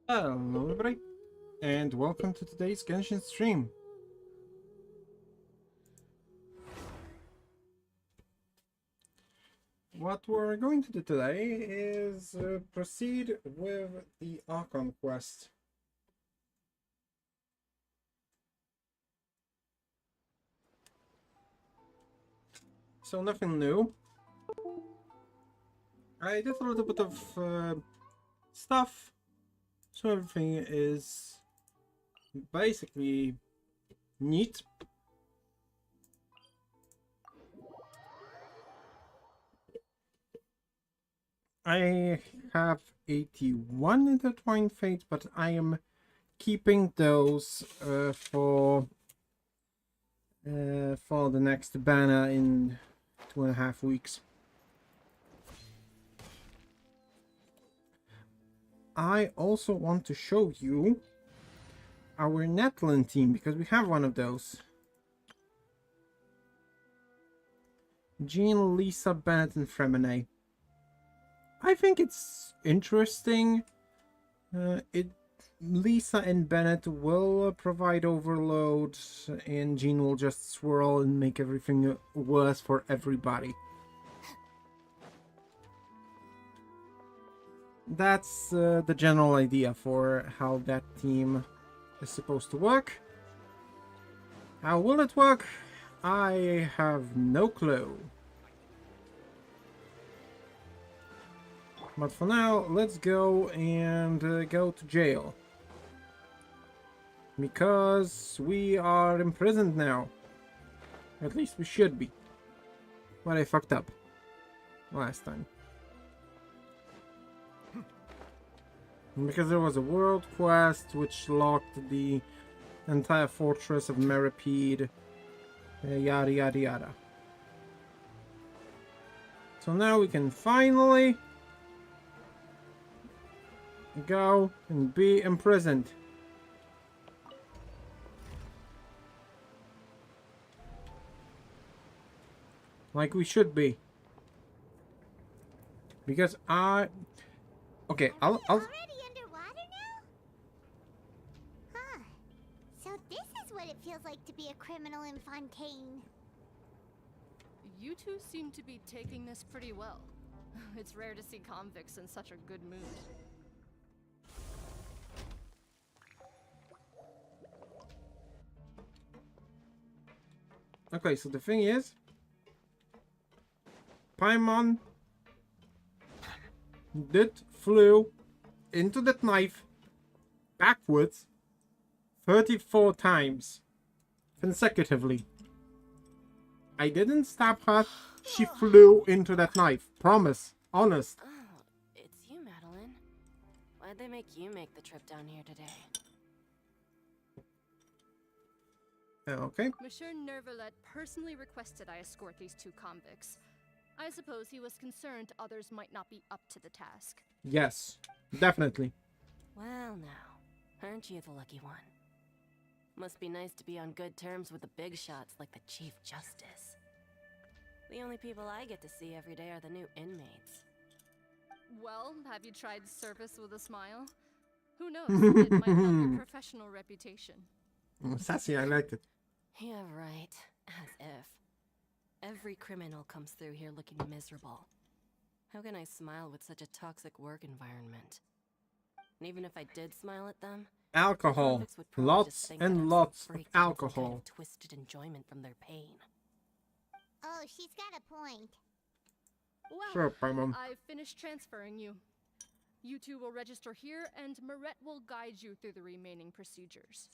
Hello everybody, and welcome to today's Genshin stream. What we're going to do today is proceed with the Archon quest. So nothing new. I did a little bit of stuff, so everything is basically neat. I have 81 intertwined fates, but I am keeping those for the next banner in 2.5 weeks. I also want to show you our Netland team because we have one of those. Jean, Lisa, Bennett, and Fremine. I think it's interesting. Lisa and Bennett will provide overload, and Jean will just swirl and make everything worse for everybody. That's the general idea for how that team is supposed to work. How will it work? I have no clue. But for now, let's go and go to jail. Because we are imprisoned now. At least we should be. But I fucked up last time. Because there was a world quest which locked the entire fortress of Meripede, yada yada yada. So now we can finally go and be imprisoned. Like we should be. Because okay, I'll Already underwater now? Huh. So this is what it feels like to be a criminal in Fontaine. You two seem to be taking this pretty well. It's rare to see convicts in such a good mood. Okay, so the thing is, Paimon flew into that knife backwards 34 times consecutively. I didn't stab her, she flew into that knife. Promise. Honest. Oh, it's you, Madeline. Why'd they make you make the trip down here today? Okay. Monsieur Nervalet personally requested I escort these two convicts. I suppose he was concerned others might not be up to the task. Yes, definitely. Well now, aren't you the lucky one? Must be nice to be on good terms with the big shots like the Chief Justice. The only people I get to see every day are the new inmates. Well, have you tried service with a smile? Who knows, it might help your professional reputation. Sassy, I like it. Yeah, right. As if. Every criminal comes through here looking miserable. How can I smile with such a toxic work environment? And even if I did smile at them, Alcohol. convicts would probably just Lots think that and I'm lots some of freak getting some kind alcohol. of twisted enjoyment from their pain. Oh, she's got a point. Well, Sure, Paimon. I've finished transferring you. You two will register here, and Marette will guide you through the remaining procedures.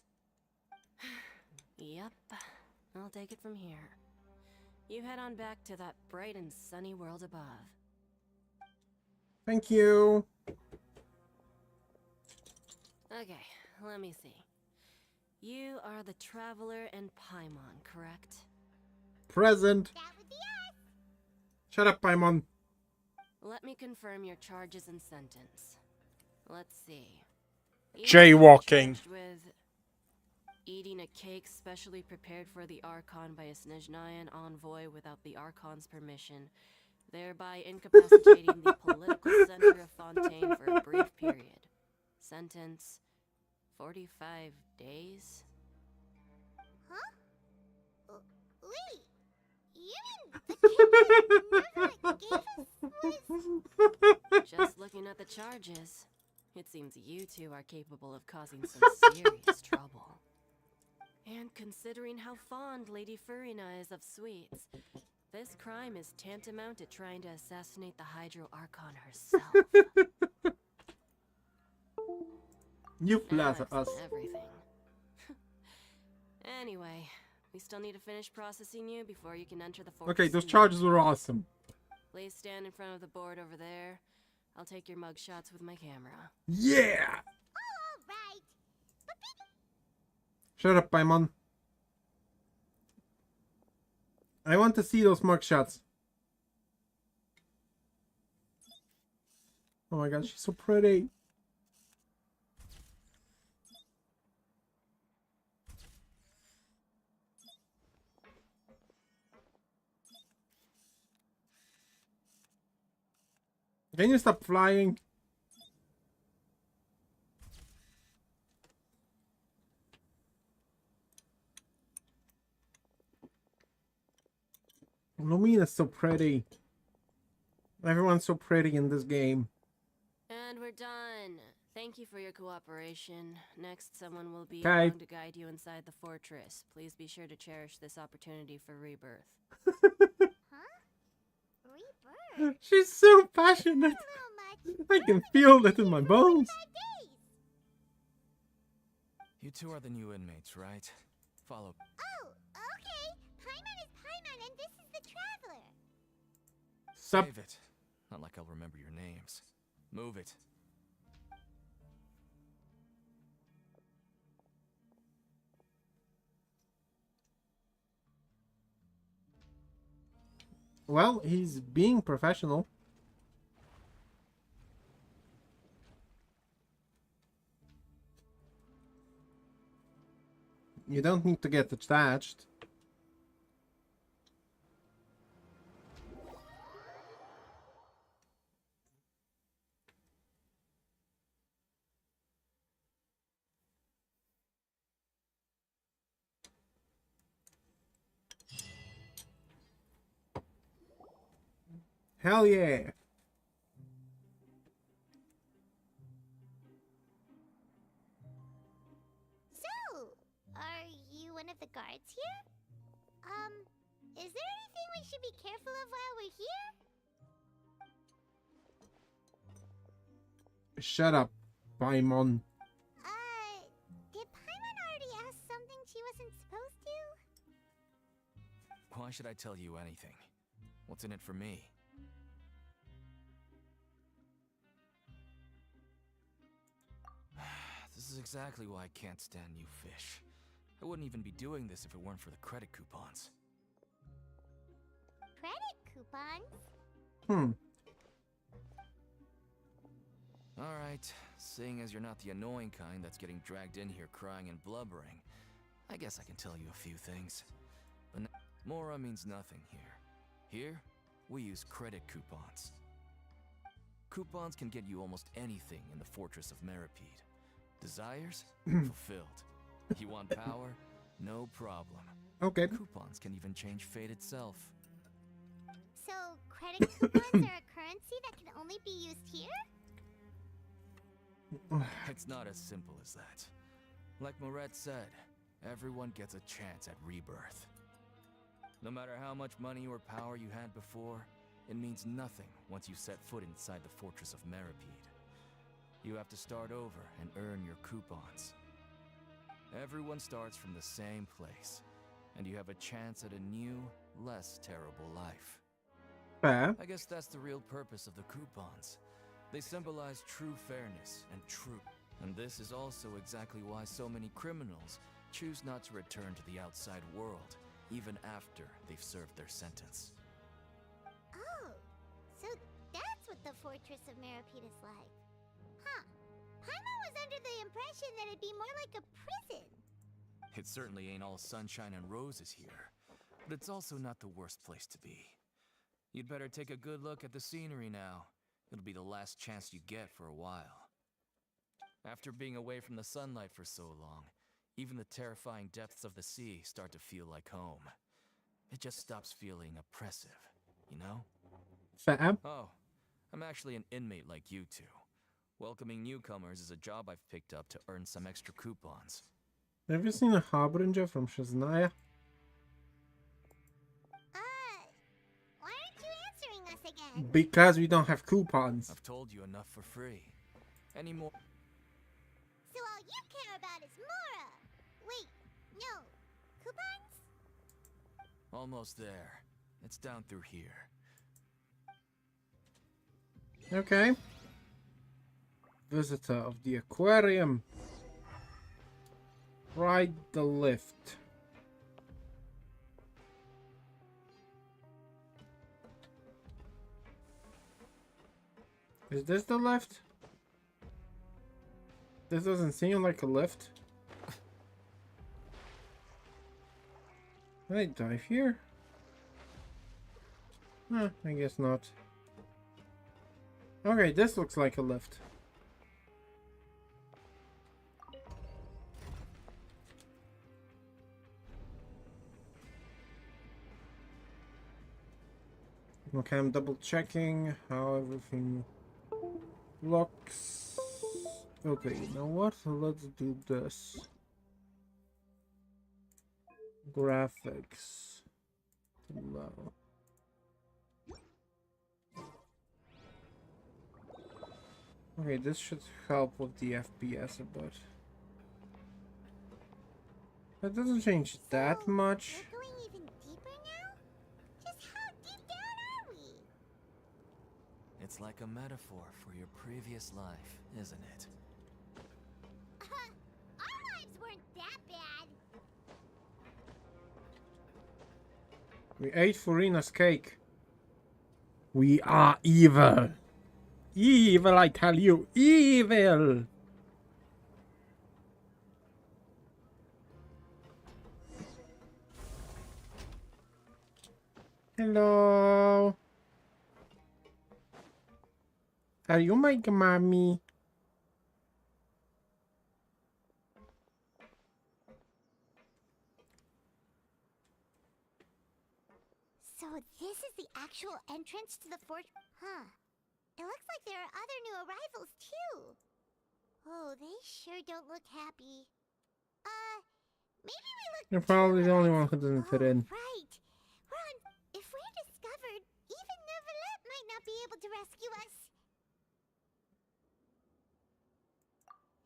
Yep, I'll take it from here. You head on back to that bright and sunny world above. Thank you. Okay, let me see. You are the Traveler and Paimon, correct? Present. That would be us. Shut up, Paimon. Let me confirm your charges and sentence. Let's see. You are Jaywalking. charged with eating a cake specially prepared for the Archon by a Snezhnayan envoy without the Archon's permission, thereby incapacitating the political center of Fontaine for a brief period. Sentence 45 days? Huh? Wait, you mean the kid was... Just looking at the charges, it seems you two are capable of causing some serious trouble. And considering how fond Lady Furina is of sweets, this crime is tantamount to trying to assassinate the Hydro Archon herself. You Now flatter I've us. seen everything. Anyway, we still need to finish processing you before you can enter the fortress. Okay, those charges were awesome. Please stand in front of the board over there. I'll take your mug shots with my camera. Yeah! All right. Shut up, Paimon. I want to see those mugshots. Oh my god, she's so pretty. Can you stop flying? Lumina's so pretty. Everyone's so pretty in this game. And we're done. Thank you for your cooperation. Next, someone will be Okay. along to guide you inside the fortress. Please be sure to cherish this opportunity for rebirth. Huh? Rebirth? She's so passionate. How much? I can feel it in my bones. 5 days. You two are the new inmates, right? Follow. Oh, okay. Paimon is Paimon, and this is the Traveler. Sup? Save it. Not like I'll remember your names. Move it. Well, he's being professional. You don't need to get attached. Hell yeah. So, are you one of the guards here? Is there anything we should be careful of while we're here? Shut up, Paimon. Did Paimon already ask something she wasn't supposed to? Why should I tell you anything? What's in it for me? This is exactly why I can't stand you fish. I wouldn't even be doing this if it weren't for the credit coupons. Credit coupons? Alright, seeing as you're not the annoying kind that's getting dragged in here crying and blubbering, I guess I can tell you a few things. But Mora means nothing here. Here, we use credit coupons. Coupons can get you almost anything in the Fortress of Meripede. Desires? Fulfilled. You want power? No problem. Okay. Coupons can even change fate itself. So, credit coupons are a currency that can only be used here? It's not as simple as that. Like Moret said, everyone gets a chance at rebirth. No matter how much money or power you had before, it means nothing once you set foot inside the Fortress of Meripede. You have to start over and earn your coupons. Everyone starts from the same place, and you have a chance at a new, less terrible life. Fair. I guess that's the real purpose of the coupons. They symbolize true fairness and truth. And this is also exactly why so many criminals choose not to return to the outside world, even after they've served their sentence. Oh, so that's what the Fortress of Meripede is like. Huh. Paimon was under the impression that it'd be more like a prison. It certainly ain't all sunshine and roses here, but it's also not the worst place to be. You'd better take a good look at the scenery now. It'll be the last chance you get for a while. After being away from the sunlight for so long, even the terrifying depths of the sea start to feel like home. It just stops feeling oppressive, you know? Fab. Oh, I'm actually an inmate like you two. Welcoming newcomers is a job I've picked up to earn some extra coupons. Have you seen a Harbinger from Shazanaya? Why aren't you answering us again? Because we don't have coupons. I've told you enough for free. Any more? So all you care about is Mora. Wait, no. Coupons? Almost there. It's down through here. Okay. Visitor of the aquarium. Ride the lift. Is this the lift? This doesn't seem like a lift. Can I dive here? Huh, I guess not. Okay, this looks like a lift. Okay, I'm double checking how everything looks. Okay, you know what? Let's do this. Graphics. Low. Okay, this should help with the FPS a bit. That doesn't change that much. We're going even deeper now? Just how deep down are we? It's like a metaphor for your previous life, isn't it? Our lives weren't that bad. We ate Furina's cake. We are evil. Evil, I tell you. Evil. Hello. Are you my mommy? So this is the actual entrance to the fort? Huh. It looks like there are other new arrivals too. Oh, they sure don't look happy. Maybe we look You're probably the only one who too- doesn't fit Oh, in. Right. If we're discovered, even Neuvillette might not be able to rescue us.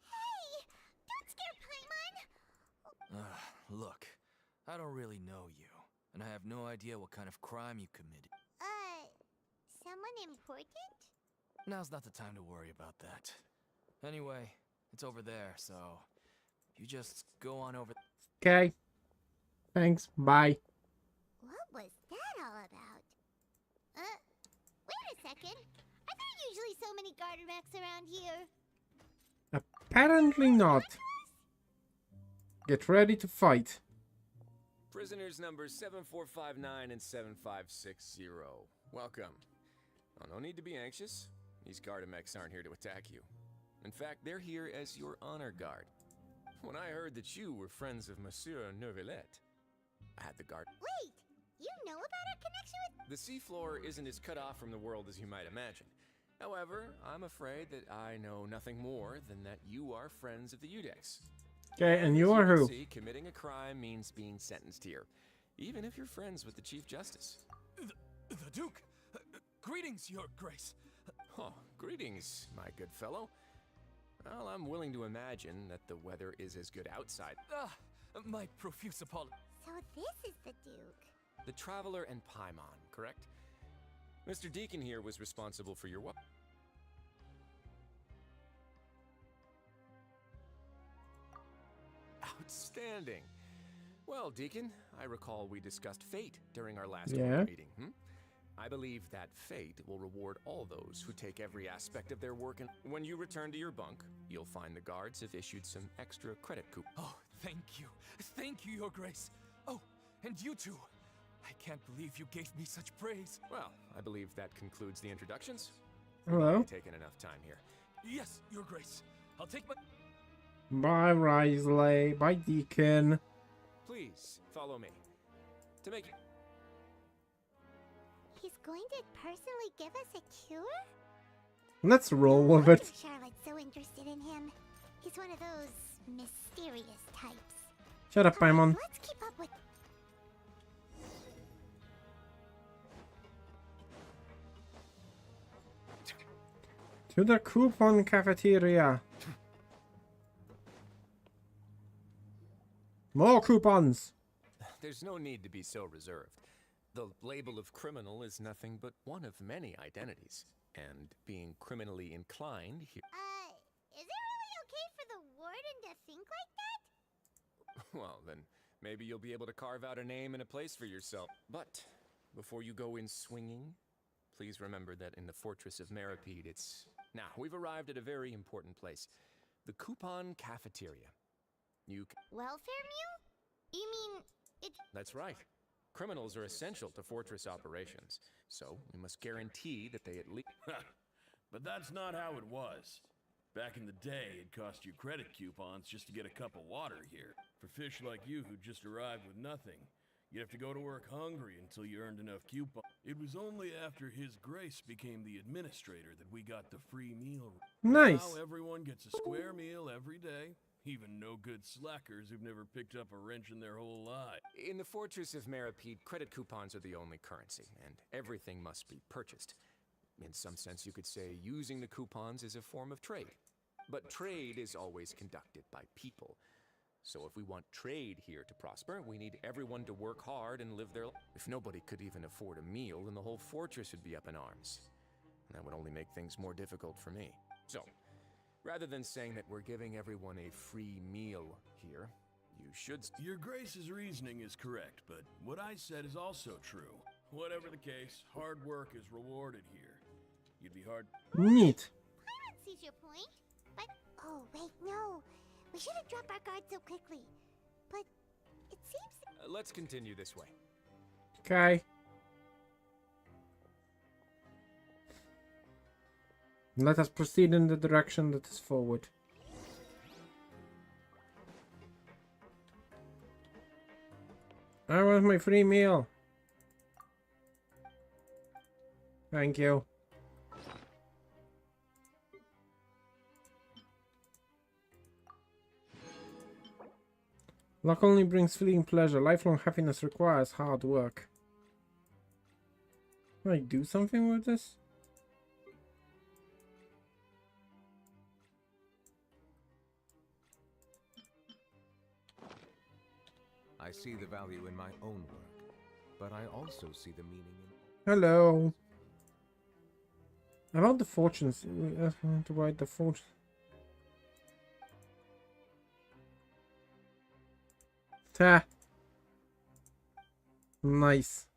Hey! Don't scare Paimon! Look, I don't really know you, and I have no idea what kind of crime you committed. Someone important? Now's not the time to worry about that. Anyway, it's over there, so you just go on over. Okay. Thanks. Bye. What was that all about? Wait a second. Are there usually so many Garderex around here? Apparently not. Get ready to fight. Prisoners numbers 7459 and 7560. Welcome. Oh, no need to be anxious. These Gardemex aren't here to attack you. In fact, they're here as your honor guard. When I heard that you were friends of Monsieur Neuvillette, I had the guard. Wait! You know about our connection with... The seafloor isn't as cut off from the world as you might imagine. However, I'm afraid that I know nothing more than that you are friends of the Udex. Okay, and you As are can who? see, committing a crime means being sentenced here, even if you're friends with the Chief Justice. The Duke! Greetings, Your Grace! Oh, greetings, my good fellow. Well, I'm willing to imagine that the weather is as good outside. My profuse apologies. So this is the Duke. The Traveler and Paimon, correct? Mr. Deacon here was responsible for your Outstanding. Well, Deacon, I recall we discussed fate during our last meeting. I believe that fate will reward all those who take every aspect of their work, and when you return to your bunk, you'll find the guards have issued some extra credit coupons. Oh, thank you. Thank you, Your Grace. Oh, and you two. I can't believe you gave me such praise. Well, I believe that concludes the introductions. Hello. Taken enough time here. Yes, Your Grace. I'll take my... Bye, Risley. Bye, Deacon. Please, follow me. To make... He's going to personally give us a cure? Let's roll with No it. wonder Charlotte's so interested in him. He's one of those mysterious types. Shut up, Paimon. Let's keep up with... To the coupon cafeteria. More coupons. There's no need to be so reserved. The label of criminal is nothing but one of many identities. And being criminally inclined here... is it really okay for the warden to think like that? Well, then maybe you'll be able to carve out a name and a place for yourself. But before you go in swinging, please remember that in the Fortress of Meripede, it's... Now, we've arrived at a very important place. The Coupon Cafeteria. Welfare meal? You mean, it's... That's right. Criminals are essential to Fortress operations. So, we must guarantee that they at least... But that's not how it was. Back in the day, it cost you credit coupons just to get a cup of water here. For fish like you who just arrived with nothing, you'd have to go to work hungry until you earned enough coupons. It was only after His Grace became the administrator that we got the free meal. Nice. Now everyone gets a square meal every day. Even no good slackers who've never picked up a wrench in their whole life. In the Fortress of Meripede, credit coupons are the only currency, and everything must be purchased. In some sense, you could say using the coupons is a form of trade. But trade is always conducted by people. So if we want trade here to prosper, we need everyone to work hard and live their life. If nobody could even afford a meal, then the whole fortress would be up in arms. That would only make things more difficult for me. So, rather than saying that we're giving everyone a free meal here, you should... Your Grace's reasoning is correct, but what I said is also true. Whatever the case, hard work is rewarded here. You'd be hard... Neat. Paimon sees your point, but... Oh, wait, no. We shouldn't drop our guard so quickly. But it seems... let's continue this way. Okay. Let us proceed in the direction that is forward. I want my free meal. Thank you. Luck only brings fleeting pleasure. Lifelong happiness requires hard work. Can I do something with this? I see the value in my own work, but I also see the meaning in... Hello. About the fortunes. To write the fortune. Ta. Nice.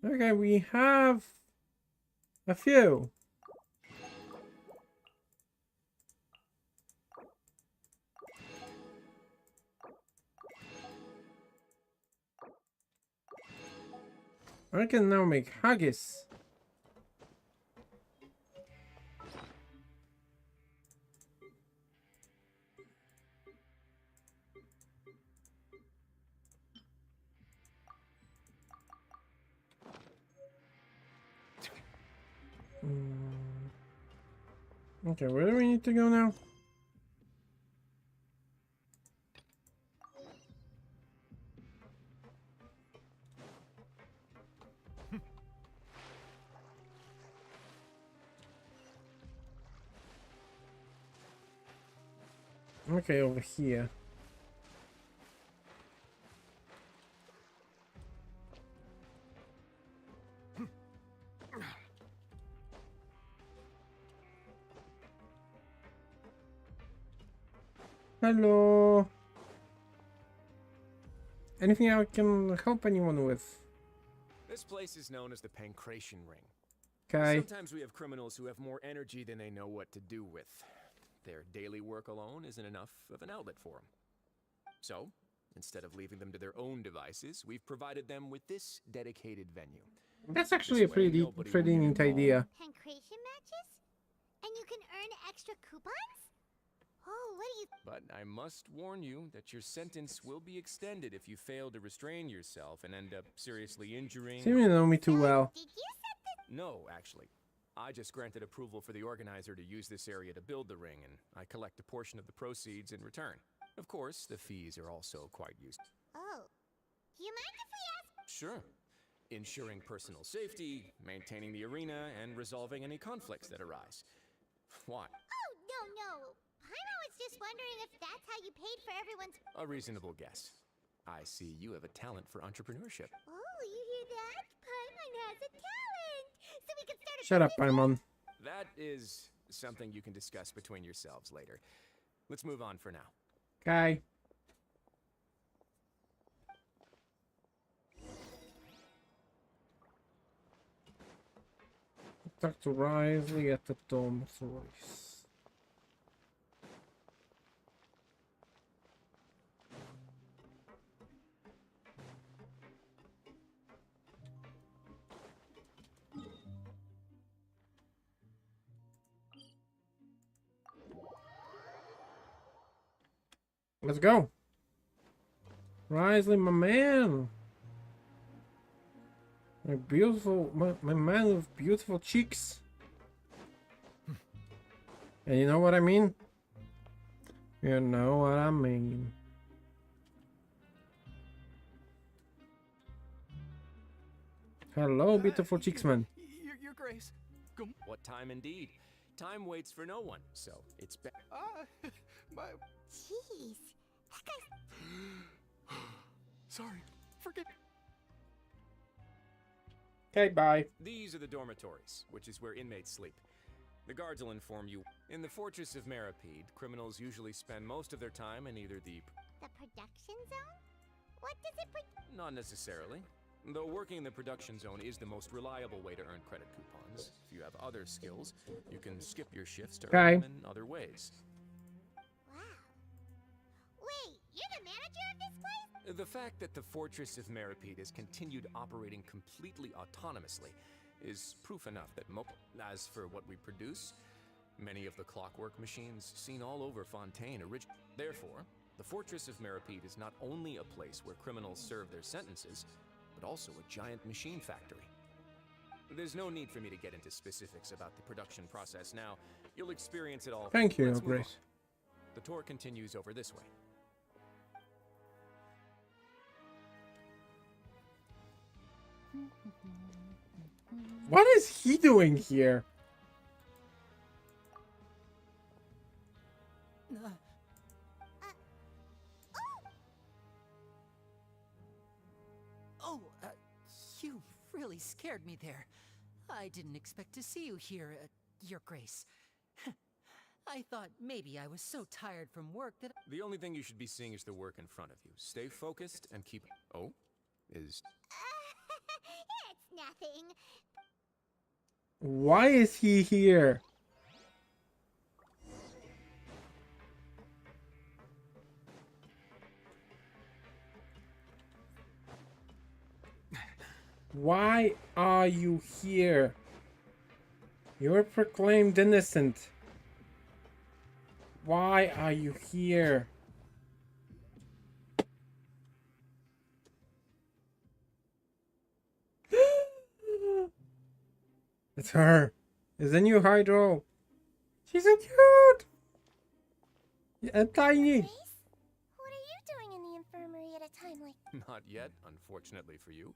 Okay, we have a few. I can now make haggis. Okay, where do we need to go now? Okay, over here. Hello. Anything I can help anyone with? This place is known as the Pancration Ring. Okay. Sometimes we have criminals who have more energy than they know what to do with. Their daily work alone isn't enough of an outlet for them. So, Instead of leaving them to their own devices, we've provided them with this dedicated venue. That's actually a This way, pretty nobody will pretty get neat involved. idea. Pancration matches? And you can earn extra coupons? Oh, what do you... But I must warn you that your sentence will be extended if you fail to restrain yourself and end up seriously injuring... Seem to know me too well. Did you set the... No, actually. I just granted approval for the organizer to use this area to build the ring, and I collect a portion of the proceeds in return. Of course, the fees are also quite useful. Oh. Do you mind if we ask... Sure. Ensuring personal safety, maintaining the arena, and resolving any conflicts that arise. Why? Oh, no. Paimon was just wondering if that's how you paid for everyone's... A reasonable guess. I see you have a talent for entrepreneurship. Oh, you hear that? Paimon has a talent! So we can start a... Shut up, Paimon. That is something you can discuss between yourselves later. Let's move on for now. Okay. Dr. Risley at the dormitories. Let's go. Risley, my man. My beautiful, my man with beautiful cheeks. And you know what I mean? You know what I mean. Hello, beautiful cheeks, man. Your Grace. What time indeed? Time waits for no one, so it's My... Jeez. That guy's... Sorry. Forget... Okay, bye. These are the dormitories, which is where inmates sleep. The guards will inform you. In the Fortress of Maripede, criminals usually spend most of their time in either the... The production zone? What does it Not necessarily. Though working in the production zone is the most reliable way to earn credit coupons. If you have other skills, you can skip your shifts to earn them in other ways. Wow. Wait, you're the manager of this place? The fact that the Fortress of Maripede has continued operating completely autonomously is proof enough that as for what we produce, many of the clockwork machines seen all over Fontaine Therefore, the Fortress of Maripede is not only a place where criminals serve their sentences, but also a giant machine factory. There's no need for me to get into specifics about the production process now. You'll experience it all. Thank you, Let's move Grace. on. The tour continues over this way. What is he doing here? You really scared me there. I didn't expect to see you here, Your Grace. I thought maybe I was so tired from work that... The only thing you should be seeing is the work in front of you. Stay focused and keep... Oh? Is... It's nothing. Why is he here? Why are you here? You're proclaimed innocent. Why are you here? It's her. It's the new Hydro. She's so cute. And tiny. Grace? What are you doing in the infirmary at a time like... Not yet, unfortunately for you.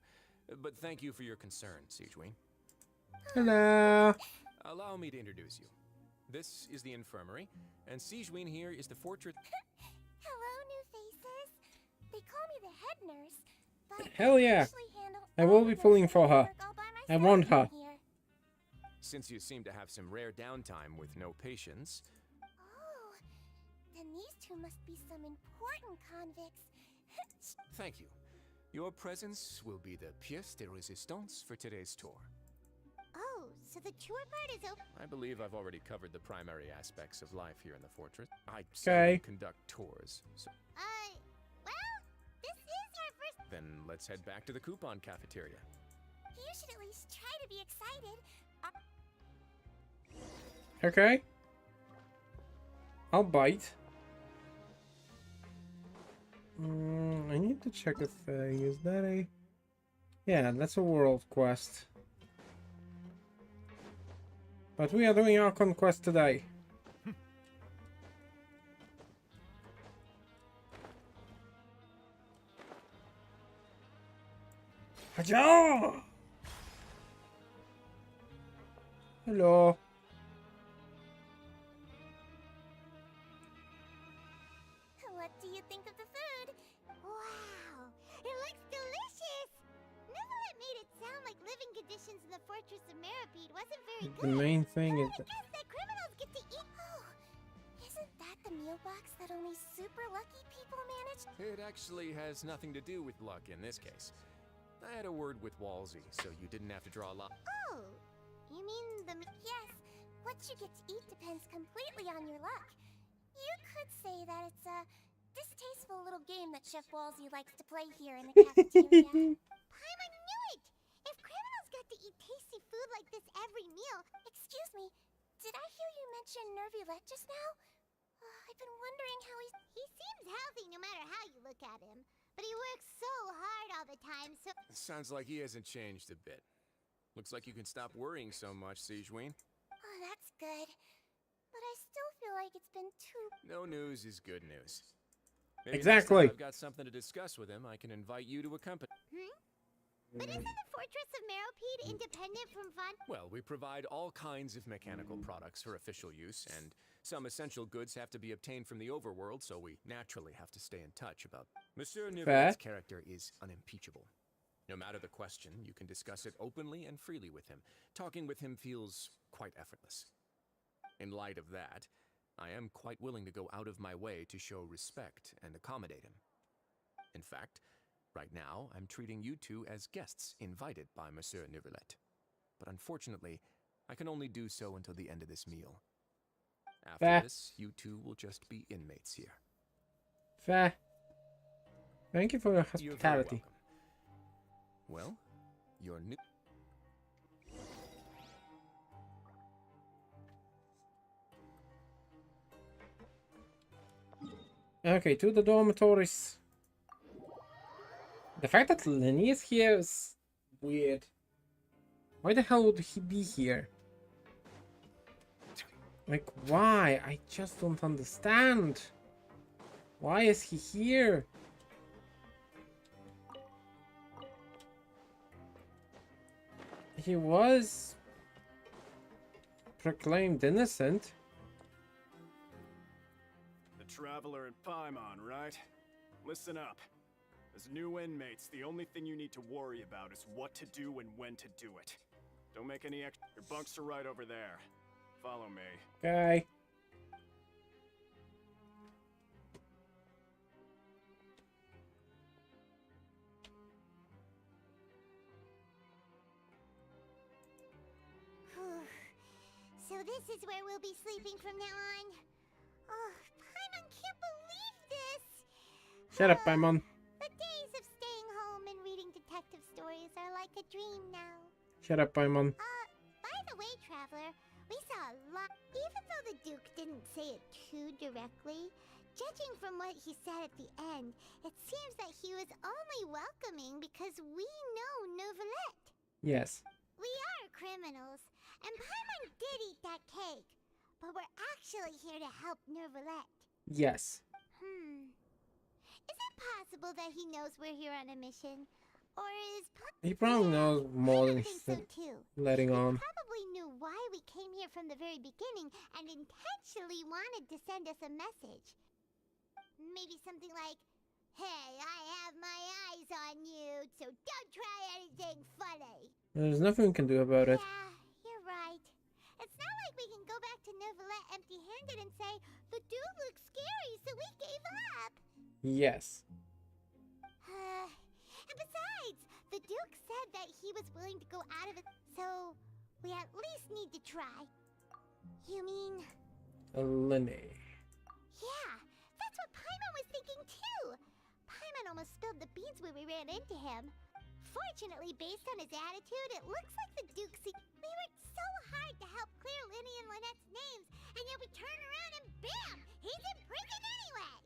But thank you for your concern, Sigewin. Hello. Allow me to introduce you. This is the infirmary, and Sigewin here is the fortress... Hello, new faces. They call me the head nurse, but Hell yeah. I will be pulling for her. I want her. Since you seem to have some rare downtime with no patients... Oh, then these two must be some important convicts. Thank you. Your presence will be the pièce de résistance for today's tour. Oh, so the tour part is open. I believe I've already covered the primary aspects of life here in the fortress. I seldom conduct tours, so... Well, Then let's head back to the coupon cafeteria. You should at least try to be excited. Okay. I'll bite. I need to check a thing. Is that a... Yeah, that's a world quest. But we are doing our conquest today. Haja! Hello. What do you think of the food? Wow, it looks delicious! Neverlet made it sound like living conditions in the Fortress of Meripede wasn't very good. The main thing is I guess that criminals get to eat. Oh, isn't that the meal box that only super lucky people manage? It actually has nothing to do with luck in this case. I had a word with Walsey, so you didn't have to draw a lot. Oh, you mean the... Yes, what you get to eat depends completely on your luck. You could say that it's a distasteful little game that Chef Walsey likes to play here in the cafeteria. Paimon knew it! If criminals got to eat tasty food like this every meal... Excuse me, did I hear you mention Nervulette just now? I've been wondering how he's... He seems healthy no matter how you look at him. But he works so hard all the time, so... Sounds like he hasn't changed a bit. Looks like you can stop worrying so much, Sigewinne. Oh, that's good. But I still feel like it's been too... No news is good news. Maybe Exactly. next time I've got something to discuss with him, I can invite you to accompany. But isn't the Fortress of Meripede independent from fun? Well, we provide all kinds of mechanical products for official use, and some essential goods have to be obtained from the overworld, so we naturally have to stay in touch about... Monsieur Nivelet's character is unimpeachable. No matter the question, you can discuss it openly and freely with him. Talking with him feels quite effortless. In light of that, I am quite willing to go out of my way to show respect and accommodate him. In fact, right now, I'm treating you two as guests invited by Monsieur Nivelet. But unfortunately, I can only do so until the end of this meal. After this, you two will just be inmates here. Fair. Thank you for your You're very hospitality. welcome. Well, your new... Okay, to the dormitories. The fact that Lenny is here is weird. Why the hell would he be here? Like, why? I just don't understand. Why is he here? He was proclaimed innocent. The Traveler and Paimon, right? Listen up. As new inmates, the only thing you need to worry about is what to do and when to do it. Don't make any extra... Your bunks are right over there. Follow me. Okay. So this is where we'll be sleeping from now on. Oh, Paimon can't believe this! Shut up, Paimon. The days of staying home and reading detective stories are like a dream now. Shut up, Paimon. By the way, Traveler, we saw a lot. Even though the Duke didn't say it too directly, judging from what he said at the end, it seems that he was only welcoming because we know Neuvillette. Yes. We are criminals, and Paimon did eat that cake, but we're actually here to help Neuvillette. Yes. Is it possible that he knows we're here on a mission? Or is... He probably knows more than I he's think so too. letting on. He probably knew why we came here from the very beginning and intentionally wanted to send us a message. Maybe something like, "Hey, I have my eyes on you, so don't try anything funny." There's nothing we can do about it. Yeah, you're right. It's not like we can go back to Neuvillette empty-handed and say, "The dude looks scary, so we gave up." Yes. And besides, the Duke said that he was willing to go out of it, so we at least need to try. You mean... Lenny. Yeah, that's what Paimon was thinking too. Paimon almost spilled the beans when we ran into him. Fortunately, based on his attitude, it looks like the Duke we worked so hard to help clear Linny and Lynette's names, and yet we turn around and bam! He's in prison anyway!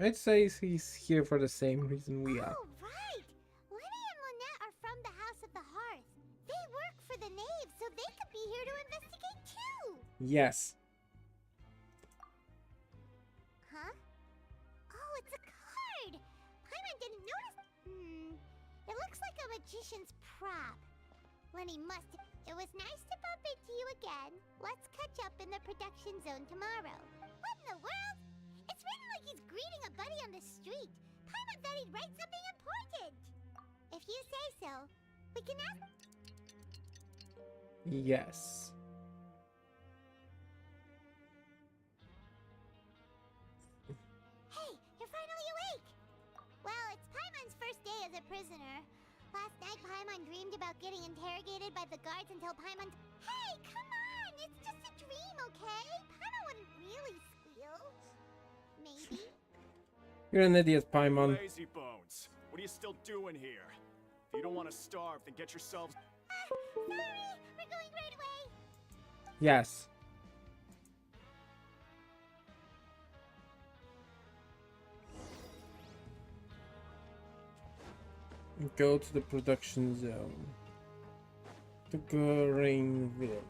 I'd say he's here for the same reason we are. Oh, right! Linny and Lynette are from the House of the Hearth. They work for the Knaves, so they could be here to investigate too! Yes. Huh? Oh, it's a card! Paimon didn't notice. It looks like a magician's prop. Lenny must have. It was nice to bump into you again. Let's catch up in the production zone tomorrow. What in the world? It's written like he's greeting a buddy on the street. Paimon thought he'd write something important. If you say so, we can ask. Yes. Hey, you're finally awake! Well, it's Paimon's first day as a prisoner. Last night, Paimon dreamed about getting interrogated by the guards until Paimon... Hey, come on! It's just a dream, okay? Paimon wouldn't really squeal. Maybe. You're an idiot, Paimon. Lazy bones. What are you still doing here? If you don't want to starve, then get yourselves... Sorry! We're going right away! Yes. Go to the production zone. To Greenville.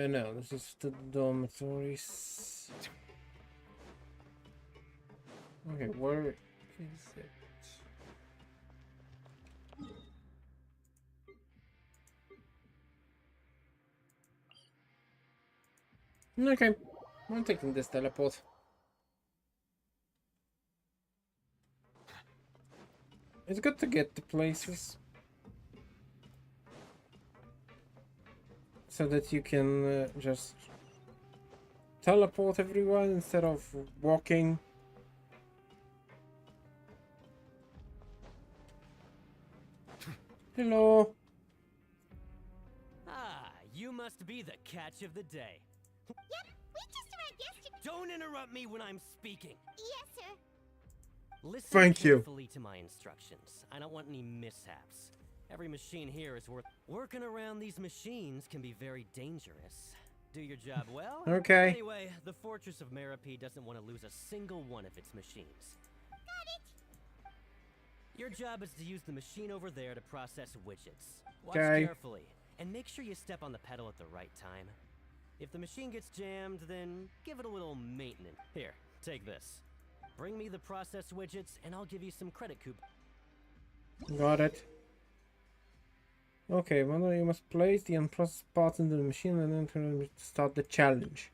No, this is the dormitories. Okay, where is it? Okay, I'm taking this teleport. It's good to get to places so that you can just teleport everyone instead of walking. Hello. Ah, you must be the catch of the day. Yep, we just arrived yesterday. Don't interrupt me when I'm speaking. Yes, sir. Listen Thank you. carefully to my instructions. I don't want any mishaps. Every machine here is worth... Working around these machines can be very dangerous. Do your job well. Okay. Anyway, the Fortress of Meropee doesn't want to lose a single one of its machines. Got it. Your job is to use the machine over there to process widgets. Watch Okay. carefully, and make sure you step on the pedal at the right time. If the machine gets jammed, then give it a little maintenance. Here, take this. Bring me the process widgets, and I'll give you some credit coupons. Got it. Okay, well, you must place the unprocessed parts into the machine and then start the challenge.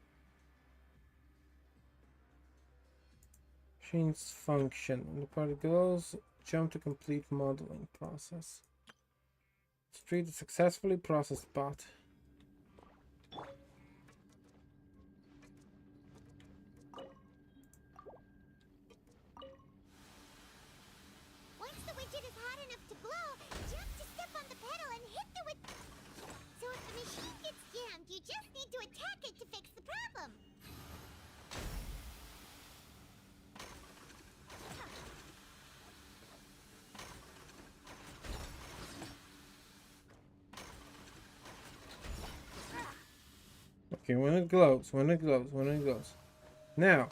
Machine's function. When the part goes, jump to complete modeling process. Treat the successfully processed part. Once the widget is hot enough to blow, just to step on the pedal and hit the widget. So if the machine gets jammed, you just need to attack it to fix the problem. Okay, when it glows, when it glows, when it glows. Now. Okay,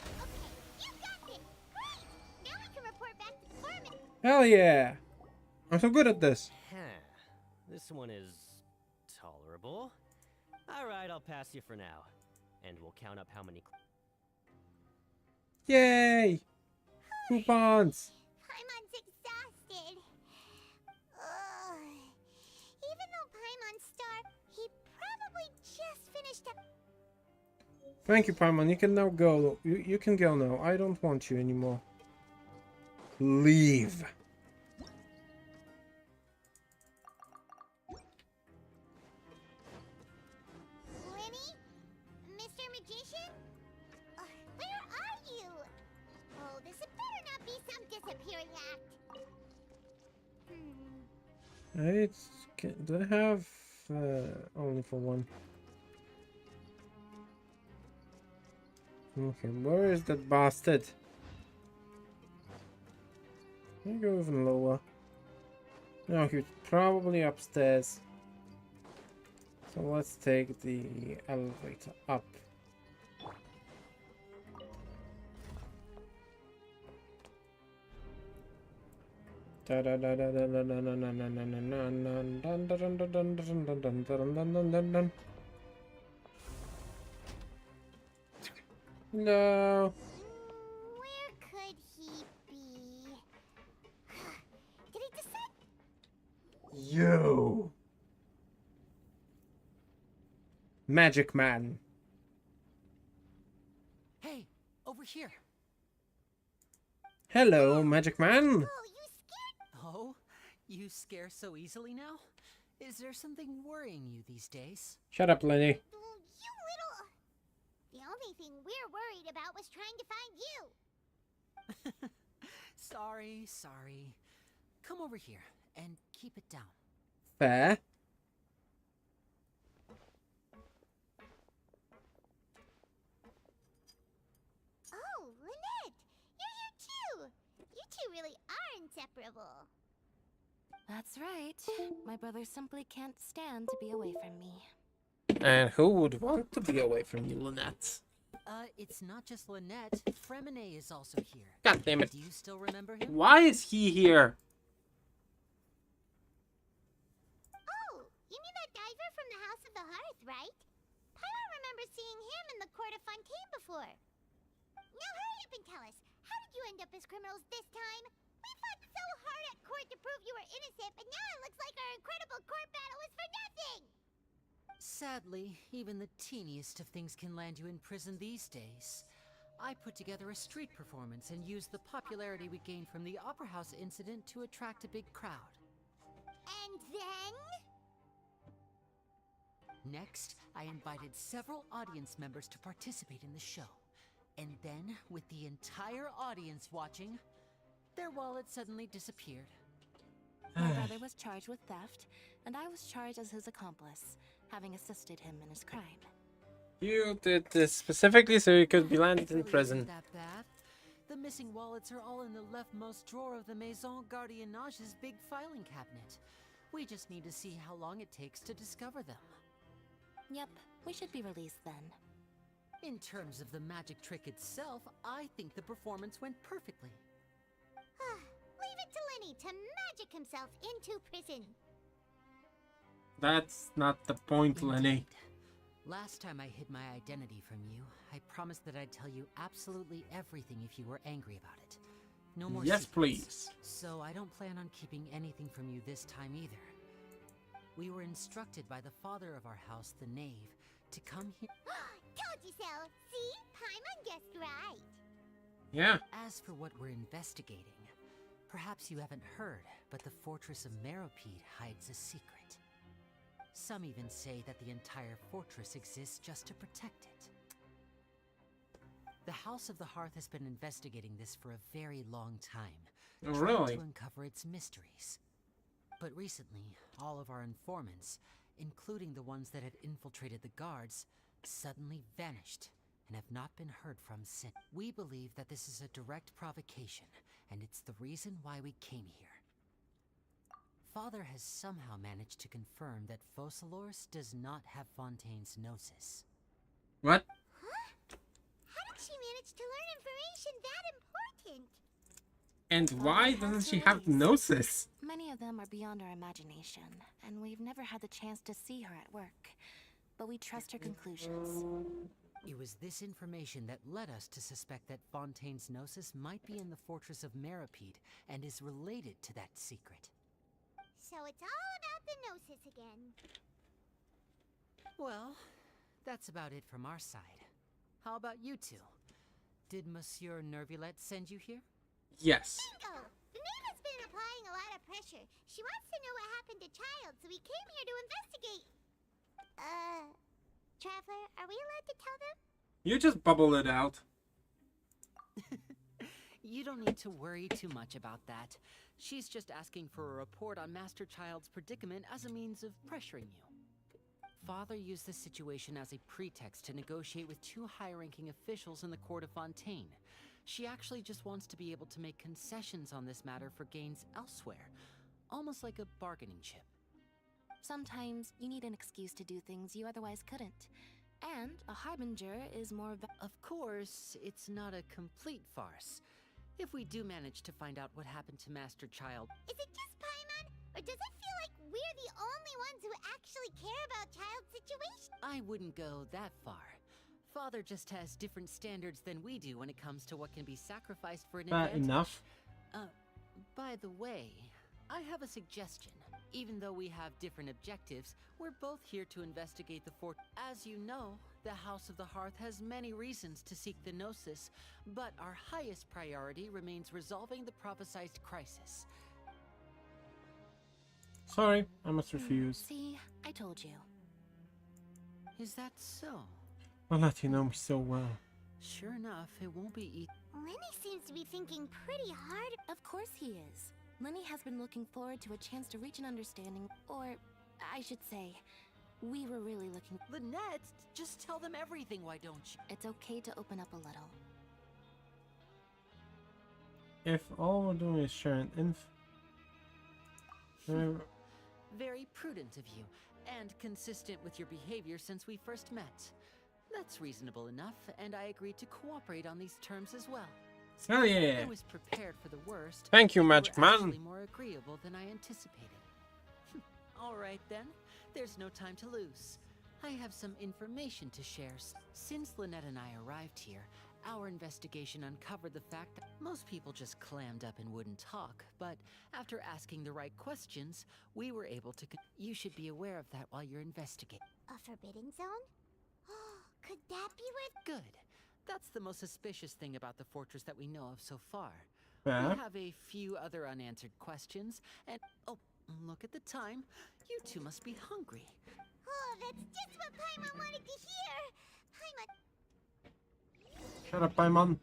you got it. Great. Now we can report back to the foreman. Hell yeah! I'm so good at this. Huh. This one is tolerable. All right, I'll pass you for now. And we'll count up how many... Yay! Coupons! Paimon's exhausted. Ugh. Even though Paimon's starved, he probably just finished up. Thank you, Paimon. You can now go. You can go now. I don't want you anymore. leave. Lenny? Mr. Magician? Where are you? Oh, this had better not be some disappearing act. Do I have only for one? Okay, where is that bastard? Can you go even lower? No, he's probably upstairs. So let's take the elevator up. No. Where could he be? Did he decide? You. Magic Man. Hey, over here. Hello, Magic Man. Oh, you scared? Oh, you scare so easily now? Is there something worrying you these days? Shut up, Lenny. You little... The only thing we're worried about was trying to find you. Sorry. Come over here and keep it down. Fair. Oh, Lynette! You're here too! You two really are inseparable. That's right. My brother simply can't stand to be away from me. And who would want to be away from you, Lynette? It's not just Lynette. Fremine is also here. God damn it. Do you still remember him? Why is he here? Oh, you mean that diver from the House of the Hearth, right? Paimon remembers seeing him in the Court of Fontaine before. Now hurry up and tell us, how did you end up as criminals this time? We fought so hard at court to prove you were innocent, but now it looks like our incredible court battle was for nothing! Sadly, even the teeniest of things can land you in prison these days. I put together a street performance and used the popularity we gained from the Opera House incident to attract a big crowd. And then? Next, I invited several audience members to participate in the show. And then, with the entire audience watching, their wallet suddenly disappeared. My brother was charged with theft, and I was charged as his accomplice, having assisted him in his crime. You did this specifically so you could be landed in Really prison. isn't that bad. The missing wallets are all in the leftmost drawer of the Maison Gardiennage's big filing cabinet. We just need to see how long it takes to discover them. Yep, we should be released then. In terms of the magic trick itself, I think the performance went perfectly. Leave it to Lenny to magic himself into prison. That's not the point, Lenny. Indeed. Last time I hid my identity from you, I promised that I'd tell you absolutely everything if you were angry about it. No more Yes, secrets. please. So I don't plan on keeping anything from you this time either. We were instructed by the father of our house, the Knave, to come here. Told you so! See? Paimon guessed right. Yeah. As for what we're investigating, perhaps you haven't heard, but the fortress of Meropide hides a secret. Some even say that the entire fortress exists just to protect it. The House of the Hearth has been investigating this for a very long time, Oh, trying really? to uncover its mysteries. But recently, all of our informants, including the ones that had infiltrated the guards, suddenly vanished and have not been heard from since. We believe that this is a direct provocation, and it's the reason why we came here. Father has somehow managed to confirm that Focalors does not have Fontaine's Gnosis. What? Huh? How did she manage to learn information that important? And why doesn't she have Gnosis? Many of them are beyond our imagination, and we've never had the chance to see her at work. But we trust her conclusions. It was this information that led us to suspect that Fontaine's Gnosis might be in the fortress of Meropide and is related to that secret. So it's all about the Gnosis again. Well, that's about it from our side. How about you two? Did Monsieur Nervulette send you here? Yes. Bingo! The maid has been applying a lot of pressure. She wants to know what happened to Child, so we came here to investigate. Traveler, are we allowed to tell them? You just bubble it out. You don't need to worry too much about that. She's just asking for a report on Master Child's predicament as a means of pressuring you. Father used the situation as a pretext to negotiate with two high-ranking officials in the court of Fontaine. She actually just wants to be able to make concessions on this matter for gains elsewhere, almost like a bargaining chip. Sometimes you need an excuse to do things you otherwise couldn't. And a harbinger is more Of course, it's not a complete farce. If we do manage to find out what happened to Master Child... Is it just Paimon? Or does it feel like we're the only ones who actually care about Child's situation? I wouldn't go that far. Father just has different standards than we do when it comes to what can be sacrificed for an advantage. Enough. By the way, I have a suggestion. Even though we have different objectives, we're both here to investigate the fort. As you know, the House of the Hearth has many reasons to seek the Gnosis, but our highest priority remains resolving the prophesized crisis. Sorry, I must refuse. See, I told you. Is that so? I'll let you know me so well. Sure enough, it won't be easy. Lenny seems to be thinking pretty hard. Of course he is. Lenny has been looking forward to a chance to reach an understanding, or I should say, we were really looking. Lynette, just tell them everything, why don't you? It's okay to open up a little. If all we're doing is sharing Very prudent of you, and consistent with your behavior since we first met. That's reasonable enough, and I agreed to cooperate on these terms as well. Hell yeah! I was prepared for the worst. Thank you, but Magic you were Man. actually more agreeable than I anticipated. All right then, there's no time to lose. I have some information to share. Since Lynette and I arrived here, our investigation uncovered the fact that most people just clammed up and wouldn't talk, but after asking the right questions, we were able to... You should be aware of that while you're investigating. A forbidden zone? Could that be where... Good. That's the most suspicious thing about the fortress that we know of so far. Yeah. We have a few other unanswered questions, and... Oh, look at the time. You two must be hungry. Oh, that's just what Paimon wanted to hear! Paimon... Shut up, Paimon.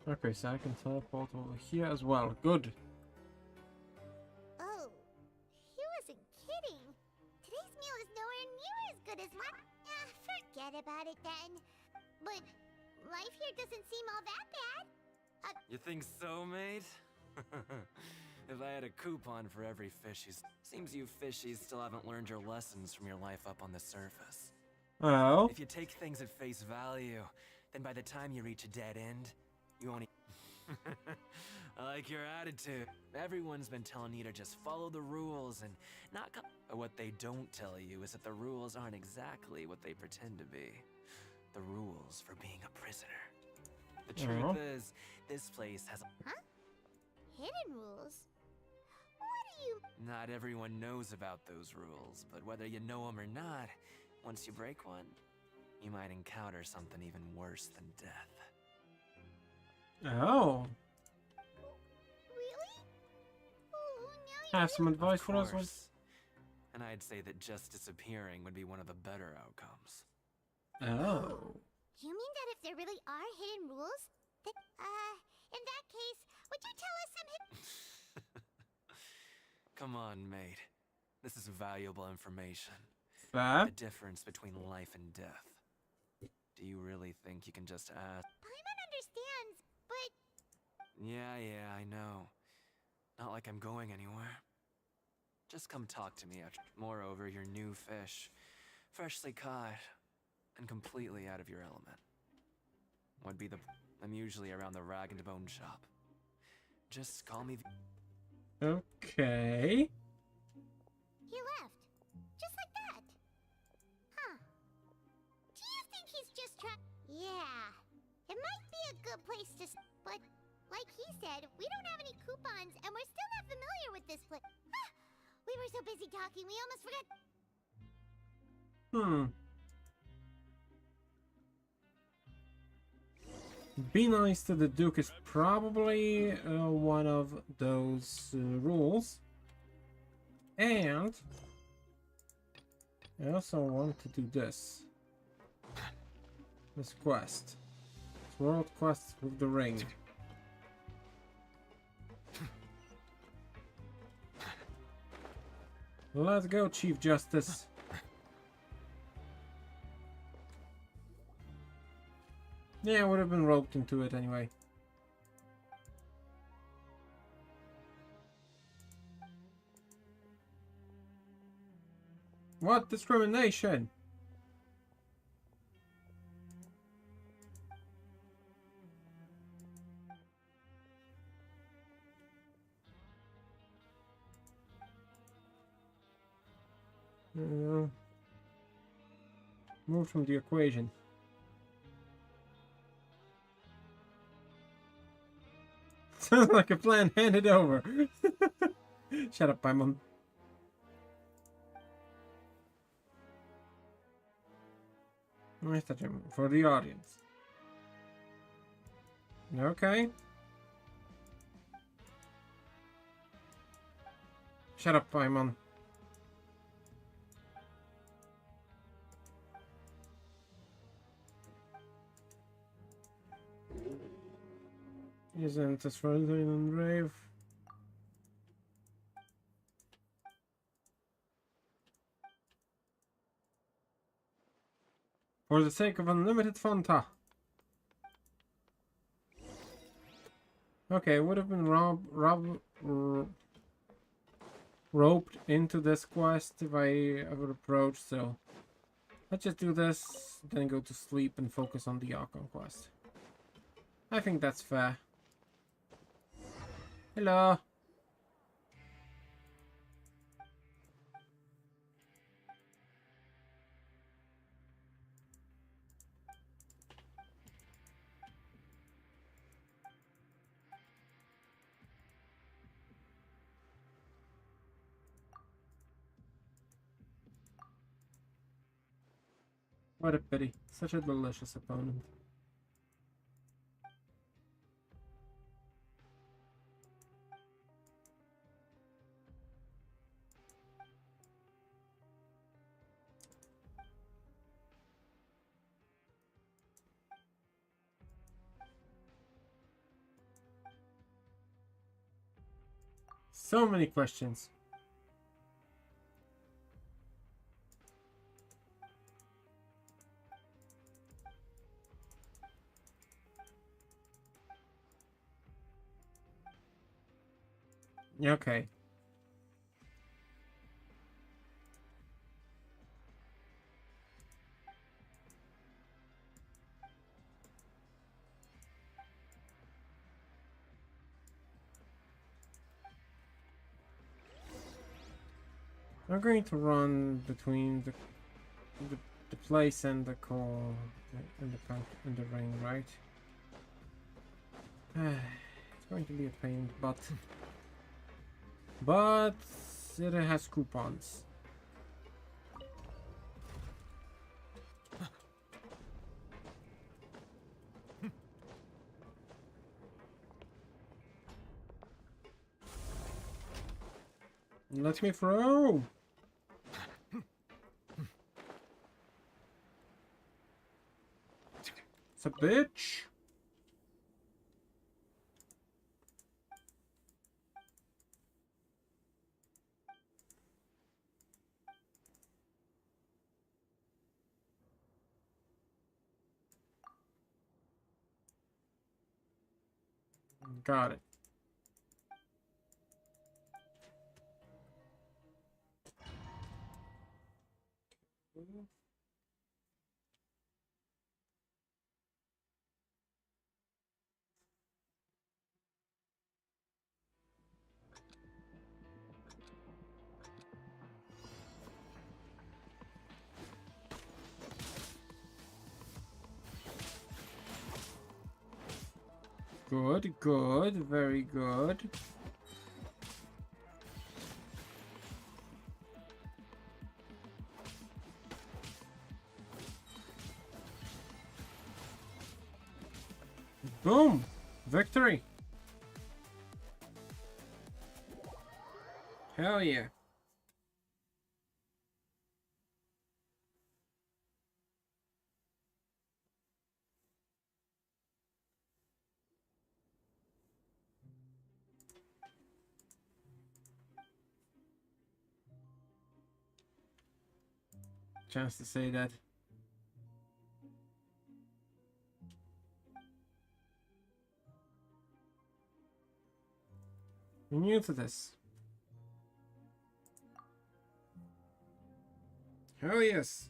Okay, so I can teleport over here as well. Good. Oh, he wasn't kidding. Today's meal is nowhere near as good as mine. Forget about it then. But life here doesn't seem all that bad. You think so, mate? If I had a coupon for every fishies. Seems you fishies still haven't learned your lessons from your life up on the surface. Oh. If you take things at face value, then by the time you reach a dead end, you only... I like your attitude. Everyone's been telling you to just follow the rules and not come... What they don't tell you is that the rules aren't exactly what they pretend to be. The rules for being a prisoner. The truth is, this place has... Huh? Hidden rules? What do you... Not everyone knows about those rules, but whether you know them or not, once you break one, you might encounter something even worse than death. Oh. Really? Oh, now you Have some advice for us? And I'd say that just disappearing would be one of the better outcomes. Oh. You mean that if there really are hidden rules, that, in that case, would you tell us some hidden... Come on, mate. This is valuable information. Fair. The difference between life and death. Do you really think you can just ask? Paimon understands, but... Yeah, I know. Not like I'm going anywhere. Just come talk to me after. Moreover, you're new fish. Freshly caught. And completely out of your element. Would be the... I'm usually around the rag and bone shop. Just call me... Okay. He left. Just like that. Huh. Do you think he's just trying? Yeah. It might be a good place to but like he said, we don't have any coupons and we're still not familiar with this place. Ah, we were so busy talking, we almost forgot. Be nice to the Duke is probably one of those rules. And I also want to do this. This quest. This world quest with the ring. Let's go, Chief Justice. Yeah, I would have been roped into it anyway. What discrimination? Move from the equation. Sounds like a plan. Hand it over. Shut up, Paimon. Nice touch him for the audience. Okay. Shut up, Paimon. Isn't this further than brave? For the sake of unlimited Fanta. Okay, would have been roped into this quest if I ever approached, so let's just do this, then go to sleep and focus on the Archon quest. I think that's fair. Hello. What a pity. Such a delicious opponent. So many questions. Okay. I'm going to run between the place and the core and the ring, right? It's going to be a pain in the butt. But it has coupons. Let me throw. It's a bitch. Got it. Good, good, very good. Boom! Victory! Hell yeah. Chance to say that. I'm new to this. Hell yes.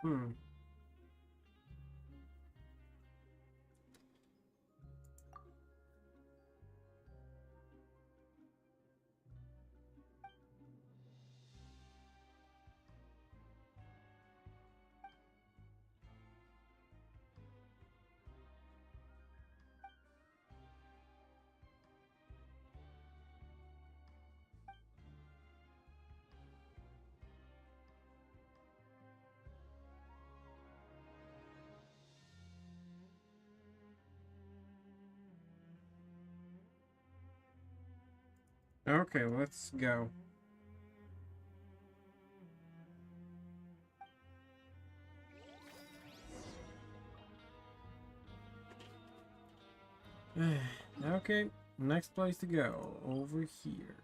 Hmm. Okay, let's go. Okay, next place to go. Over here.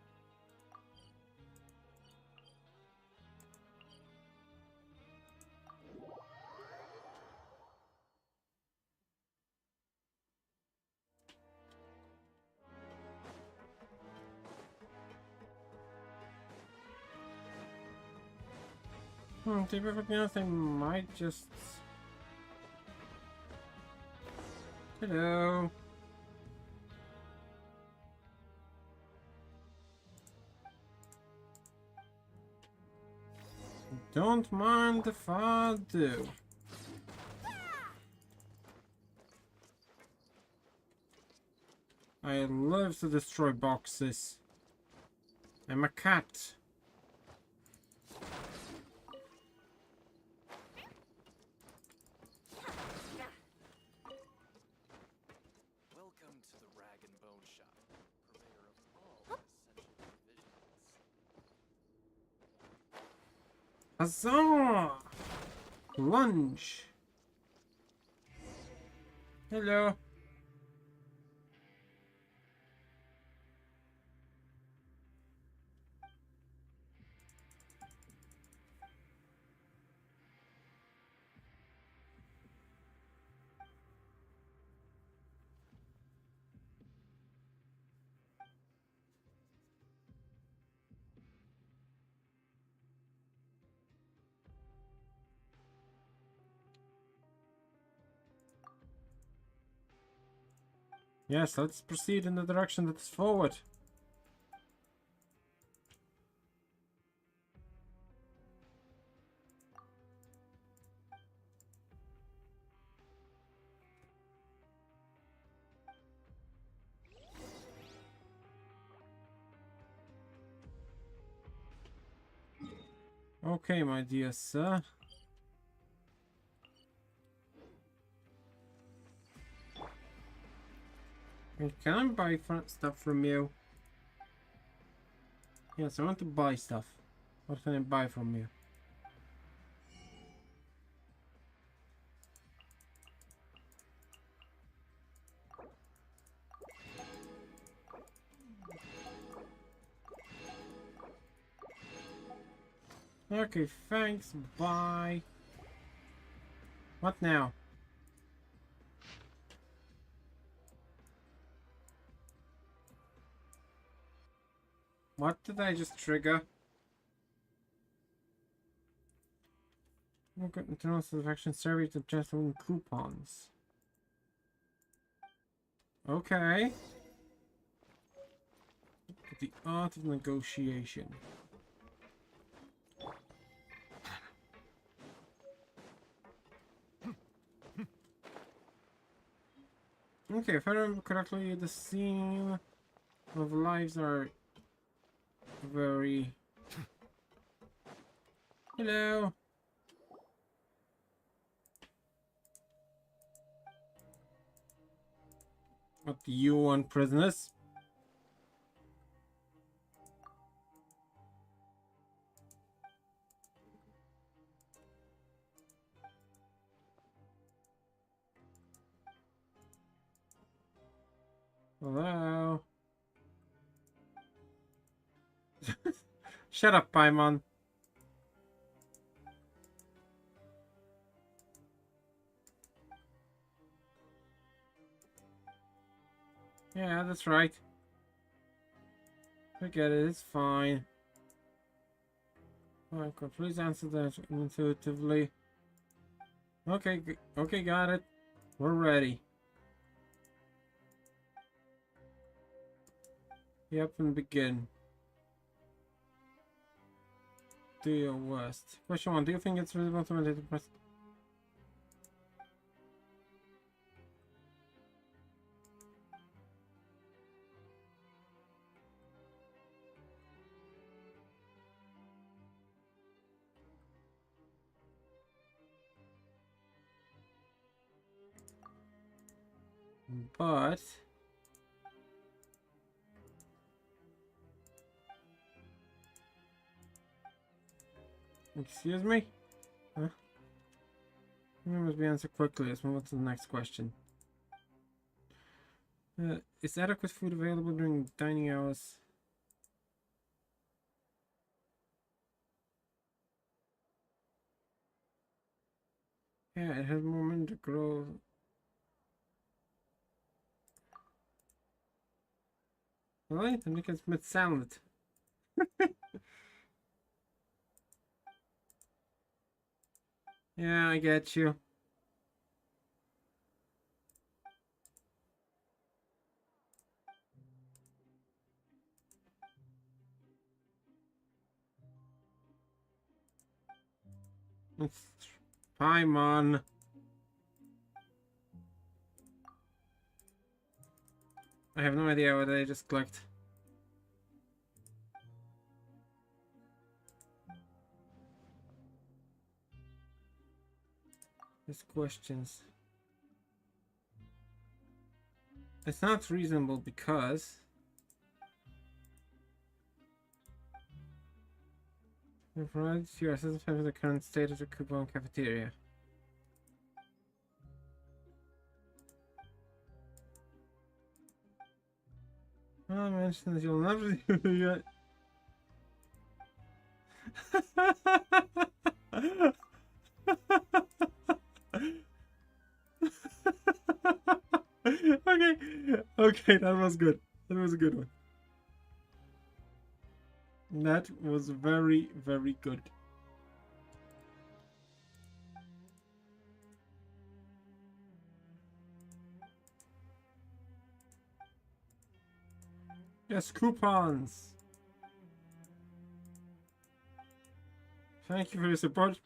To be perfectly honest, I might just... Hello. Don't mind if I do. I love to destroy boxes. I'm a cat. Welcome to the Rag and Bone Shop, purveyor of all essential provisions. Huzzah! Lunge. Hello. Yes, let's proceed in the direction that is forward. Okay, my dear sir. Can I buy stuff from you? Yes, I want to buy stuff. What can I buy from you? Okay, thanks, bye. What now? What did I just trigger? Look at internal satisfaction survey to just win coupons. Okay. The art of negotiation. Okay, if I remember correctly, the scene of lives are very... Hello! What do you want, prisoners? Hello? Shut up, Paimon. Yeah, that's right. Forget it, it's fine. Okay, please answer that intuitively. Okay, okay, got it. We're ready. Yep, and begin. Do your worst. Question 1. Do you think it's reasonable to mandate the press? But... Excuse me? Huh? It must be answered quickly. Let's move on to the next question. Is adequate food available during dining hours? Yeah, it has moment to grow. Alright, and you can smith salad. Yeah, I get you. It's Paimon. I have no idea what I just clicked. These questions. It's not reasonable because it provides you are satisfied with the current state of the coupon cafeteria. I mentioned that you'll never do yet. Okay, okay, that was good. That was a good one. That was very, very good. Yes, coupons. Thank you for your support.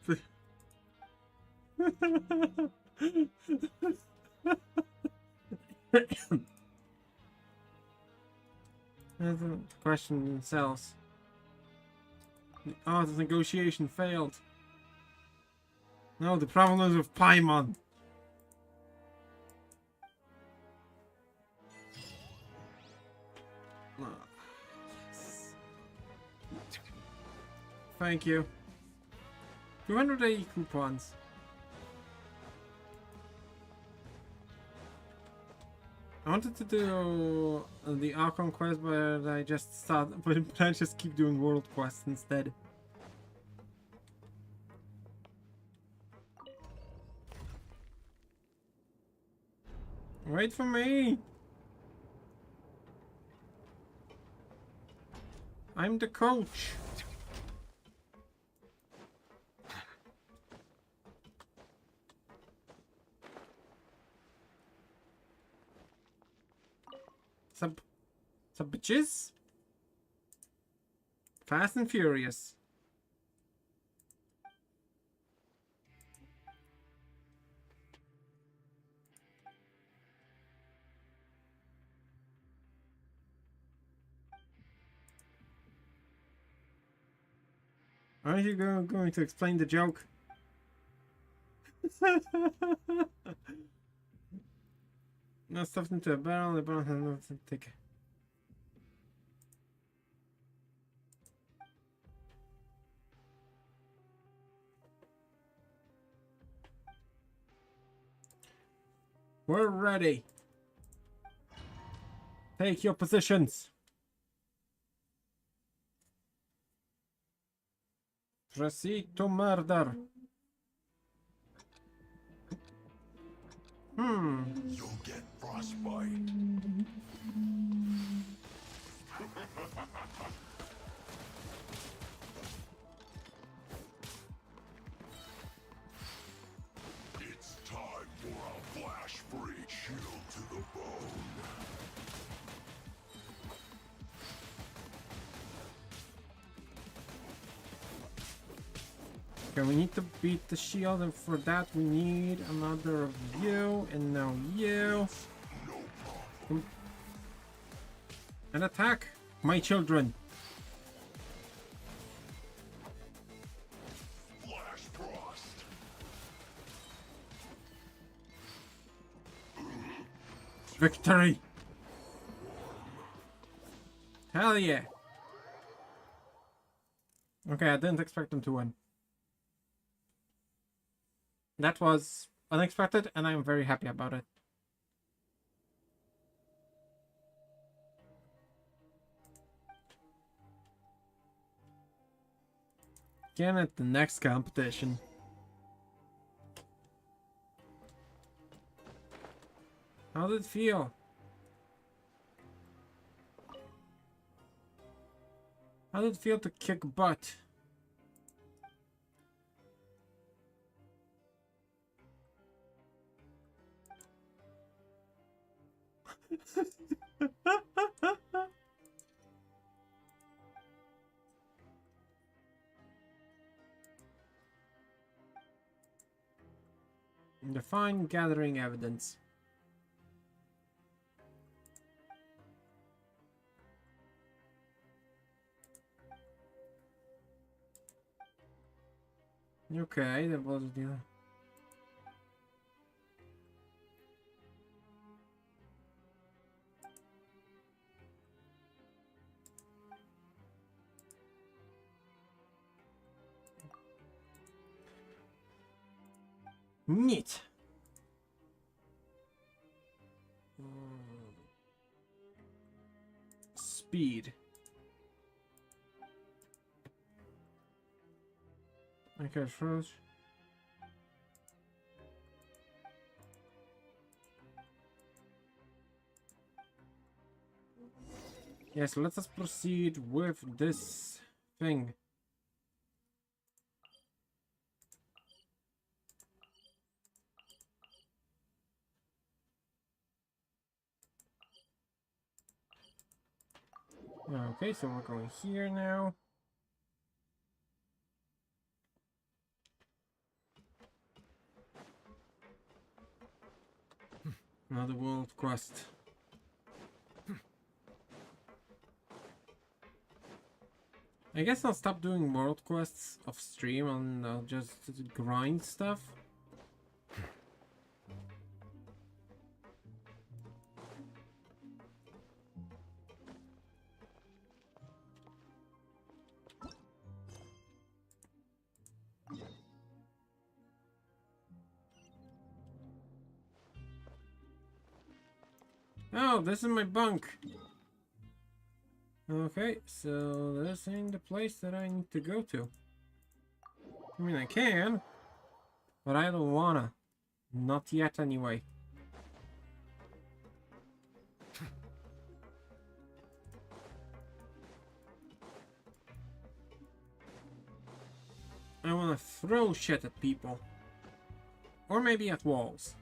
That's a question themselves. The art of negotiation failed. No, the problem is with Paimon. Oh, yes. Thank you. 280 coupons. I wanted to do the Archon quest, but I just started, but I just keep doing world quests instead. Wait for me! I'm the coach. Some bitches? Fast and Furious. Are you going to explain the joke? Now stuffed into a barrel, the barrel has nothing to take. We're ready. Take your positions. Proceed to murder. You'll get frostbite. It's time for a flash-free chill to the bone. Okay, we need to beat the shield, and for that we need another of you, and now you. And attack my children. Flash frost. Victory! Hell yeah! Okay, I didn't expect them to win. That was unexpected, and I'm very happy about it. Again at the next competition. How did it feel? How did it feel to kick butt? Define gathering evidence. Okay, that was the deal. Neat. Speed. Okay, froze. Yes, let us proceed with this thing. Okay, so we're going here now. Another world quest. I guess I'll stop doing world quests off stream and I'll just grind stuff. Oh, this is my bunk. Okay, so this ain't the place that I need to go to. I mean, I can, but I don't wanna. Not yet, anyway. I wanna throw shit at people. Or maybe at walls.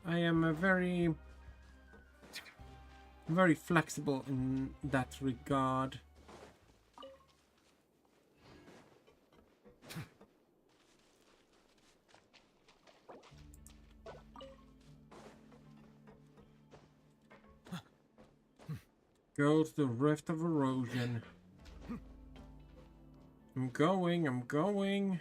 I am a very flexible in that regard. Go to the Rift of Erosion. I'm going.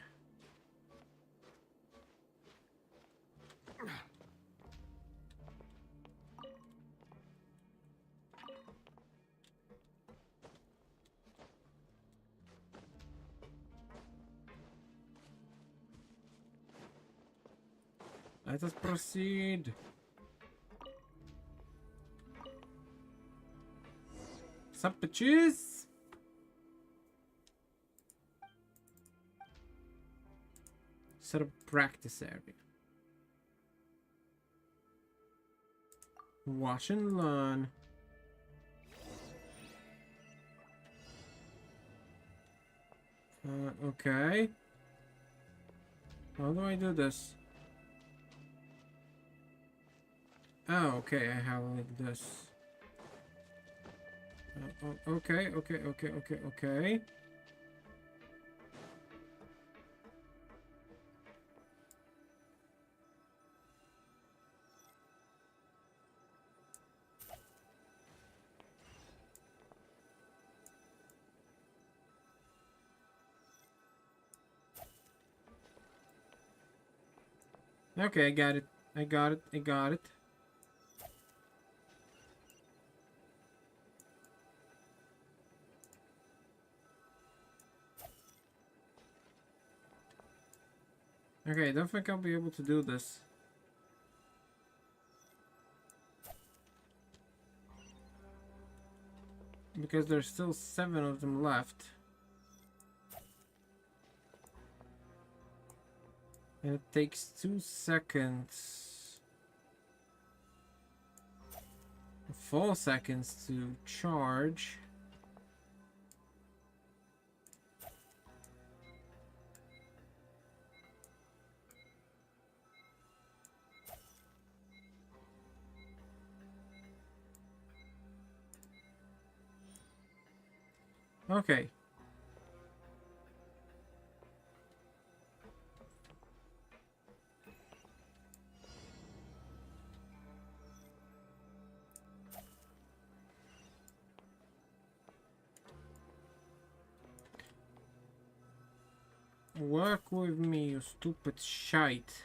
Let us proceed. Sup, bitches? Set up practice area. Watch and learn. Okay. How do I do this? Oh, okay, I have like this. Okay. Okay, I got it. I got it. Okay, I don't think I'll be able to do this. Because there's still 7 of them left. And it takes 2 seconds. 4 seconds to charge. Okay. Work with me, you stupid shite.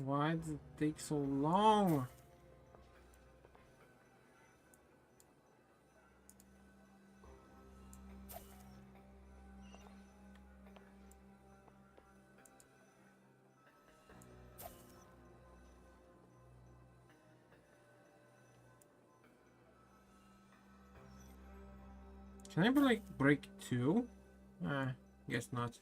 Why does it take so long? Can I like break 2? Guess not.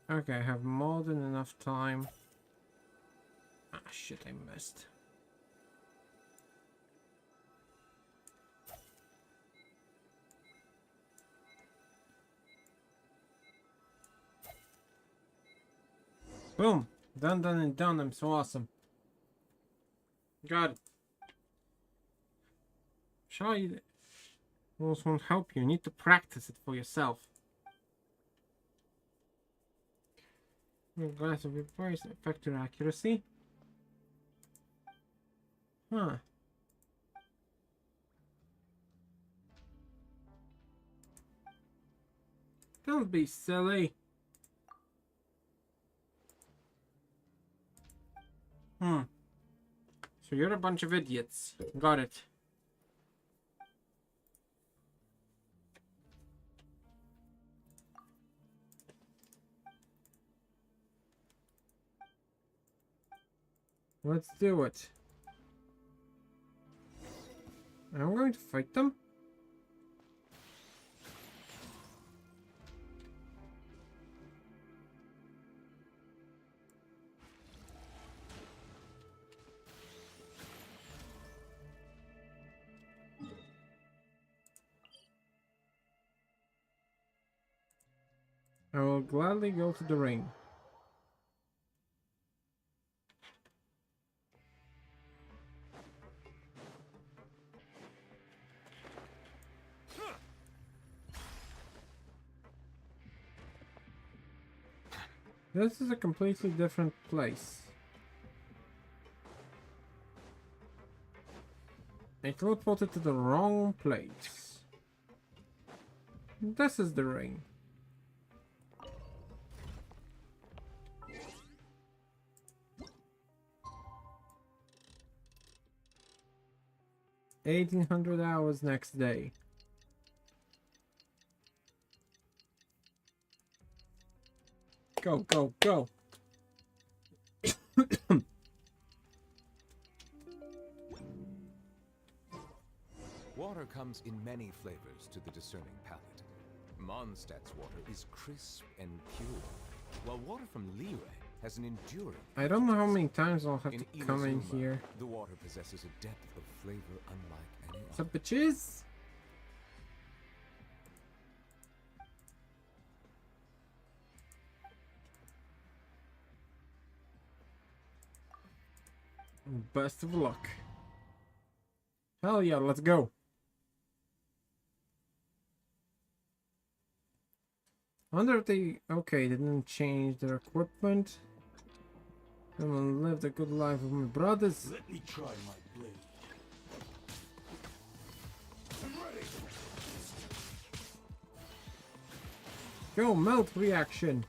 Okay, I have more than enough time. Ah, shit, I missed. Boom! Done and done. I'm so awesome. Got it. Shy rules won't help you. You need to practice it for yourself. Glass of your voice affect your accuracy. Huh. Don't be silly. So you're a bunch of idiots. Got it. Let's do it. I'm going to fight them. I will gladly go to the ring. This is a completely different place. I teleported to the wrong place. This is the ring. $1,800 next day. Go, go, go. Water comes in many flavors to the discerning palate. Mondstadt's water is crisp and pure, while water from Liyue has an enduring... I don't know how many times I'll have in to come in Inazuma, here. The water possesses a depth of flavor unlike any What's other. up, bitches? Best of luck. Hell yeah, let's go. I wonder if they... Okay, they didn't change their equipment. I'm gonna live the good life with my brothers. Let me try my blade. I'm ready. Go, melt reaction.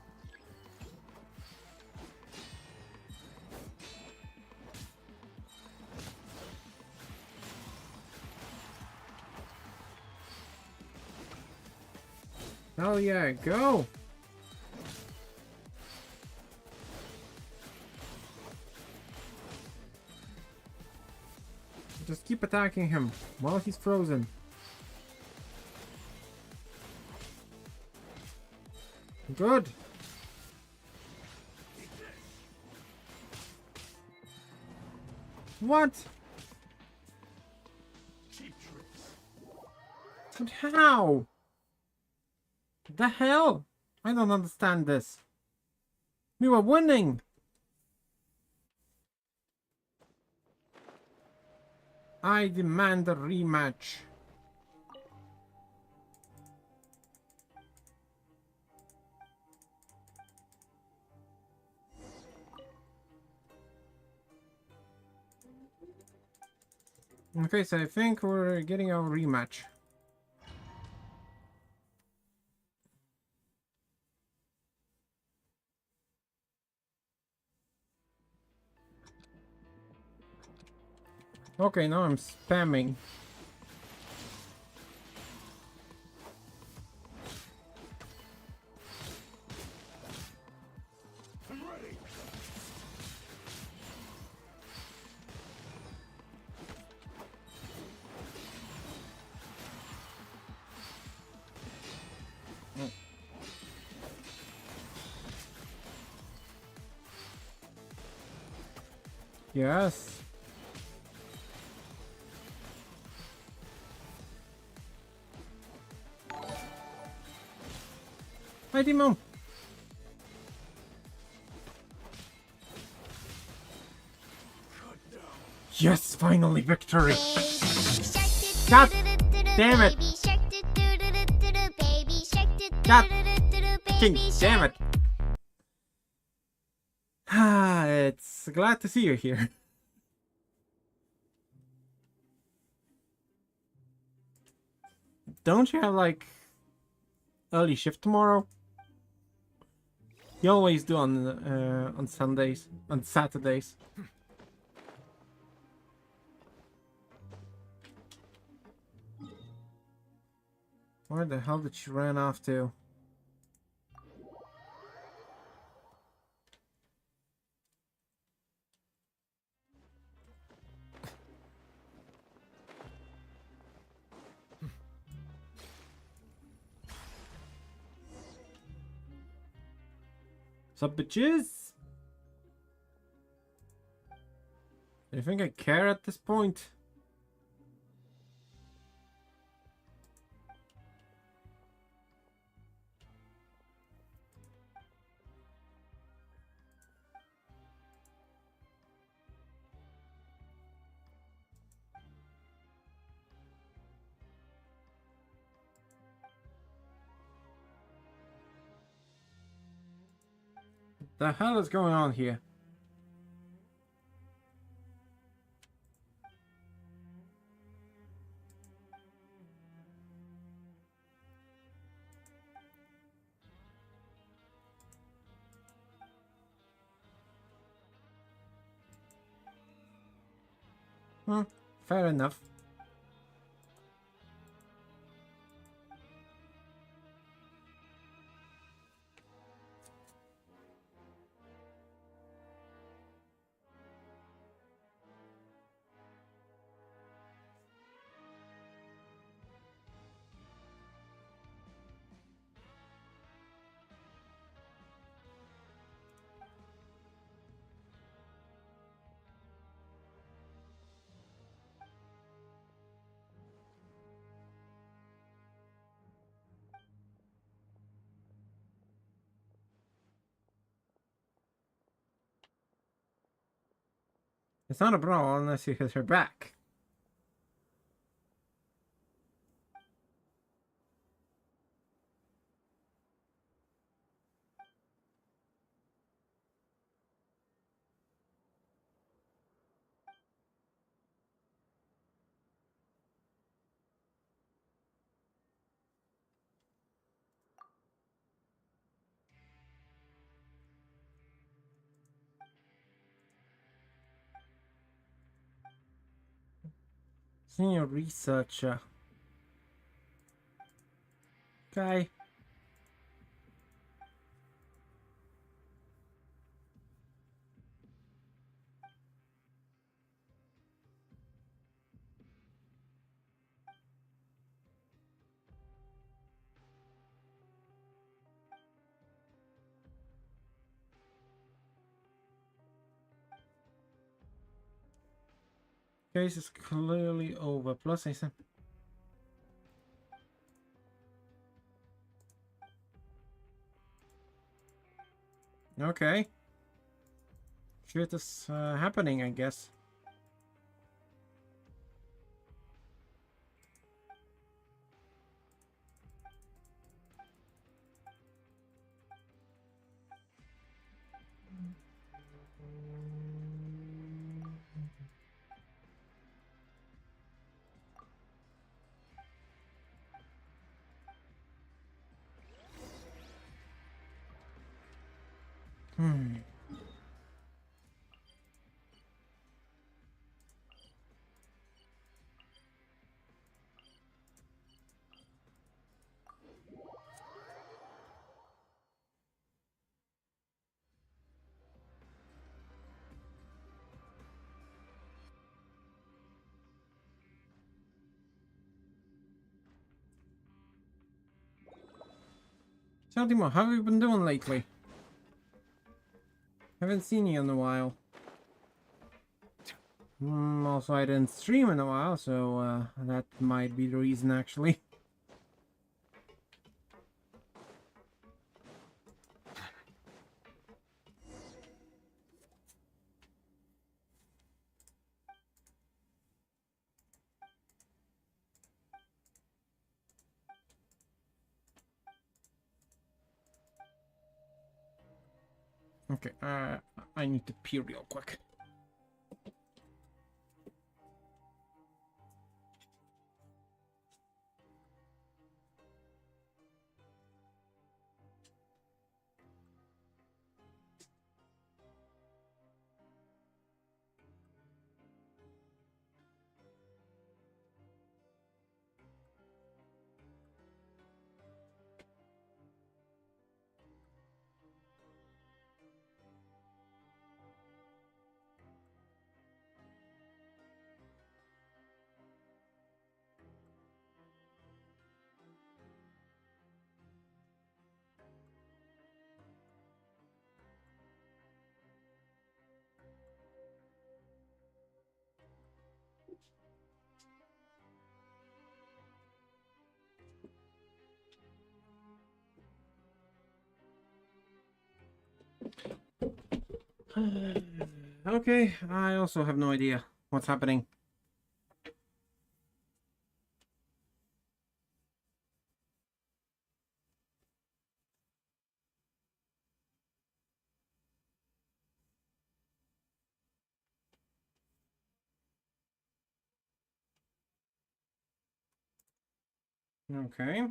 Hell yeah, go! Just keep attacking him while he's frozen. Good! What? Cheap tricks. But how? The hell? I don't understand this. We were winning. I demand a rematch. Okay, so I think we're getting our rematch. Okay, now I'm spamming. I'm ready. Yes. Hi, Demon. Yes, finally victory. God damn it. God damn it. Ah, it's glad to see you here. Don't you have like early shift tomorrow? You always do on Sundays, on Saturdays. Where the hell did she run off to? Sup, bitches? Do you think I care at this point? The hell is going on here? Fair enough. It's not a brawl unless you hit her back. Senior researcher. Okay. Case is clearly over. Plus, I said. Okay. Shit is happening, I guess. So, Timo, how have you been doing lately? Haven't seen you in a while. Also, I didn't stream in a while, so that might be the reason, actually. Okay, I need to pee real quick. Okay, I also have no idea what's happening. Okay.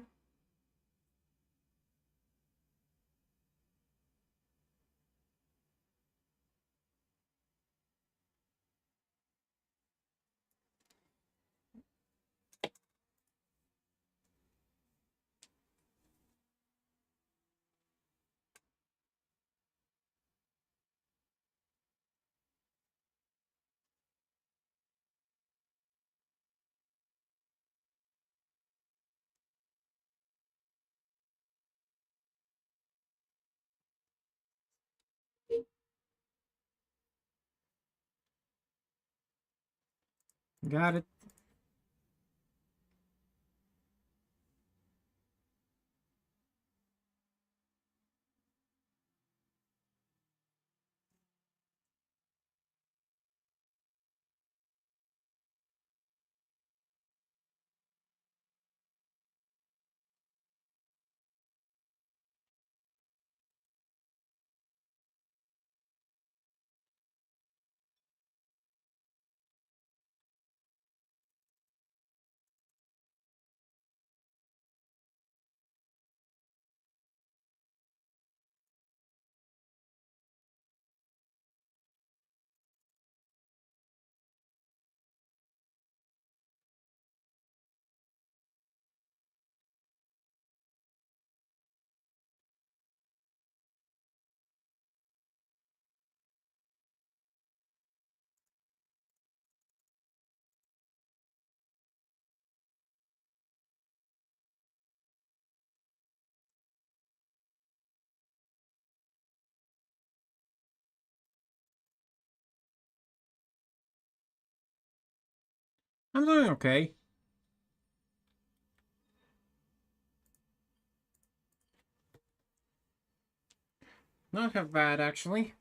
Got it. I'm doing okay. Not half bad, actually.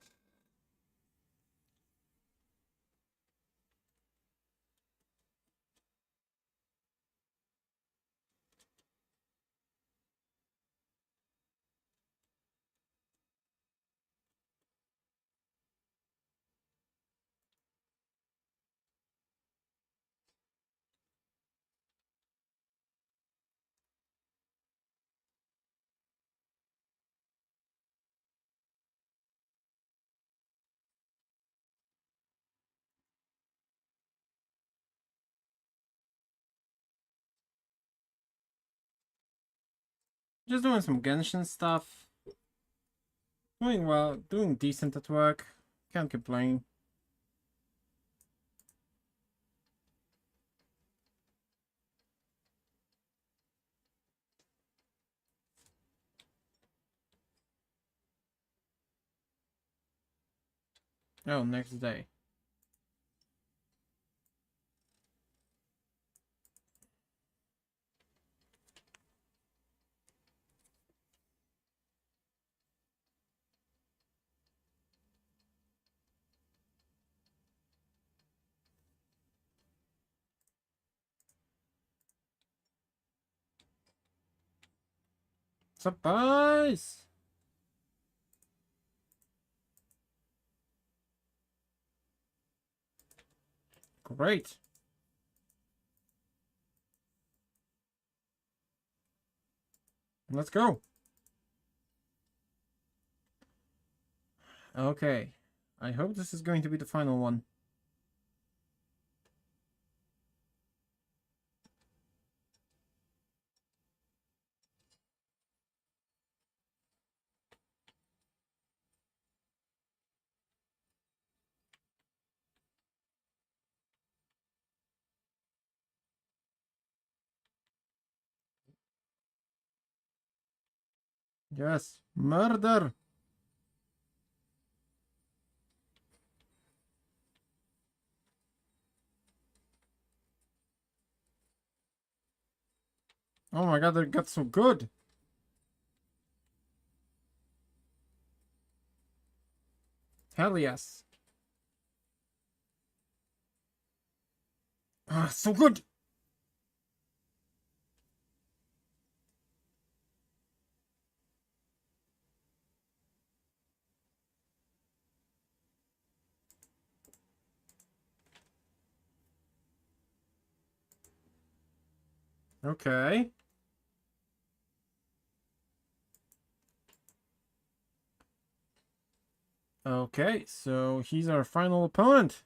Just doing some Genshin stuff. Doing well, doing decent at work. Can't complain. Oh, next day. Surprise! Great. Let's go. Okay. I hope this is going to be the final one. Yes. Murder! Oh my god, that got so good! Hell yes. Ah, so good! Okay. Okay, so he's our final opponent.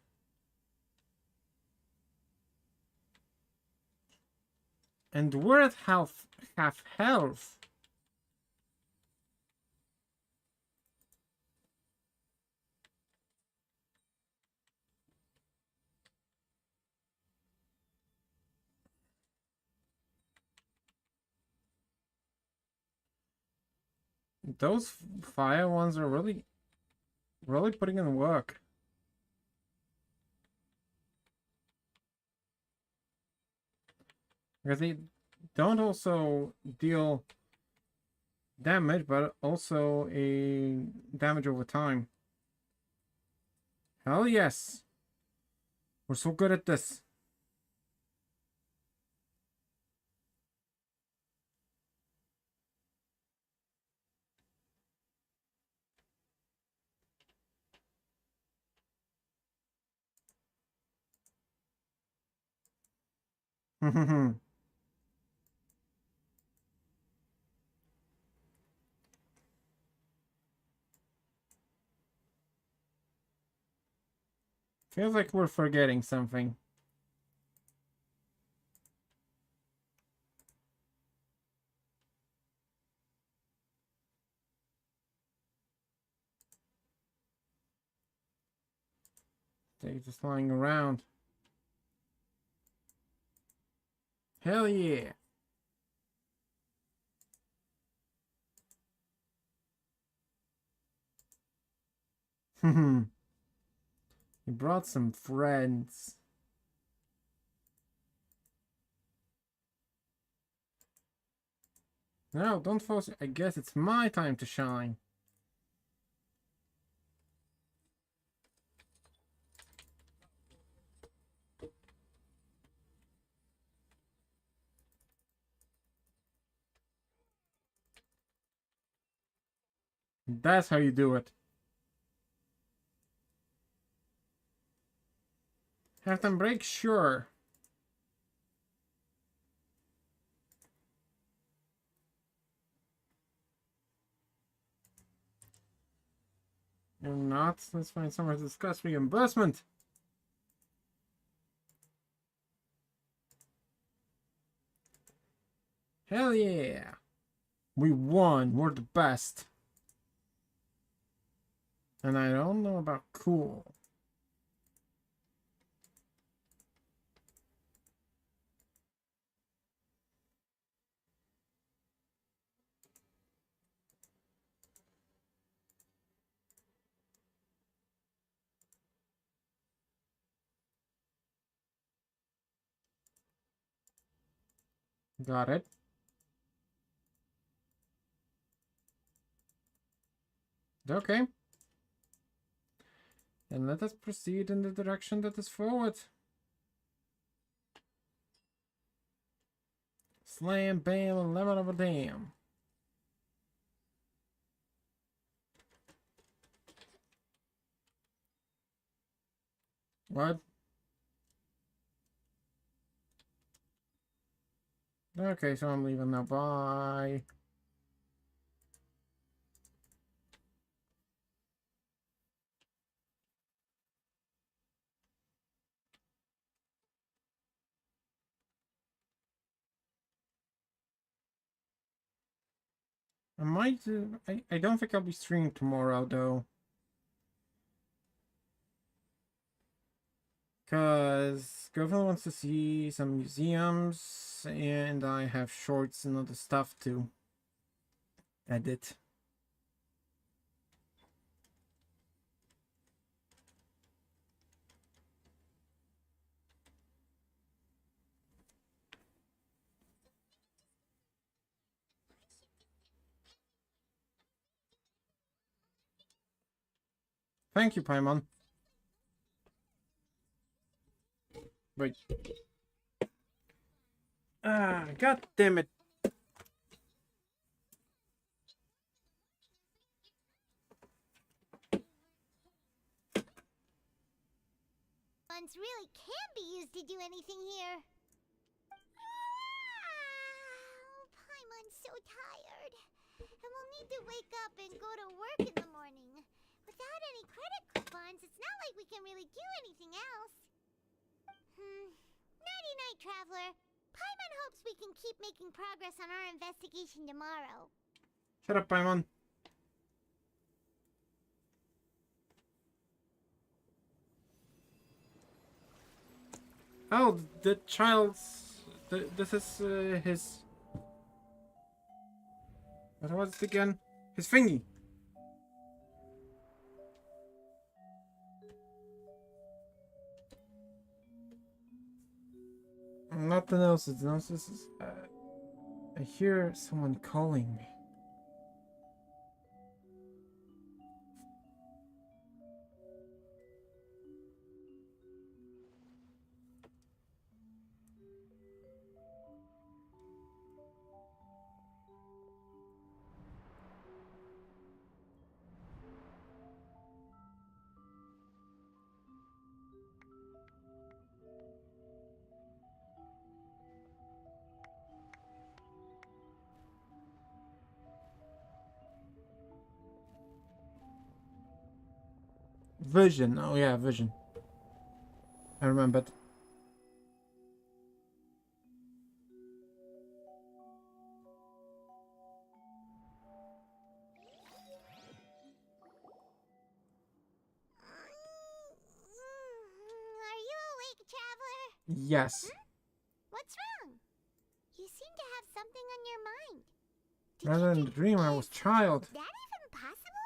And we're at half health. Those fire ones are really putting in work. Because they don't also deal damage, but also a damage over time. Hell yes! We're so good at this. Feels like we're forgetting something. They're just lying around. Hell yeah! He brought some friends. No, don't force it. I guess it's my time to shine. That's how you do it. Have them break? Sure. If not, let's find somewhere to discuss reimbursement. Hell yeah! We won. We're the best. And I don't know about cool. Got it. Okay. And let us proceed in the direction that is forward. Slam, bam, and lemon of a damn. What? Okay, so I'm leaving now. Bye. I might. I don't think I'll be streaming tomorrow though. Because girlfriend wants to see some museums, and I have shorts and other stuff to edit. Thank you, Paimon. Wait. Ah, god damn it. Funds really can't be used to do anything here. Paimon's so tired. And we'll need to wake up and go to work in the morning. Without any really do anything else. Nighty-night, Traveler. Paimon hopes we can keep making progress on our investigation tomorrow. Shut up, Paimon. Oh, the child's... this is his... What was it again? His thingy. Nothing else. It's not. This is. I hear someone calling me. Vision. Oh yeah, Vision. I remembered. Are you awake, Traveler? Yes. What's wrong? You seem to have something on your mind. Rather than the dream, I was child. Is that even possible?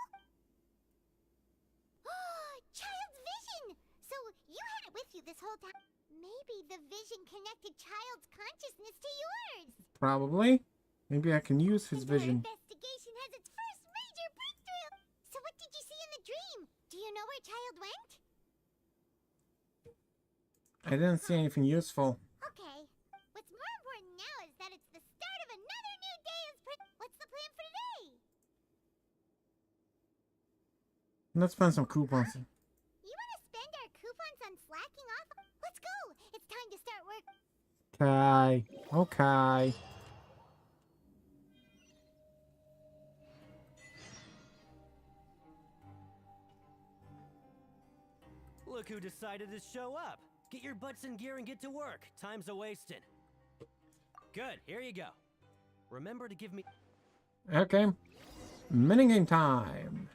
Child's vision! So you had it with you this whole time. Maybe the vision connected Child's consciousness to yours. Probably. Maybe I can use his And our vision. investigation has its first major breakthrough. So what did you see in the dream? Do you know where Child went? I didn't see anything useful. Okay. What's more important now is that it's the start of another new day as what's the plan for today? Let's spend some coupons. You want to spend our coupons on slacking off? Let's go! It's time to start work. Okay. Okay. Look who decided to show up. Get your butts in gear and get to work. Time's a-wasting. Good, here you go. Remember to give me... Okay. Minigame time.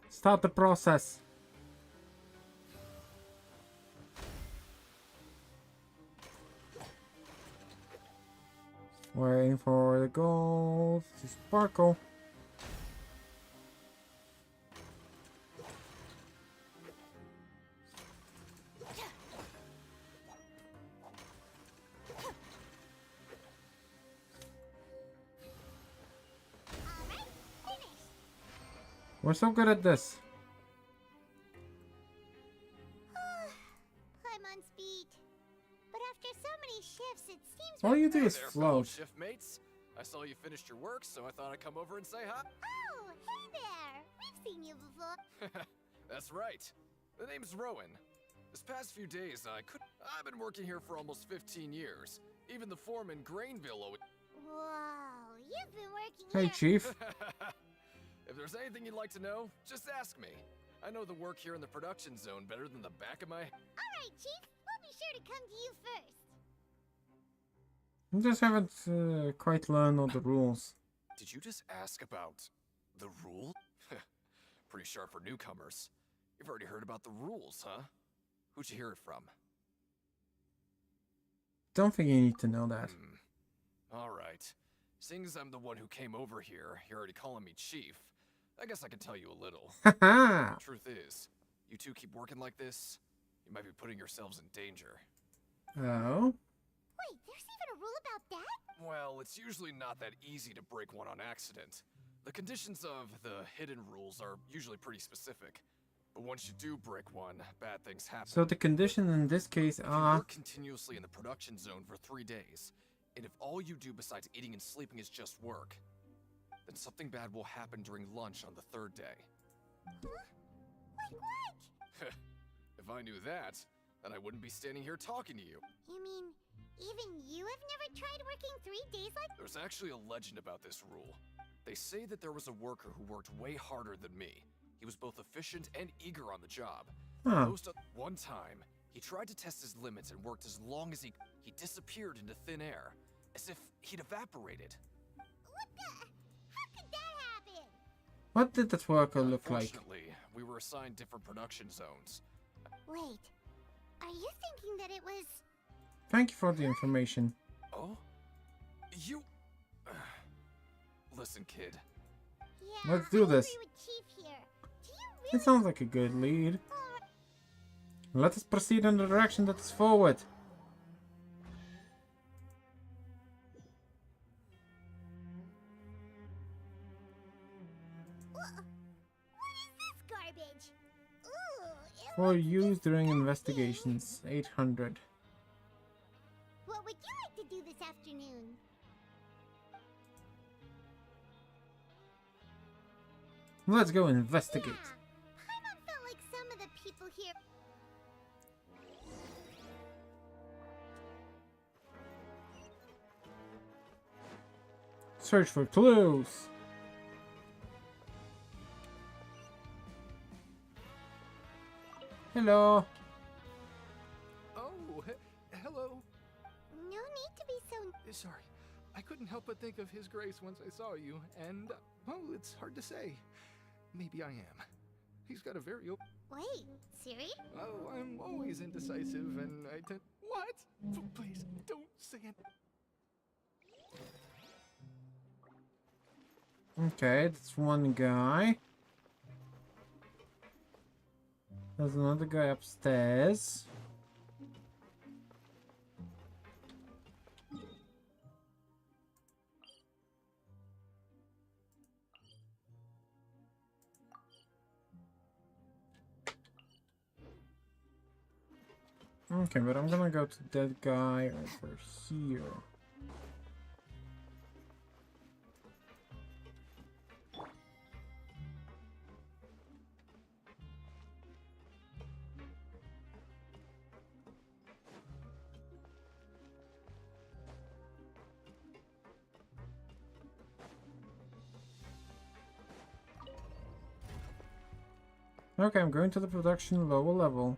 Start the process. Waiting for the gold to sparkle. We're so good at this. Paimon's beat. But after so many shifts, it seems All you do Hey is there, fellow float. shift mates. I saw you finished your work, so I thought I'd come over and say hi. Oh, hey there! We've seen you before. That's right. The name's Rowan. This past few days, I've been working here for almost 15 years. Even the foreman, Grainville, Whoa, you've been working Hey, here. Chief. If there's anything you'd like to know, just ask me. I know the work here in the production zone better than the back of my... Alright, Chief. We'll be sure to come to you first. I just haven't quite learned all the rules. Did you just ask about the rule? Pretty sharp for newcomers. You've already heard about the rules, huh? Who'd you hear it from? Don't think you need to know that. Alright. Seeing as I'm the one who came over here, you're already calling me Chief. I guess I can tell you a little. Haha! The truth is, you two keep working like this, you might be putting yourselves in danger. Oh? Wait, there's even a rule about that? Well, it's usually not that easy to break one on accident. The conditions of the hidden rules are usually pretty specific. But once you do break one, bad things happen. So the conditions in this case If you are... work continuously in the production zone for 3 days, and if all you do besides eating and sleeping is just work, then something bad will happen during lunch on the 3rd day. Huh? Like what? If I knew that, then I wouldn't be standing here talking to you. You mean, even you have never tried working 3 days like... There's actually a legend about this rule. They say that there was a worker who worked way harder than me. He was both efficient and eager on the job. Huh. One time, he tried to test his limits and worked as long as he disappeared into thin air, as if he'd evaporated. What the? How could that happen? What did that worker look like? Fortunately, we were assigned different production zones. Wait, are you thinking that it was... Thank you for the information. Oh? You... Listen, kid. Yeah, Let's do this. I agree with Chief here. Do you It really... sounds like a good lead. Let us proceed in the direction that is forward. What is this garbage? Ooh, it For looks use during disgusting. investigations, 800. What would you like to do this afternoon? Let's go investigate. Yeah, Paimon felt like some of the people here... Search for clues. Hello. Oh, hello. No need to be so... Sorry, I couldn't help but think of His Grace once I saw you, and, well, it's hard to say. Maybe I am. He's got a very open... Wait, Siri? Oh, I'm always indecisive, and I tend... What? Please, don't say it. Okay, that's one guy. There's another guy upstairs. Okay, but I'm gonna go to that guy over here. Okay, I'm going to the production lower level.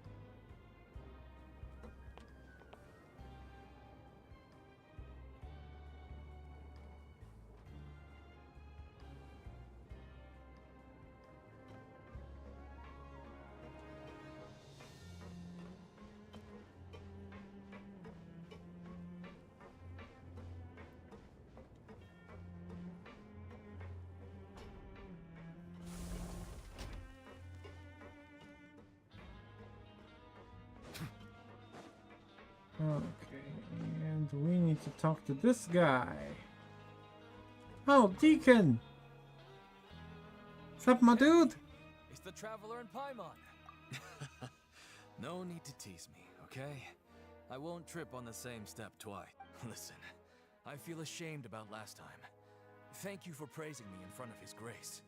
Okay, and we need to talk to this guy. Oh, Deacon! What's up, my dude? It's the Traveler and Paimon. No need to tease me, okay? I won't trip on the same step twice. Listen, I feel ashamed about last time. Thank you for praising me in front of His Grace.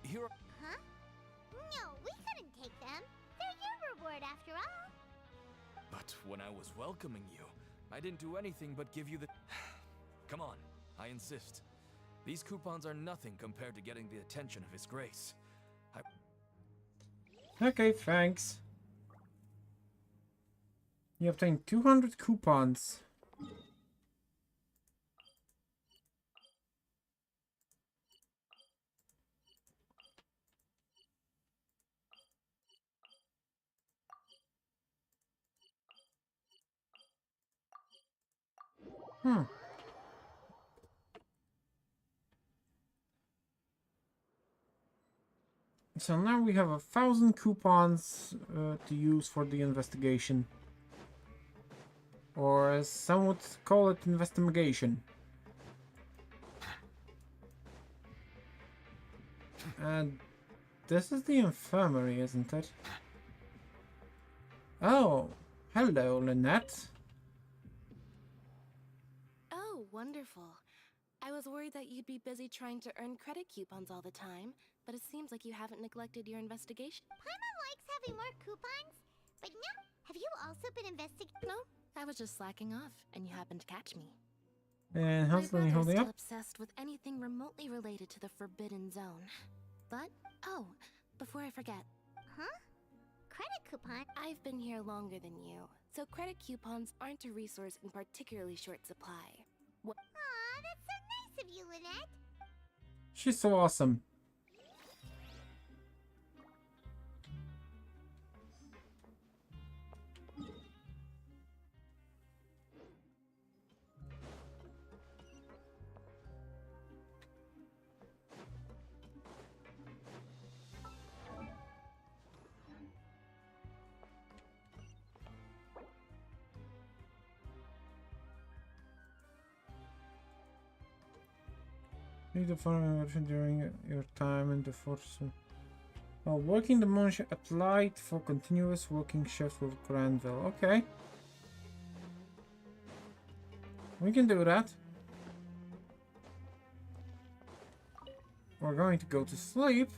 Here. Huh? No, we couldn't take them. They're your reward after all. But when I was welcoming you, I didn't do anything but give you the... Come on, I insist. These coupons are nothing compared to getting the attention of His Grace. Okay, thanks. You obtained 200 coupons. So now we have 1,000 coupons to use for the investigation. Or as some would call it, investigation. And this is the infirmary, isn't it? Oh, hello, Lynette. Oh, wonderful. I was worried that you'd be busy trying to earn credit coupons all the time, but it seems like you haven't neglected your investigation. Paimon likes having more coupons, but no. Have you also been investigating? No, I was just slacking off, and you happened to catch me. And how's My Lenny brother's holding still up? obsessed with anything remotely related to the Forbidden Zone. But, oh, before I forget. Huh? Credit coupon? I've been here longer than you, so credit coupons aren't a resource in particularly short supply. What? Aw, that's so nice of you, Lynette. She's so awesome. Need to follow option during your time in the force. While working the month applied for continuous working shift with Granville. Okay. We can do that. We're going to go to sleep.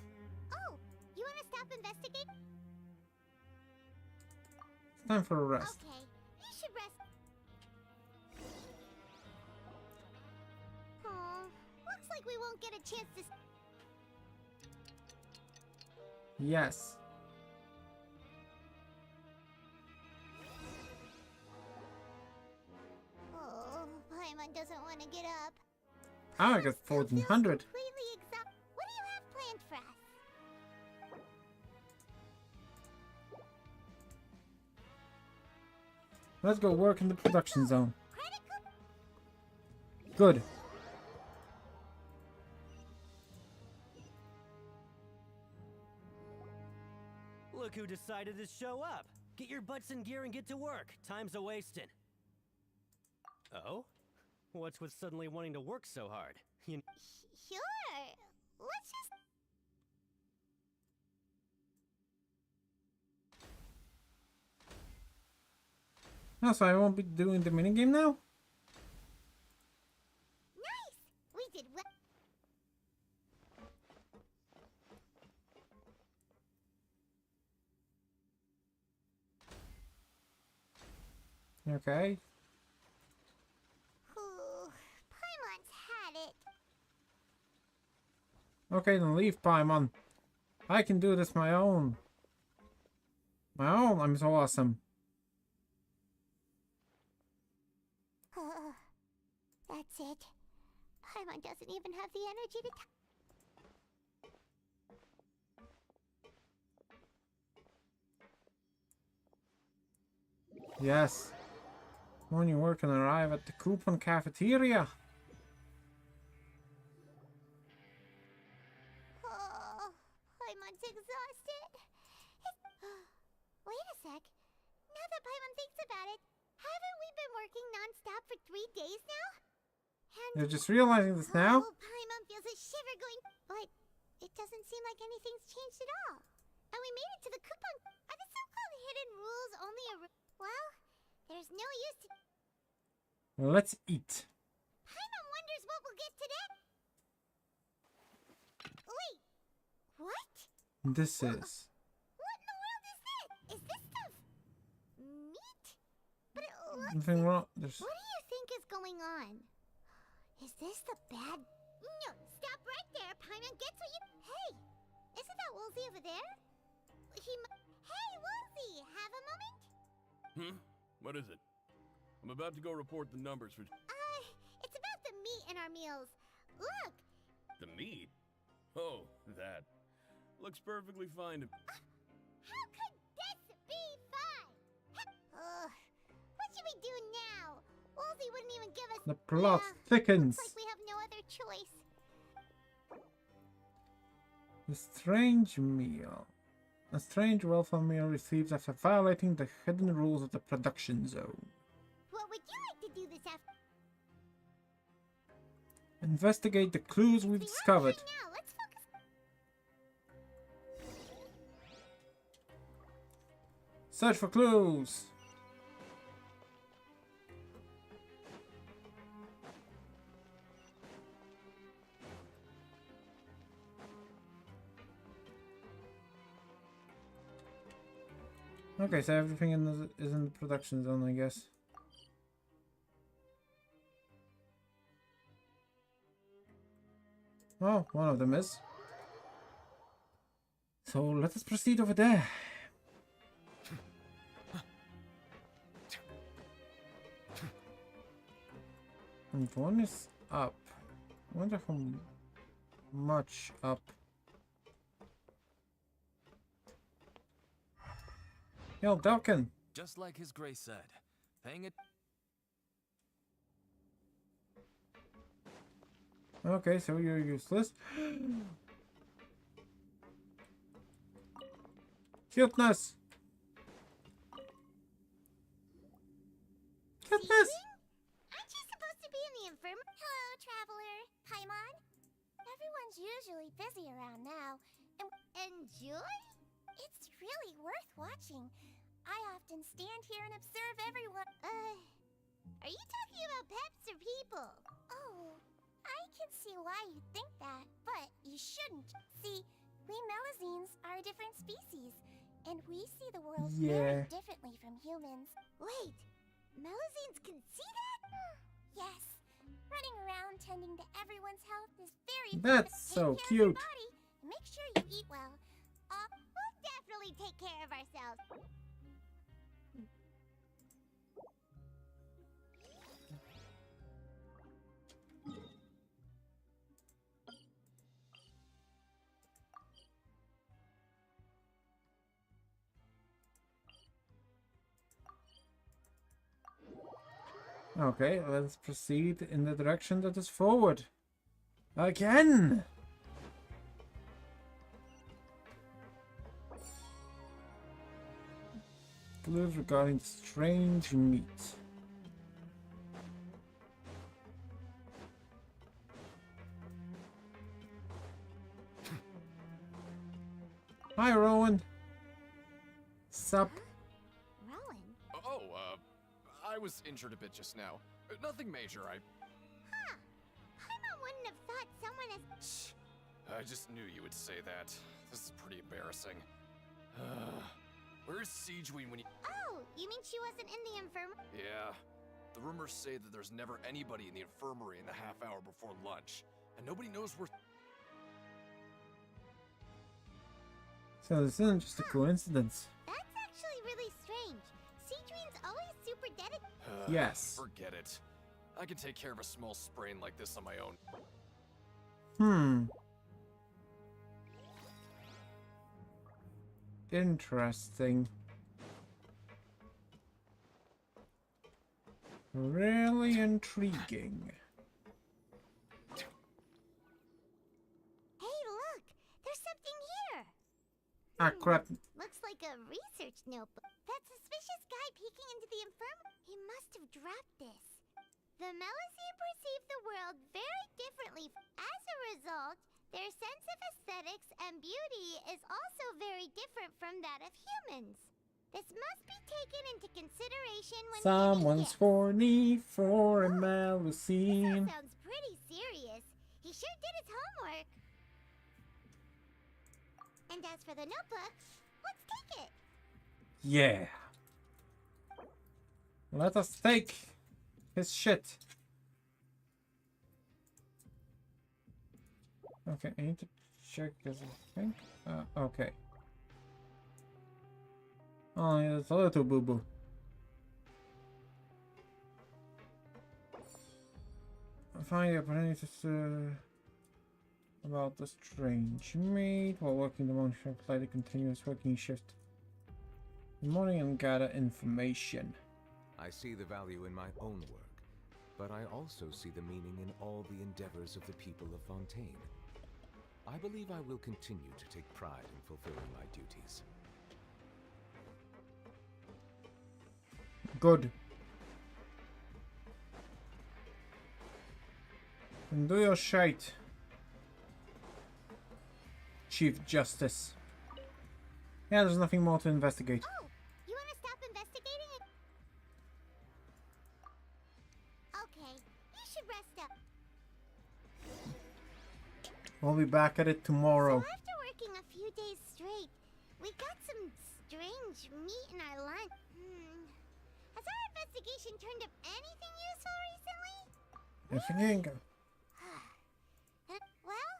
Oh, you want to stop investigating? It's time for a rest. Okay, you should rest. Oh, looks like we won't get a chance to. Yes. Oh, Paimon doesn't want to get up. I got 1400. Completely exhausted. What do you have planned for us? Let's go work in the production zone. Good. Look who decided to show up. Get your butts in gear and get to work. Time's a wasting. Oh? What's with suddenly wanting to work so hard? You Sure. Let's just. Oh, so I won't be doing the minigame now? Nice! We did well. Okay. Ooh, Paimon's had it. Okay, then leave, Paimon. I can do this my own. My own, I'm so awesome. That's it. Paimon doesn't even have the energy to. Yes. Morning work and arrive at the coupon cafeteria. Oh, Paimon's exhausted. Wait a sec. Now that Paimon thinks about it, haven't we been working non-stop for 3 days now? And You're just realizing this now? Oh, Paimon feels a shiver going. But it doesn't sean like anything's changed at all. And we made it to the coupon. Are the so-called hidden rules only a? Well, there's no use to. Let's eat. Paimon wonders what we'll get today. Wait, what? This is. What in the world is this? Is this stuff meat? But it looks. Nothing wrong. There's. What do you think is going on? Is this the bad? No, stop right there, Paimon. Gets what you. Hey, isn't that Woolsey over there? Hey, Woolsey, have a moment? What is it? I'm about to go report the numbers for. It's about the meat in our meals. Look. The meat? Oh, that. Looks perfectly fine to. How could this be fine? What should we do now? Woolsey wouldn't even give us. The plot thickens. Looks like we have no other choice. The strange meal. A strange welfare meal received after violating the hidden rules of the production zone. What would you like to do this after? Investigate the clues we've discovered. Now, let's focus. Search for clues. Okay, so everything is in the production zone, I guess. Oh, one of them is. So let us proceed over there. And one is up. I wonder how much up. Yo, Dalkin. Just like His Grace said, paying it. Okay, so you're useless. Cuteness! Cuteness! Aren't you supposed to be in the infirmary? Hello, traveler. Paimon? Everyone's usually busy around now. Enjoy? It's really worth watching. I often stand here and observe everyone. Are you talking about pets or people? Oh, I can see why you think that, but you shouldn't. See, we Melazines are a different species, and we see the world very differently from humans. Wait, Melazines can see that? Yes. Running around tending to everyone's health is very That's so cute. body. Make sure you eat well. We'll definitely take care of ourselves. Okay, let's proceed in the direction that is forward. Again! Clues regarding strange meat. Hi, Rowan. Sup? Rowan? Oh, I was injured a bit just now. Nothing major, Huh. Paimon wouldn't have thought someone as... I just knew you would say that. This is pretty embarrassing. Where's Siegeween when you... Oh, you mean she wasn't in the infirmary? Yeah. The rumors say that there's never anybody in the infirmary in the half hour before lunch. And nobody knows where... So this isn't just a coincidence. That's actually really strange. Siegeween's always super dedicated. Yes. Forget it. I can take care of a small sprain like this on my own. Interesting. Really intriguing. Hey, look! There's something here! Ah, crap. Looks like a research notebook. That suspicious guy peeking into the infirmary, he must have dropped this. The Melazine perceive the world very differently. As a result, their sense of aesthetics and beauty is also very different from that of humans. This must be taken into consideration when Someone's horny for a This Melusine. all sounds pretty serious. He sure did his homework. And as for the notebook, let's take it. Yeah. Let us take his shit. Okay, I need to check because I think. Okay. Oh, yeah, it's a little boo-boo. Find the opportunity to about the strange meat while working the morning shift, apply the continuous working shift in the morning and gather information. I see the value in my own work, but I also see the meaning in all the endeavors of the people of Fontaine. I believe I will continue to take pride in fulfilling my duties. Good. And do your shite, Chief Justice. Yeah, there's nothing more to investigate. Oh, you want to stop investigating it? Okay, you should rest up. We'll be back at it tomorrow. So after working a few days straight, we got some strange meat in our lunch. Has our investigation turned up anything useful recently? If you ain't go. Well,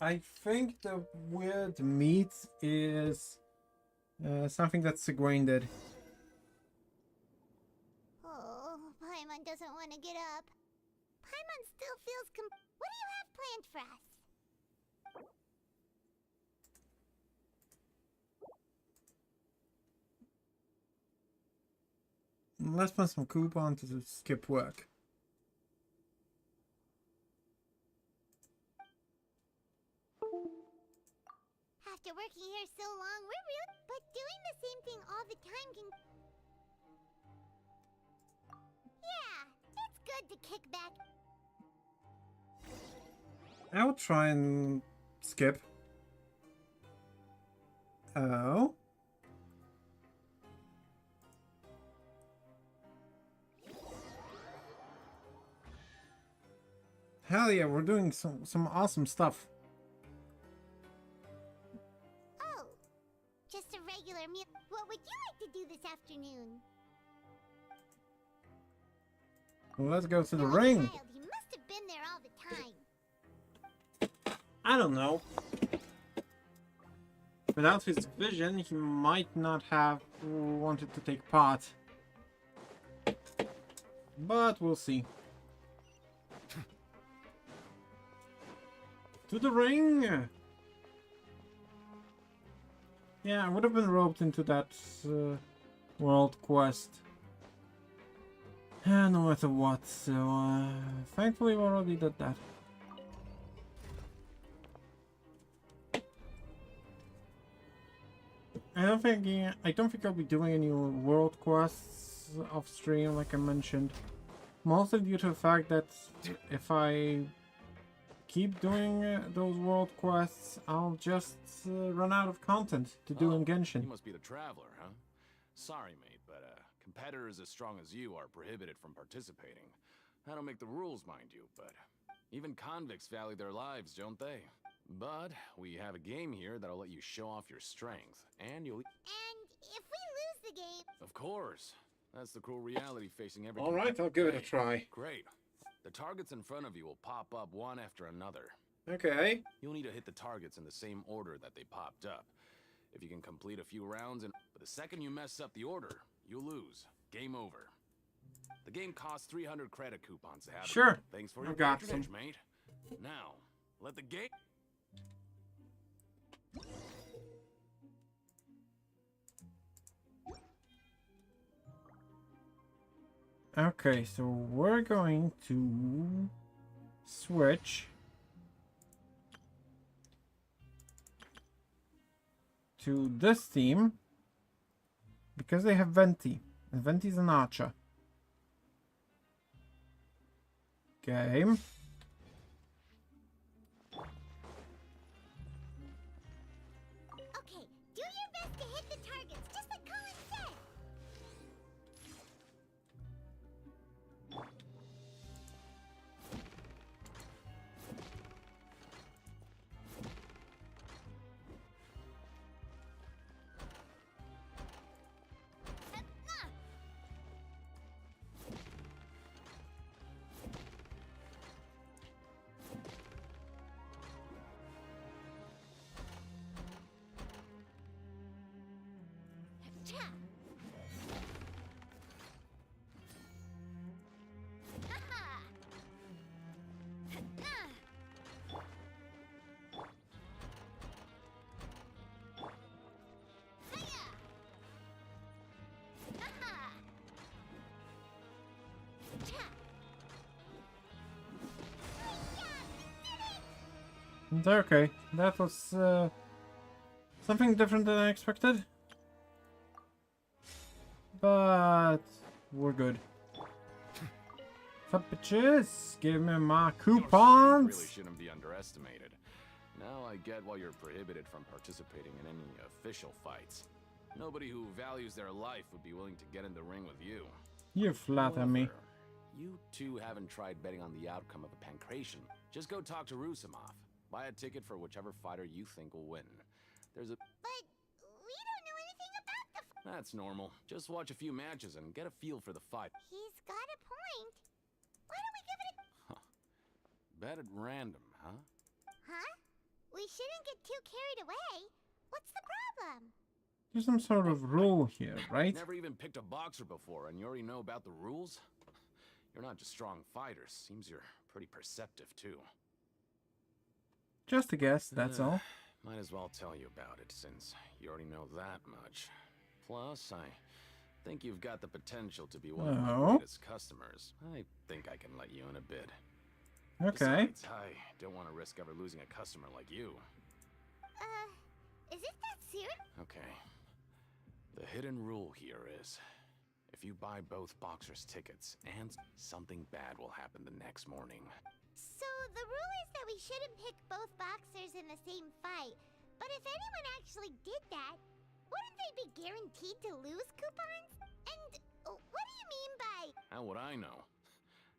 I think the weird meat is something that Sigwain did. Oh, Paimon doesn't want to get up. Paimon still feels What do you have planned for us? Let's find some coupons to skip work. After working here so long, we're real. But doing the same thing all the time can. Yeah, it's good to kick back. I'll try and skip. Oh. Hell yeah, we're doing some awesome stuff. Oh, just a regular meal. What would you like to do this afternoon? Well, let's go to the You're a ring. child. You must have been there all the time. I don't know. Without his vision, he might not have wanted to take part. But we'll see. To the ring! Yeah, I would have been roped into that world quest. No matter what, so thankfully we already did that. I don't think I'll be doing any world quests off stream like I mentioned. Mostly due to the fact that if I keep doing those world quests, I'll just run out of content to do in Genshin. You must be the traveler, huh? Sorry, mate, but competitors as strong as you are prohibited from participating. I don't make the rules, mind you, but even convicts value their lives, don't they? But we have a game here that'll let you show off your strength, and you'll... And if we lose the game... Of course. That's the cruel reality facing every... Alright, I'll give it a try. Great. The targets in front of you will pop up one after another. Okay. You'll need to hit the targets in the same order that they popped up. If you can complete a few rounds, but the second you mess up the order, you'll lose. Game over. The game costs 300 credit coupons to have. Sure. Thanks for your got patronage, some. mate. Now, let the game... Okay, so we're going to switch to this team because they have Venti, and Venti's an archer. Game. Okay, do your best to hit the targets, just like Colin said. Okay, that was something different than I expected. But we're good. What's up, bitches? Give me my coupons. Really shouldn't be underestimated. Now I get why you're prohibited from participating in any official fights. Nobody who values their life would be willing to get in the ring with you. You flatter me. However, you two haven't tried betting on the outcome of a pancration. Just go talk to Rusimov. Buy a ticket for whichever fighter you think will win. There's a... But we don't know anything about the... That's normal. Just watch a few matches and get a feel for the fight. He's got a point. Why don't we give it a... Bet at random, huh? Huh? shouldn't get too carried away. What's the problem? There's some sort of rule here, right? Never even picked a boxer before, and you already know about the rules? You're not just strong fighters. Seems you're pretty perceptive, too. Just a guess, that's all. Might as well tell you about it, since you already know that much. Plus, I think you've got the potential to be one of my greatest customers. I think I can let you in a bit. Okay. Besides, I don't want to risk ever losing a customer like you. Is it that serious? Okay. The hidden rule here is, if you buy both boxers' tickets, and something bad will happen the next morning. So the rule is that we shouldn't pick both boxers in the same fight. But if anyone actually did that, wouldn't they be guaranteed to lose coupons? And what do you mean by... How would I know?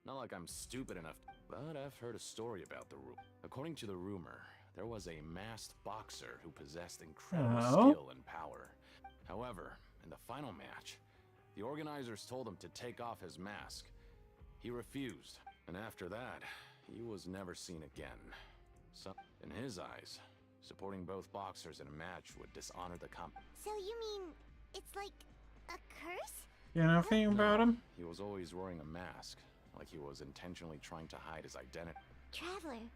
Not like I'm stupid enough, but I've heard a story about the rule. According to the rumor, there was a masked boxer who possessed incredible skill and power. However, in the final match, the organizers told him to take off his mask. He refused, and after that, he was never seen again. So, in his eyes, supporting both boxers in a match would dishonor the So you mean it's like a curse? You know anything about him? He was always wearing a mask, like he was intentionally trying to hide his identity. Traveler,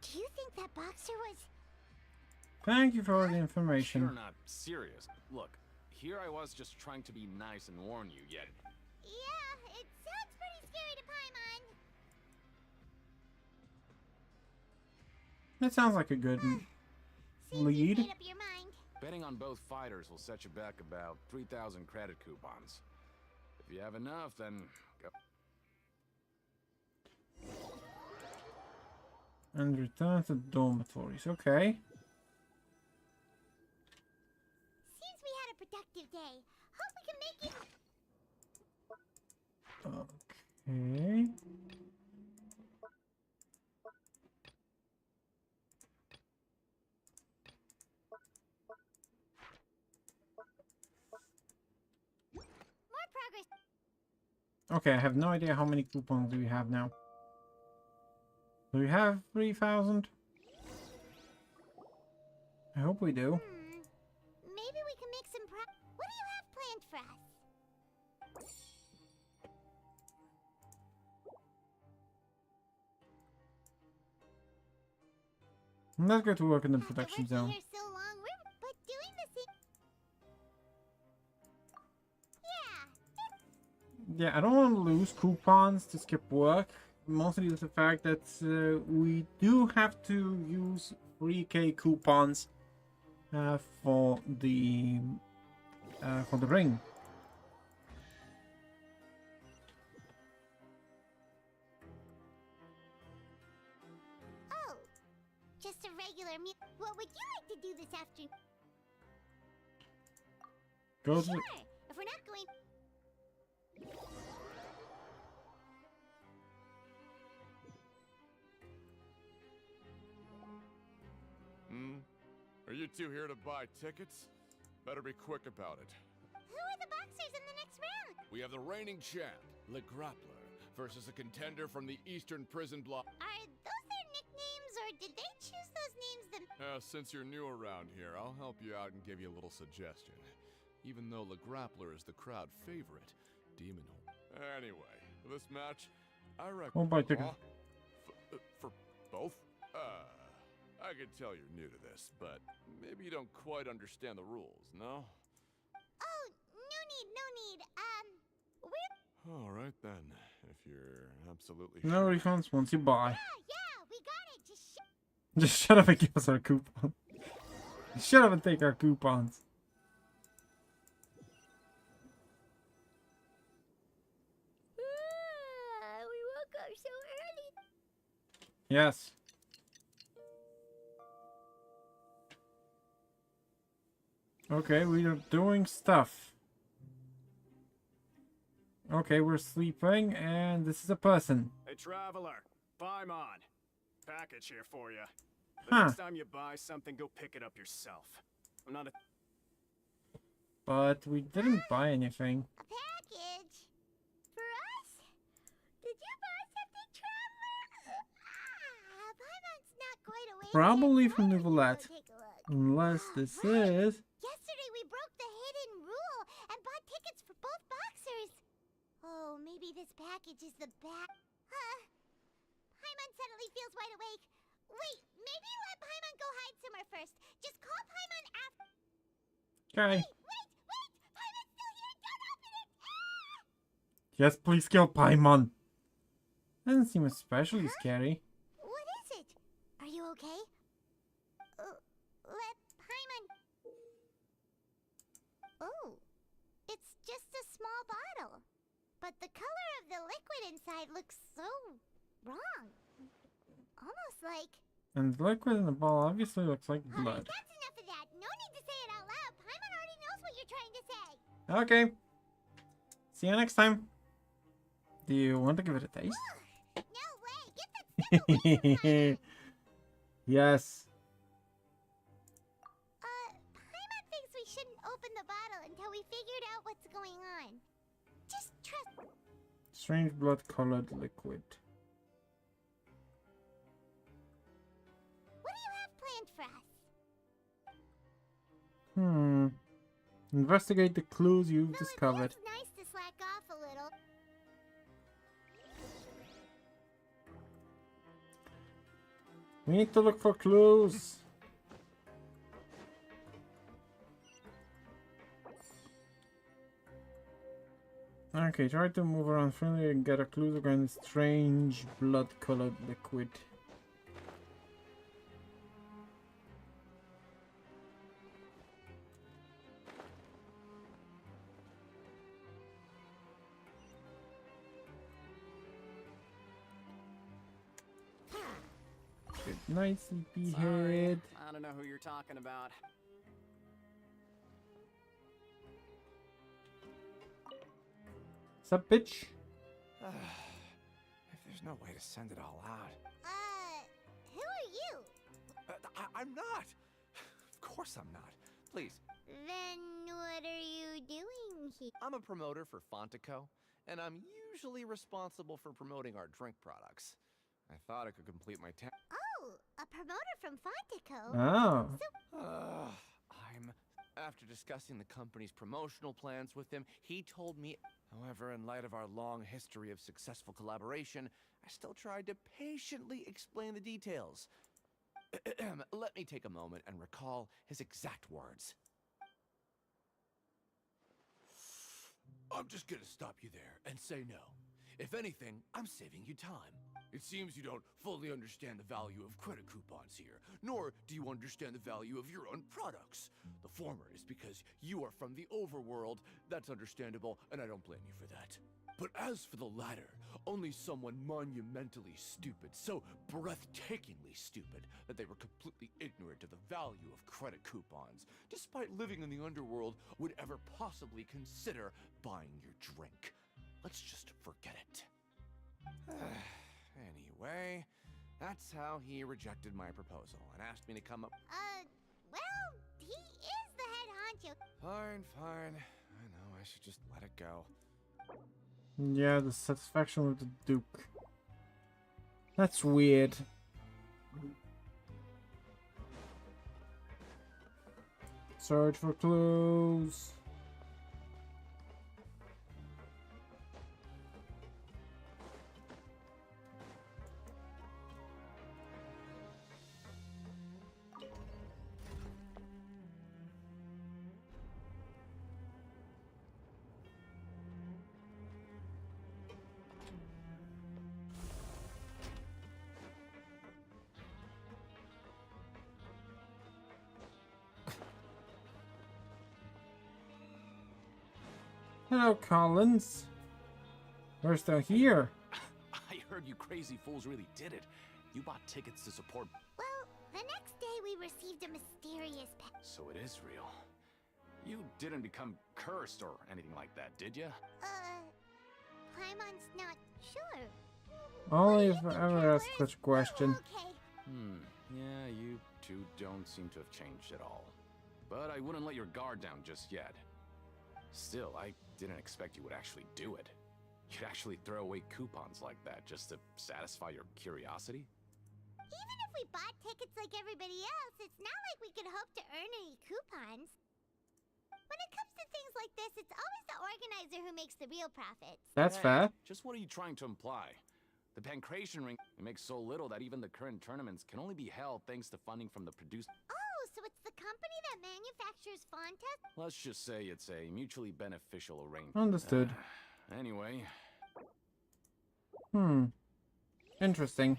do you think that boxer was... Thank you for the information. You're not serious. Look, here I was just trying to be nice and warn you, yet... Yeah, it sounds pretty scary to Paimon. That sounds like a good lead. Made up your mind. Betting on both fighters will set you back about 3,000 credit coupons. If you have enough, then go. And return to dormitories. Okay. Seems we had a productive day. Hope we can make it... Okay. More progress. Okay, I have no idea how many coupons do we have now. Do we have 3,000? I hope we do. Maybe we can make some What do you have planned for us? Let's go to work in the production zone. Here so long, but doing the same... Yeah, I don't want to lose coupons to skip work. Mostly due to the fact that we do have to use 3k coupons for the ring. Oh, just a regular meal. What would you like to do this afternoon? Go to Sure, if we're not going... Are you two here to buy tickets? Better be quick about it. Who are the boxers in the next round? We have the reigning champ, Le Grappler, versus a contender from the Eastern Prison Block. Are those their nicknames, or did they choose those names Since you're new around here, I'll help you out and give you a little suggestion. Even though Le Grappler is the crowd favorite, Demon... Anyway, for this match, I reckon... Oh, buy tickets. For both? I can tell you're new to this, but maybe you don't quite understand the rules, no? Oh, no need. We're... All right then, if you're absolutely no sure. refunds once you buy. Yeah, we got it. Just shut up and give us our coupon. Shut up and take our coupons. We woke up so early. Yes. Okay, we are doing stuff. Okay, we're sleeping, and this is a person. Hey, traveler, Paimon. Package here for you. The Huh. next time you buy something, go pick it up yourself. I'm not a... But we didn't buy anything. A package? For us? Did you buy something, traveler? Paimon's not quite awake Probably from the Novelette. Unless this is... Yesterday we broke the hidden rule and bought tickets for both boxers. Oh, maybe this package is the back. Paimon suddenly feels wide awake. Wait, maybe let Paimon go hide somewhere first. Just call Paimon after. Okay. Wait! Paimon's still here! Don't open it! Ah! Yes, please kill Paimon. Doesn't seem especially scary. What is it? Are you okay? Let Paimon... Oh, it's just a small bottle. But the color of the liquid inside looks so wrong. Almost like... And the liquid in the ball obviously looks like blood. Alright, that's enough of that. No need to say it out loud. Paimon already knows what you're trying to say. Okay. See you next time. Do you want to give it a taste? No way! Get that stuff away from Paimon! Yes. Paimon thinks we shouldn't open the bottle until we figured out what's going on. Just trust... Strange blood-colored liquid. What do you have planned for us? Investigate the clues you've discovered. It's nice to slack off a little. We need to look for clues. Okay, try to move around freely and get a clue against strange blood-colored liquid. Good night, sleepyhead. I don't know who you're talking about. What's up, bitch? If there's no way to send it all out. Who are you? I'm not. Of course I'm not. Please. Then what are you doing here? I'm a promoter for Fontico, and I'm usually responsible for promoting our drink products. I thought I could complete my task. Oh, a promoter from Fontico. Oh. After discussing the company's promotional plans with him, he told me. However, in light of our long history of successful collaboration, I still tried to patiently explain the details. Let me take a moment and recall his exact words. I'm just gonna stop you there and say no. If anything, I'm saving you time. It seems you don't fully understand the value of credit coupons here, nor do you understand the value of your own products. The former is because you are from the overworld. That's understandable, and I don't blame you for that. But as for the latter, only someone monumentally stupid, so breathtakingly stupid, that they were completely ignorant of the value of credit coupons, despite living in the underworld, would ever possibly consider buying your drink. Let's just forget it. Anyway, that's how he rejected my proposal and asked me to come up. Well, he is the head honcho. Fine. I know, I should just let it go. Yeah, the satisfaction with the Duke. That's weird. Search for clues. Hello, Collins. We're still here. I heard you crazy fools really did it. You bought tickets to support... Well, the next day we received a mysterious So it is real. You didn't become cursed or anything like that, did you? Paimon's not sure. Only if I ever ask such a question. Okay. Yeah, you two don't seem to have changed at all. But I wouldn't let your guard down just yet. Still, I didn't expect you would actually do it. You'd actually throw away coupons like that just to satisfy your curiosity? Even if we bought tickets like everybody else, it's not like we could hope to earn any coupons. When it comes to things like this, it's always the organizer who makes the real profits. That's Hey, fair. Just what are you trying to imply? The Pancration Ring makes so little that even the current tournaments can only be held thanks to funding from the producer. Oh, so it's the company that manufactures Fontas? Let's just say it's a mutually beneficial arrangement. Understood. Anyway. Interesting.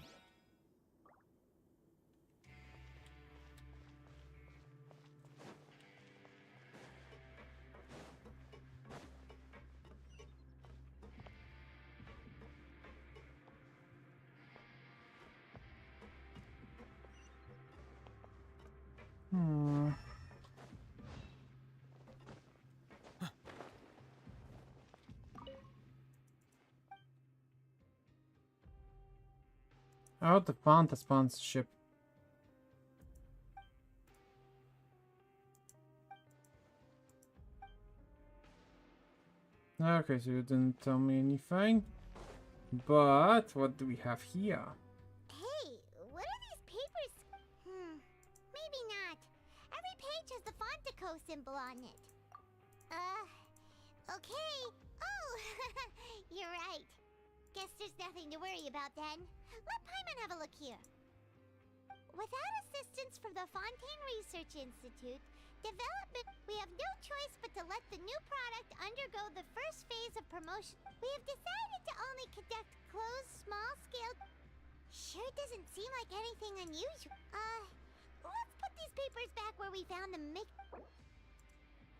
Oh, the Fanta sponsorship. Okay, so you didn't tell me anything. But what do we have here? Hey, what are these papers? Maybe not. Every page has the Fontico symbol on it. Okay. Oh, you're right. Guess there's nothing to worry about then. Let Paimon have a look here. Without assistance from the Fontaine Research Institute, we have no choice but to let the new product undergo the first phase of promotion. We have decided to only conduct closed, small-scale... Sure doesn't seem like anything unusual. Let's put these papers back where we found them.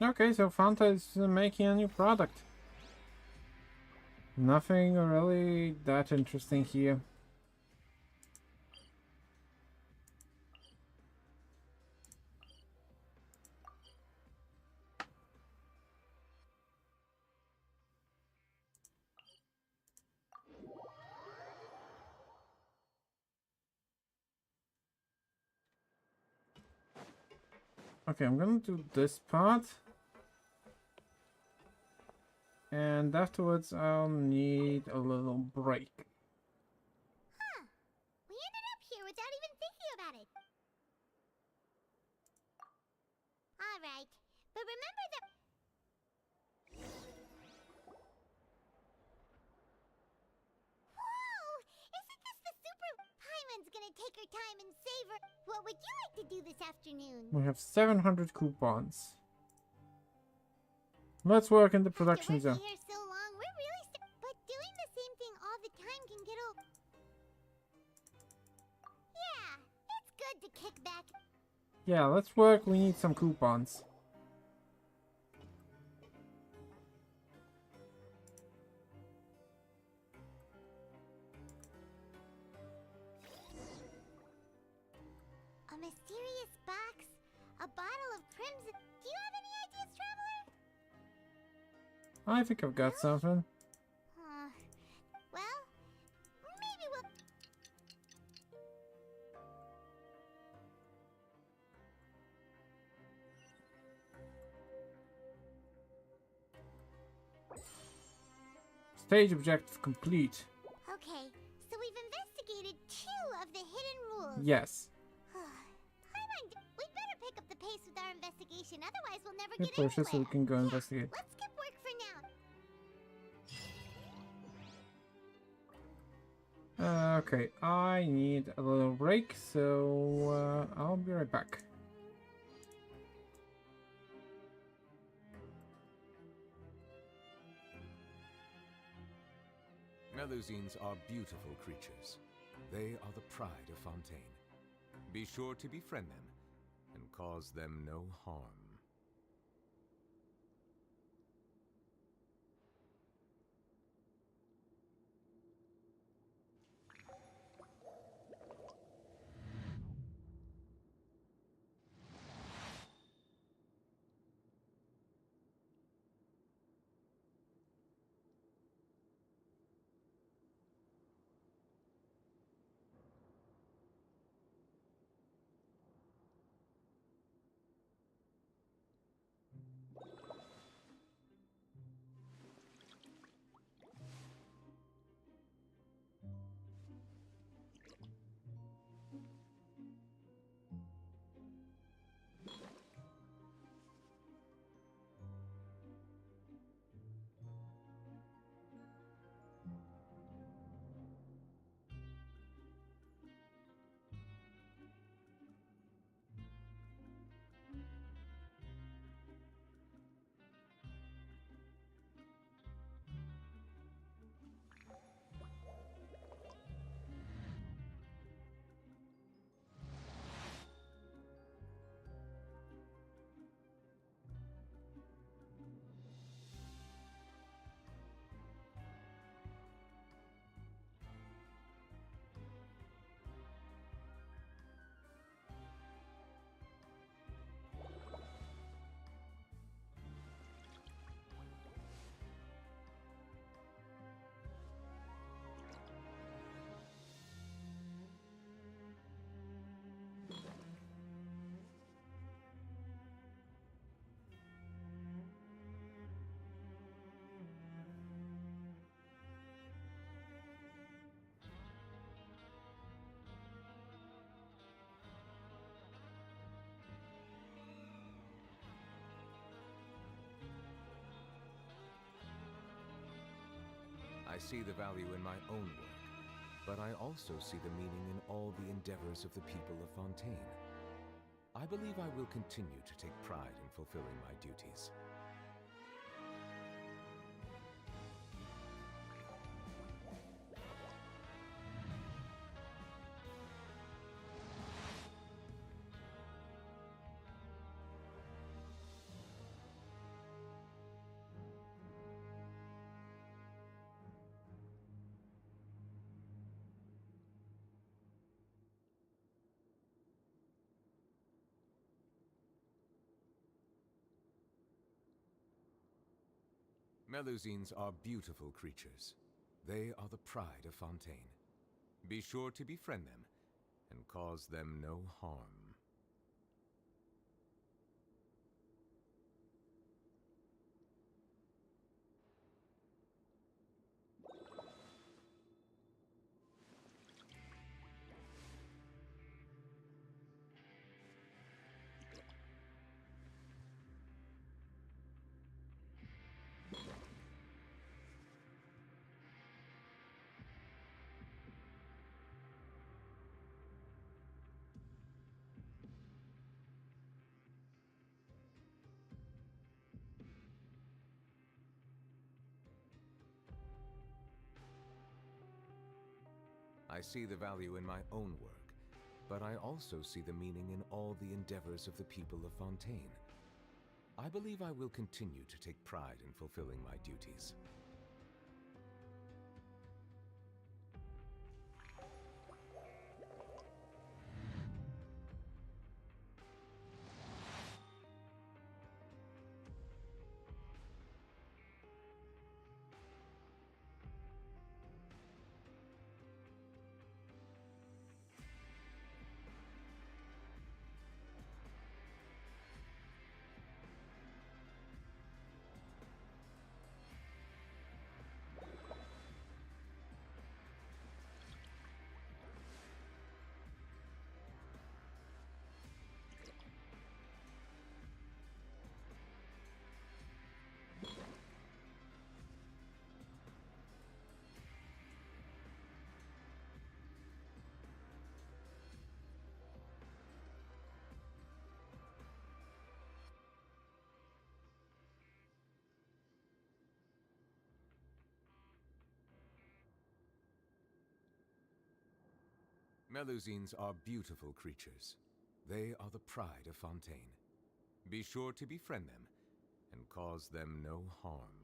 Okay, so Fanta is making a new product. Nothing really that interesting here. Okay, I'm gonna do this part. And afterwards I'll need a little break. Huh. We ended up here without even thinking about it. Alright, but remember that... Whoa! Isn't this the super... Paimon's gonna take her time and savor... What would you like to do this afternoon? We have 700 coupons. Let's work in the production zone. Here so long, we're really but doing the same thing all the time can get old. Yeah, it's good to kick back. Yeah, let's work. We need some coupons. A mysterious box, a bottle of crimson. Do you have any ideas, Traveler? I think I've got something. Well, maybe we'll... Stage objective complete. Okay, so we've investigated 2 of the hidden rules. Yes. We'd better pick up the pace with our investigation, otherwise we'll never Hey, get Portia, so we anywhere. can go investigate. Let's skip work for now. Okay, I need a little break, so I'll be right back. Melusines are beautiful creatures. They are the pride of Fontaine. Be sure to befriend them and cause them no harm. I see the value in my own work, but I also see the meaning in all the endeavors of the people of Fontaine. I believe I will continue to take pride in fulfilling my duties. Melusines are beautiful creatures. They are the pride of Fontaine. Be sure to befriend them and cause them no harm. I see the value in my own work, but I also see the meaning in all the endeavors of the people of Fontaine. I believe I will continue to take pride in fulfilling my duties. Melusines are beautiful creatures. They are the pride of Fontaine. Be sure to befriend them and cause them no harm.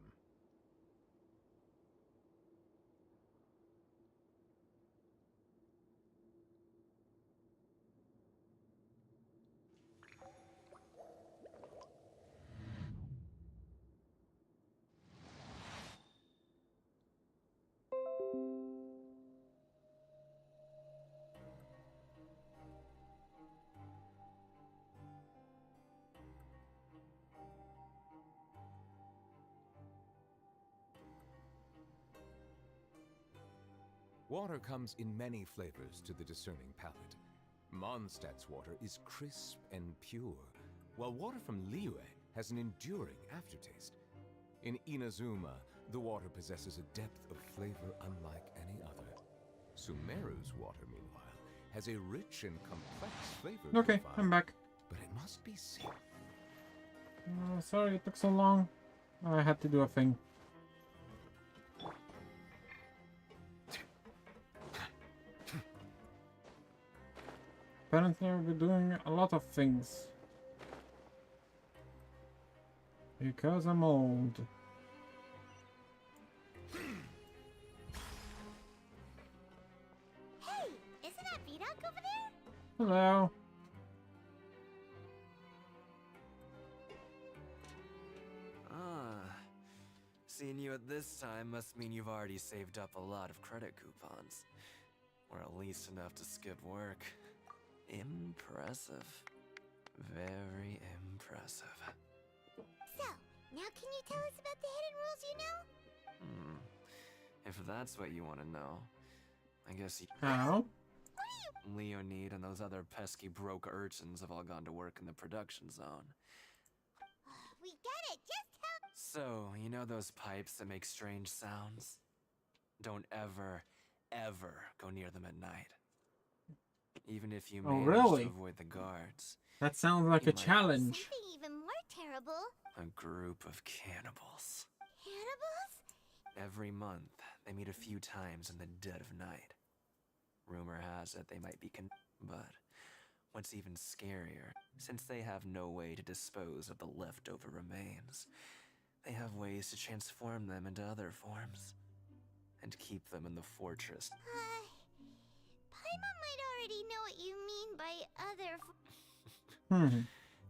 Water comes in many flavors to the discerning palate. Mondstadt's water is crisp and pure, while water from Liyue has an enduring aftertaste. In Inazuma, the water possesses a depth of flavor unlike any other. Sumeru's water, meanwhile, has a rich and complex flavor Okay, profile, I'm back. but it must be said. Sorry it took so long. I had to do a thing. Apparently I'll be doing a lot of things. Because I'm old. Hey, isn't that Vidocq over there? Hello. Ah, seeing you at this time must mean you've already saved up a lot of credit coupons. Or at least enough to skip work. Impressive. Very impressive. So, now can you tell us about the hidden rules you know? If that's what you want to know, I guess How? Leonid and those other pesky broke urchins have all gone to work in the production zone. We get it, just tell— So, you know those pipes that make strange sounds? Don't ever, ever go near them at night. Even if you Oh, manage really? to avoid the guards. That sounds like You a might- challenge. Something even more terrible. A group of cannibals. Cannibals? Every month, they meet a few times in the dead of night. Rumor has it they might be but what's even scarier, since they have no way to dispose of the leftover remains, they have ways to transform them into other forms and keep them in the fortress. Paimon might already know what you mean by other.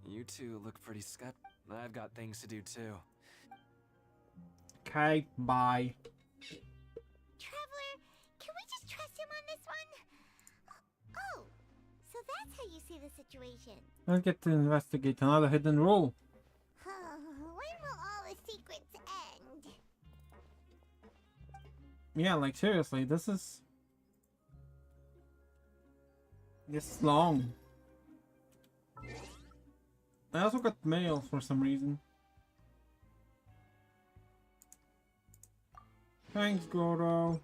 You two look pretty skeptical. I've got things to do too. Okay, bye. Traveler, can we just trust him on this one? Oh, so that's how you see the situation. Let's get to investigate another hidden rule. When will all the secrets end? Yeah, like seriously, this is long. I also got mail for some reason. Thanks, Goro.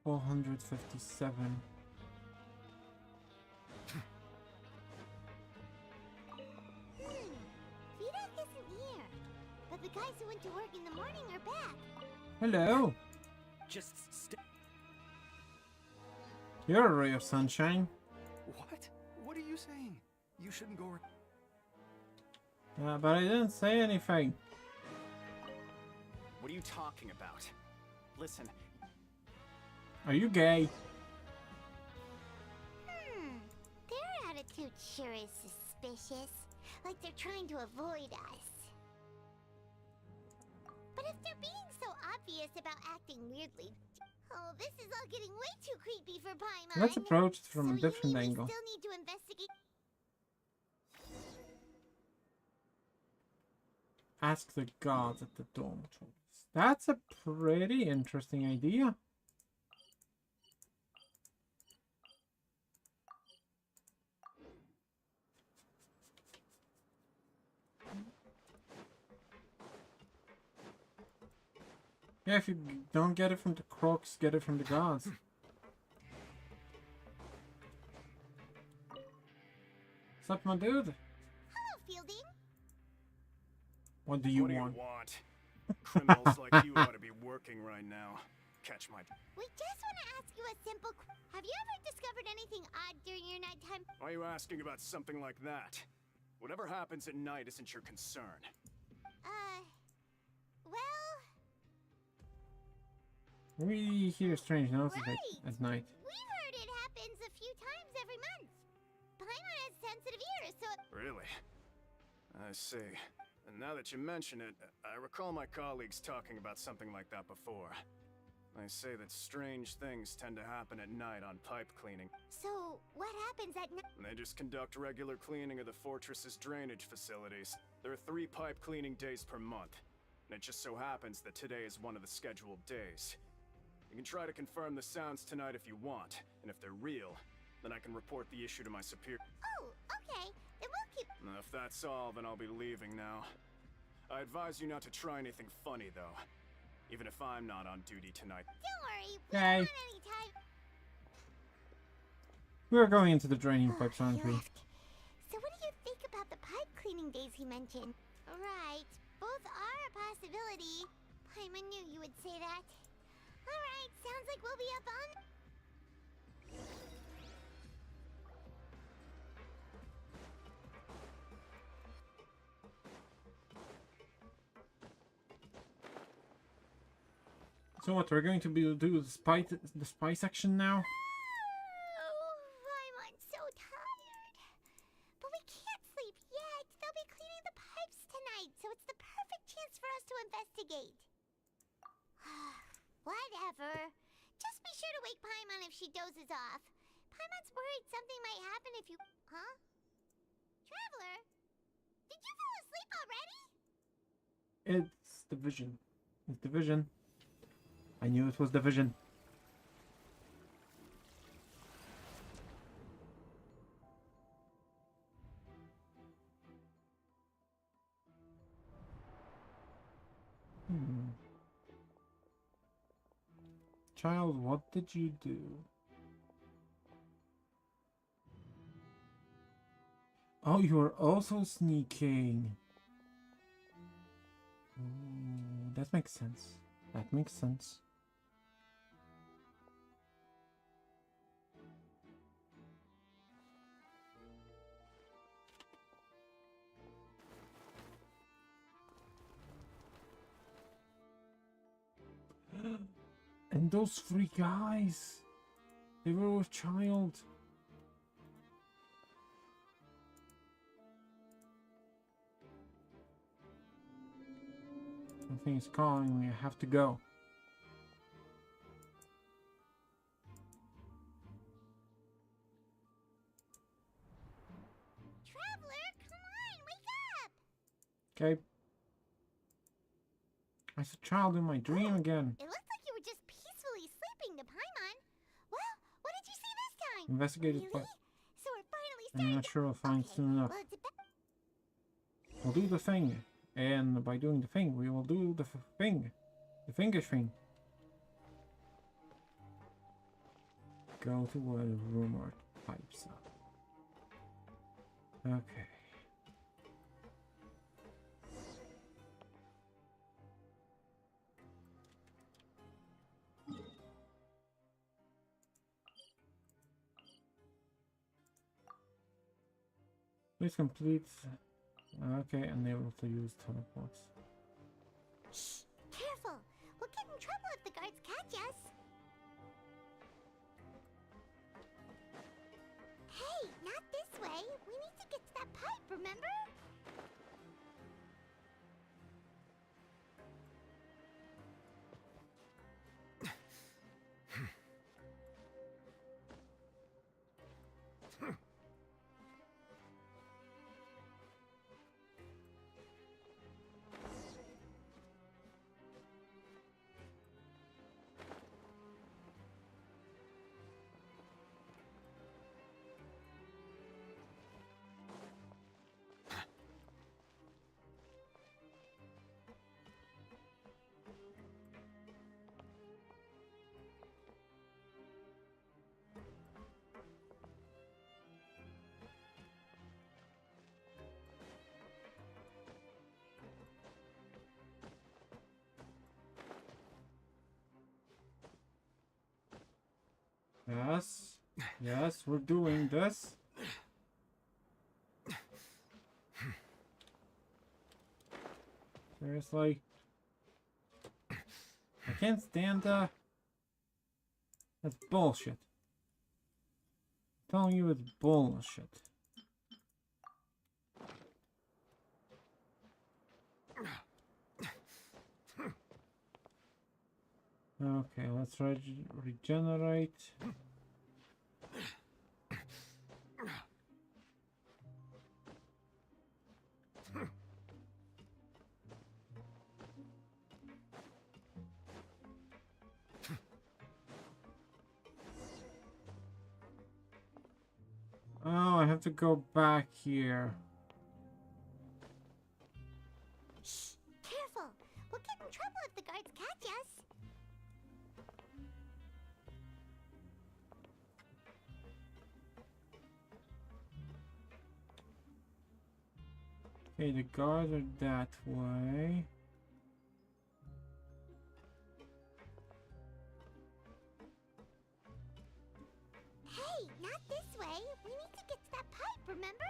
$457. Vidoc isn't here, but the guys who went to work in the morning are back. Hello. Just You're a ray of sunshine. What? What are you saying? You shouldn't go. But I didn't say anything. What are you talking about? Listen. Are you gay? Their attitude sure is suspicious. Like they're trying to avoid us. But if they're being so obvious about acting weirdly... Oh, this is all getting way too creepy for Paimon. Let's approach it from a So different you mean angle. we still need to investigate... Ask the gods at the dormitories. That's a pretty interesting idea. Yeah, if you don't get it from the crooks, get it from the gods. What's up, my dude? Hello, Fielding. What do you What do want? you want? Criminals like you ought to be working right now. Catch my... We just want to ask you a simple... Have you ever discovered anything odd during your nighttime? Why are you asking about something like that? Whatever happens at night isn't your concern. Well... We hear strange noises at night. We've heard it happens a few times every month. Paimon has sensitive ears, so... Really? I see. And now that you mention it, I recall my colleagues talking about something like that before. They say that strange things tend to happen at night on pipe cleaning. So, what happens at night? They just conduct regular cleaning of the fortress's drainage facilities. There are 3 pipe cleaning days per month. And it just so happens that today is one of the scheduled days. You can try to confirm the sounds tonight if you want, and if they're real, then I can report the issue to my superior. Oh, okay. Then we'll keep... If that's all, then I'll be leaving now. I advise you not to try anything funny, though. Even if I'm not on duty tonight. Don't worry, we Okay. don't want any time... We're going into the draining pipes, aren't we? So what do you think about the pipe cleaning days he mentioned? Right, both are a possibility. Paimon knew you would say that. Alright, sounds like we'll be up on... So what, we're going to do the spy section now? Oh, Paimon's so tired. But we can't sleep yet. They'll be cleaning the pipes tonight, so it's the perfect chance for us to investigate. Whatever. Just be sure to wake Paimon if she dozes off. Paimon's worried something might happen if you... Huh? Traveler? Did you fall asleep already? It's the vision. It's the vision. I knew it was the vision. Child, what did you do? Oh, you are also sneaking. Ooh, that makes sense. That makes sense. And those 3 guys, they were with child. Something is calling me. I have to go. Traveler, come on, wake up! Okay. I saw child in my dream again. It looks like you were just peacefully sleeping to Paimon. Well, what did you see this time? Investigated, Really? but So we're finally I'm starting not to... sure I'll find soon enough. Well, it's We'll do the thing, and by doing the thing, we will do the thing. The finger thing. Go to where the rumor pipes up. Okay. Please complete. Okay, unable to use teleports. Shh! Careful! We'll get in trouble if the guards catch us. Hey, not this way. We need to get to that pipe, remember? Yes. Yes, we're doing this. Seriously. I can't stand that's bullshit. I'm telling you it's bullshit. Okay, let's regenerate. Oh, I have to go back here. Shh! Careful! We'll get in trouble if the guards catch us. Okay, the guards are that way. Hey, not this way. We need to get to that pipe, remember?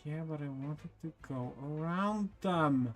Yeah, but I wanted to go around them.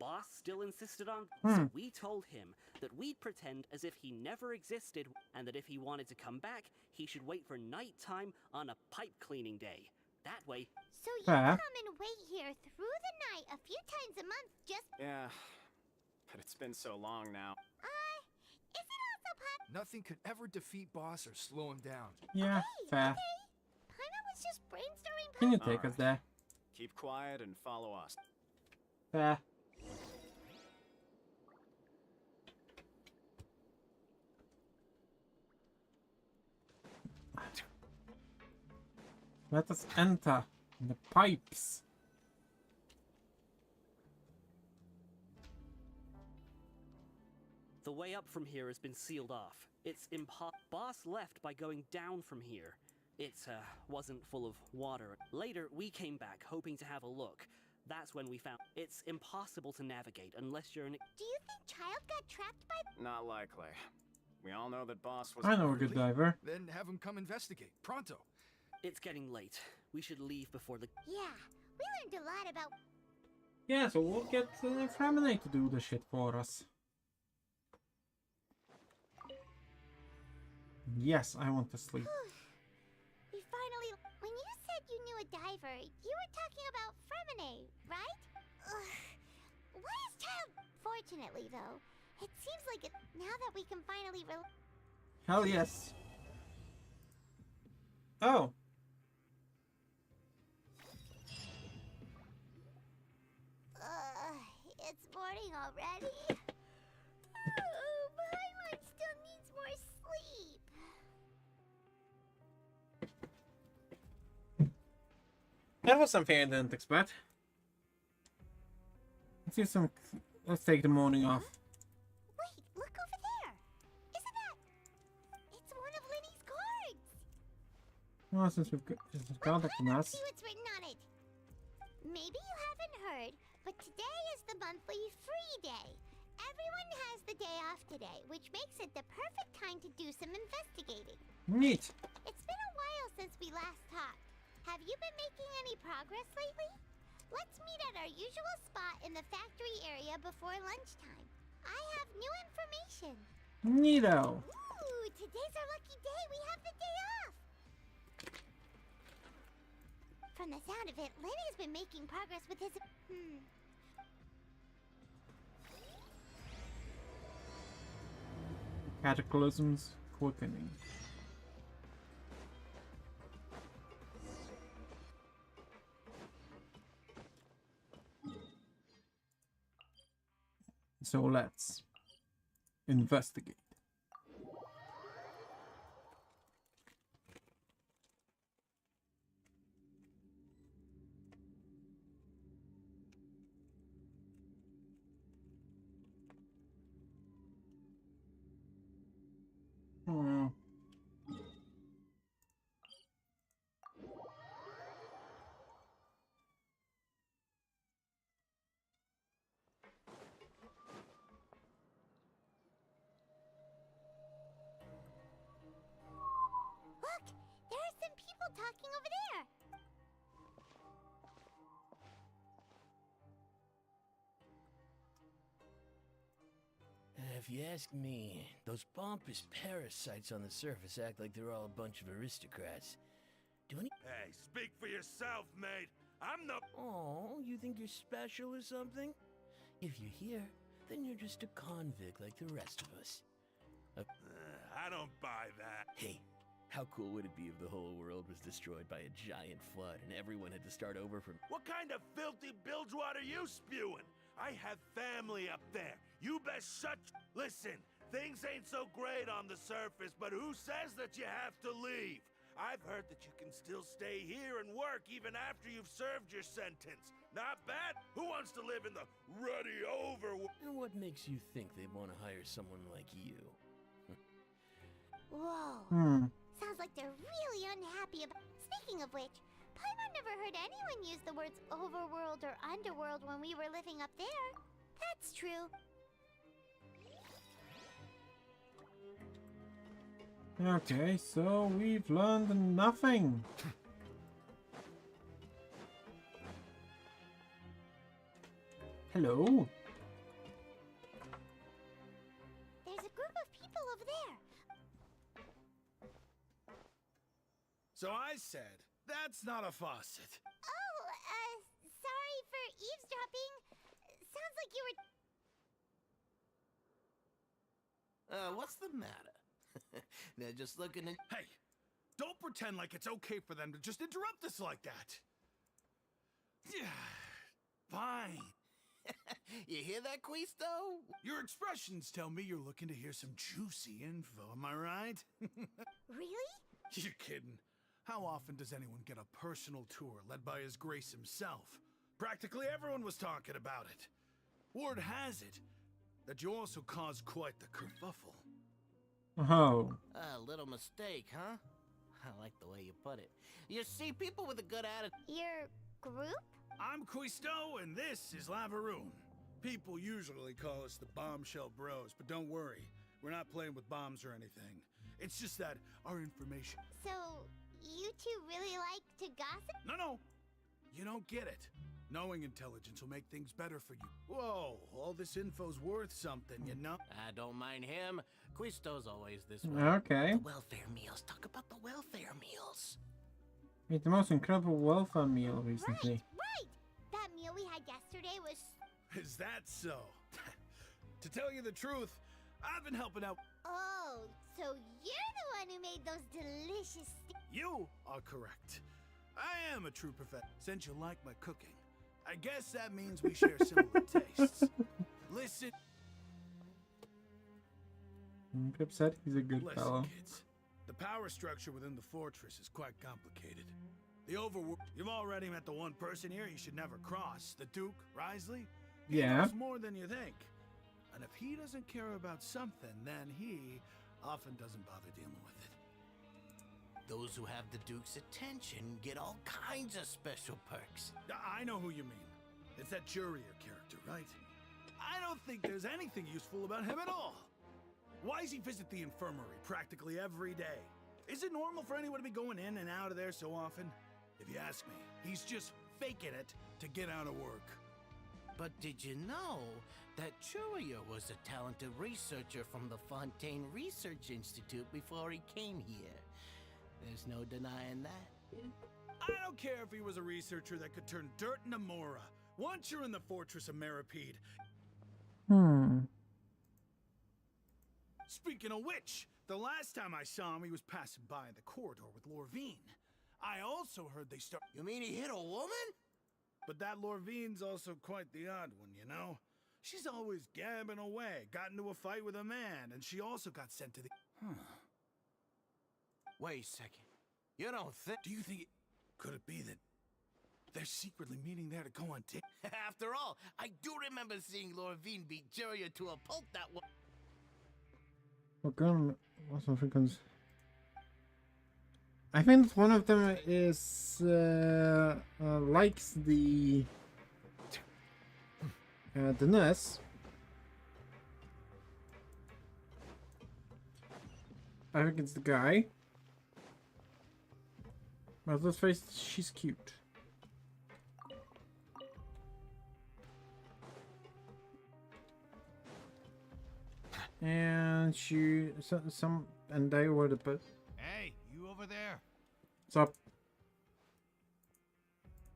boss still insisted on, Hmm. so we told him that we'd pretend as if he never existed, and that if he wanted to come back, he should wait for nighttime on a pipe cleaning day. That way. So you Fair. come and wait here through the night a few times a month just... Yeah, but it's been so long now. Is it also possible... Nothing could ever defeat boss or slow him down. Yeah, fair. Paimon was just brainstorming... Can you take us Alright. there? Keep quiet and follow us. Fair. Let us enter the pipes. The way up from here has been sealed off. It's Boss left by going down from here. It wasn't full of water. Later, we came back hoping to have a look. That's when we found it's impossible to navigate unless you're an... Do you think Child got trapped by... Not likely. We all know that Boss was... I know a good diver. Then have him come investigate. Pronto. It's getting late. We should leave before the... Yeah, we learned a lot about... Yeah, so we'll get Framinate to do the shit for us. Yes, I want to sleep. We finally... When you said you knew a diver, you were talking about Fremine, right? Ugh. Why is Child... Fortunately, though, it seems like it... Now that we can finally... Hell yes. Oh. It's morning already. Oh, Paimon still needs more sleep. That was something I didn't expect. Let's take the morning off. Wait, look over there. Isn't that... It's one of Linny's cards. Well, since we've contacted us. See what's written on it. Maybe you haven't heard, but today is the monthly free day. Everyone has the day off today, which makes it the perfect time to do some investigating. Neat. It's been a while since we last talked. Have you been making any progress lately? Let's meet at our usual spot in the factory area before lunchtime. I have new information. Neato. Ooh, today's our lucky day. We have the day off. From the sound of it, Lenny's been making progress with his... Cataclysms quickening. So let's investigate. Look! There are some people talking over there! If you ask me, those pompous parasites on the surface act like they're all a bunch of aristocrats. Hey, speak for yourself, mate. I'm the... Oh, you think you're special or something? If you're here, then you're just a convict like the rest of us. I don't buy that. Hey, how cool would it be if the whole world was destroyed by a giant flood and everyone had to start over from... What kind of filthy bilgewater are you spewing? I have family up there. You best shut... Listen, things ain't so great on the surface, but who says that you have to leave? I've heard that you can still stay here and work even after you've served your sentence. Not bad? Who wants to live in the ruddy over... And what makes you think they'd want to hire someone like you? Whoa. Sounds like they're really unhappy about... Speaking of which, Paimon never heard anyone use the words overworld or underworld when we were living up there. That's true. Okay, so we've learned nothing. Hello? So I said, that's not a faucet. Oh, sorry for eavesdropping. Sounds like you were... What's the matter? They're just looking at... Hey, don't pretend like it's okay for them to just interrupt us like that. Fine. You hear that, Quisto? Your expressions tell me you're looking to hear some juicy info, am I right? Really? You're kidding. How often does anyone get a personal tour led by His Grace himself? Practically everyone was talking about it. Word has it that you also caused quite the kerfuffle. Oh. A little mistake, huh? I like the way you put it. You see, people with a good attitude... Your group? I'm Quisto, and this is Lavaroon. People usually call us the Bombshell Bros, but don't worry. We're not playing with bombs or anything. It's just that our information... So, you two really like to gossip? No. You don't get it. Knowing intelligence will make things better for you. Whoa, all this info's worth something, you know? I don't mind him. Quisto's always this way. Okay. The welfare meals. Talk about the welfare meals. It's the most incredible welfare meal recently. Right! That meal we had yesterday was... Is that so? To tell you the truth, I've been helping out... Oh, so you're the one who made those delicious... You are correct. I am a true prophet. Since you like my cooking, I guess that means we share similar tastes. Listen... Pip said he's a good Listen, fellow. kids. The power structure within the fortress is quite complicated. The overworld... You've already met the one person here you should never cross. The Duke, Risley. He Yeah. knows more than you think. And if he doesn't care about something, then he often doesn't bother dealing with it. Those who have the Duke's attention get all kinds of special perks. I know who you mean. It's that Jurier character, right? I don't think there's anything useful about him at all. Why does he visit the infirmary practically every day? Is it normal for anyone to be going in and out of there so often? If you ask me, he's just faking it to get out of work. But did you know that Jurier was a talented researcher from the Fontaine Research Institute before he came here? There's no denying that. I don't care if he was a researcher that could turn dirt into Mora. Once you're in the fortress of Meripede... Speaking of which, the last time I saw him, he was passing by in the corridor with Lorvine. I also heard they start... You mean he hit a woman? But that Lorvine's also quite the odd one, you know? She's always gabbing away, got into a fight with a man, and she also got sent to the... Wait a second. You don't think... Do you think it... Could it be that they're secretly meeting there to go on date? After all, I do remember seeing Lorvine beat Jurier to a pulp that one. I think one of them is likes the nurse. I think it's the guy. But let's face it, she's cute. And and they were the Hey, you over there? What's up?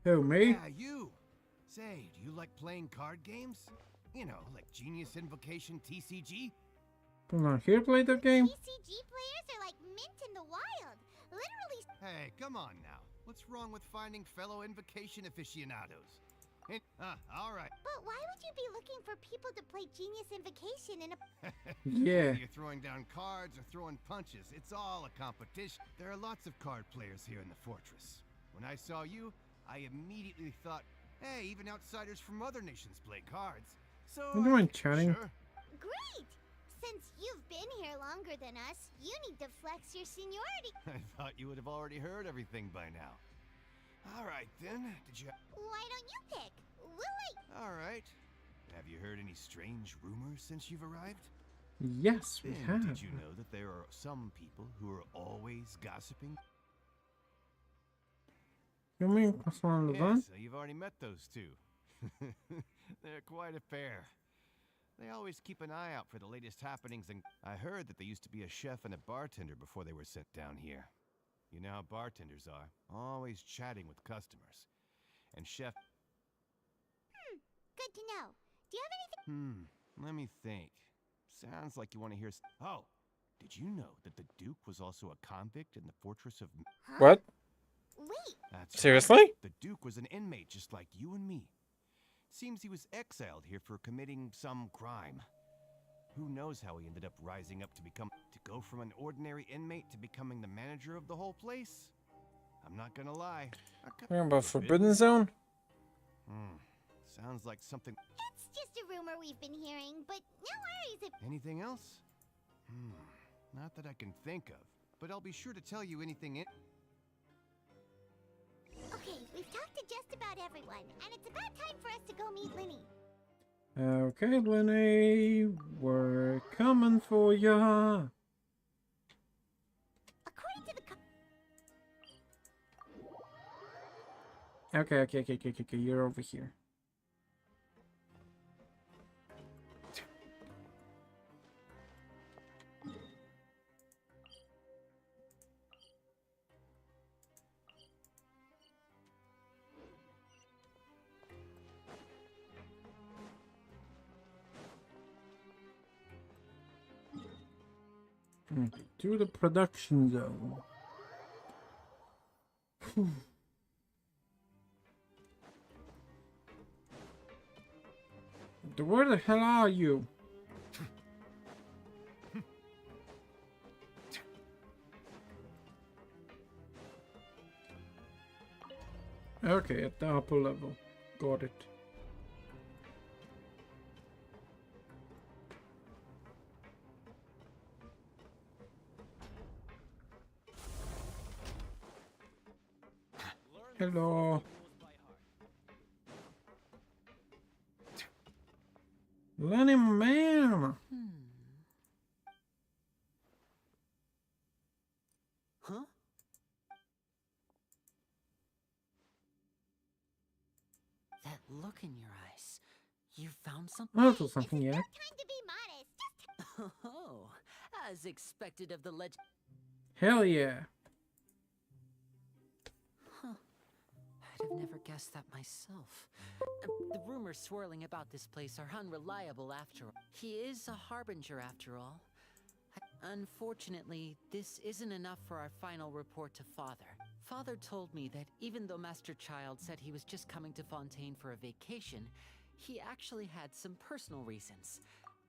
Who, me? Yeah, you. Say, do you like playing card games? You know, like Genius Invocation TCG? Come on, here play the game? TCG players are like mint in the wild. Literally... Hey, come on now. What's wrong with finding fellow Invocation aficionados? All right. But why would you be looking for people to play Genius Invocation in a... Yeah. You're throwing down cards or throwing punches. It's all a competition. There are lots of card players here in the fortress. When I saw you, I immediately thought, hey, even outsiders from other nations play cards. So You don't mind chatting? Sure. Great! Since you've been here longer than us, you need to flex your seniority. I thought you would have already heard everything by now. All right, then. Did you... Why don't you pick? We'll wait. All right. Have you heard any strange rumors since you've arrived? Yes, we And have. Did you know that there are some people who are always gossiping? You mean Croissant Levant? So you've already met those two. They're quite a pair. They always keep an eye out for the latest happenings, and I heard that they used to be a chef and a bartender before they were sent down here. You know how bartenders are, always chatting with customers. And Chef... Good to know. Do you have anything? Let me think. Sounds like you want to hear... Oh, did you know that the Duke was also a convict in the Fortress of... What? Wait. That's Seriously? right. The Duke was an inmate just like you and me. Seems he was exiled here for committing some crime. Who knows how he ended up rising up to go from an ordinary inmate to becoming the manager of the whole place? I'm not gonna lie. Talking about Forbidden Zone? Sounds like something... It's just a rumor we've been hearing, but no worries if... Anything else? Not that I can think of, but I'll be sure to tell you anything Okay, we've talked to just about everyone, and it's about time for us to go meet Linny. Okay, Lenny, we're coming for ya. According to the Okay, you're over here. To the production zone. Where the hell are you? Okay, at the upper level. Got it. Hello. Lenny, man. Huh? That look in your eyes. You found something? I'll do something, yeah. time to be modest. Oh, as expected of the legend. Hell yeah. I'd have never guessed that myself. The rumors swirling about this place are unreliable after all. He is a harbinger after all. Unfortunately, this isn't enough for our final report to Father. Father told me that even though Master Child said he was just coming to Fontaine for a vacation, he actually had some personal reasons.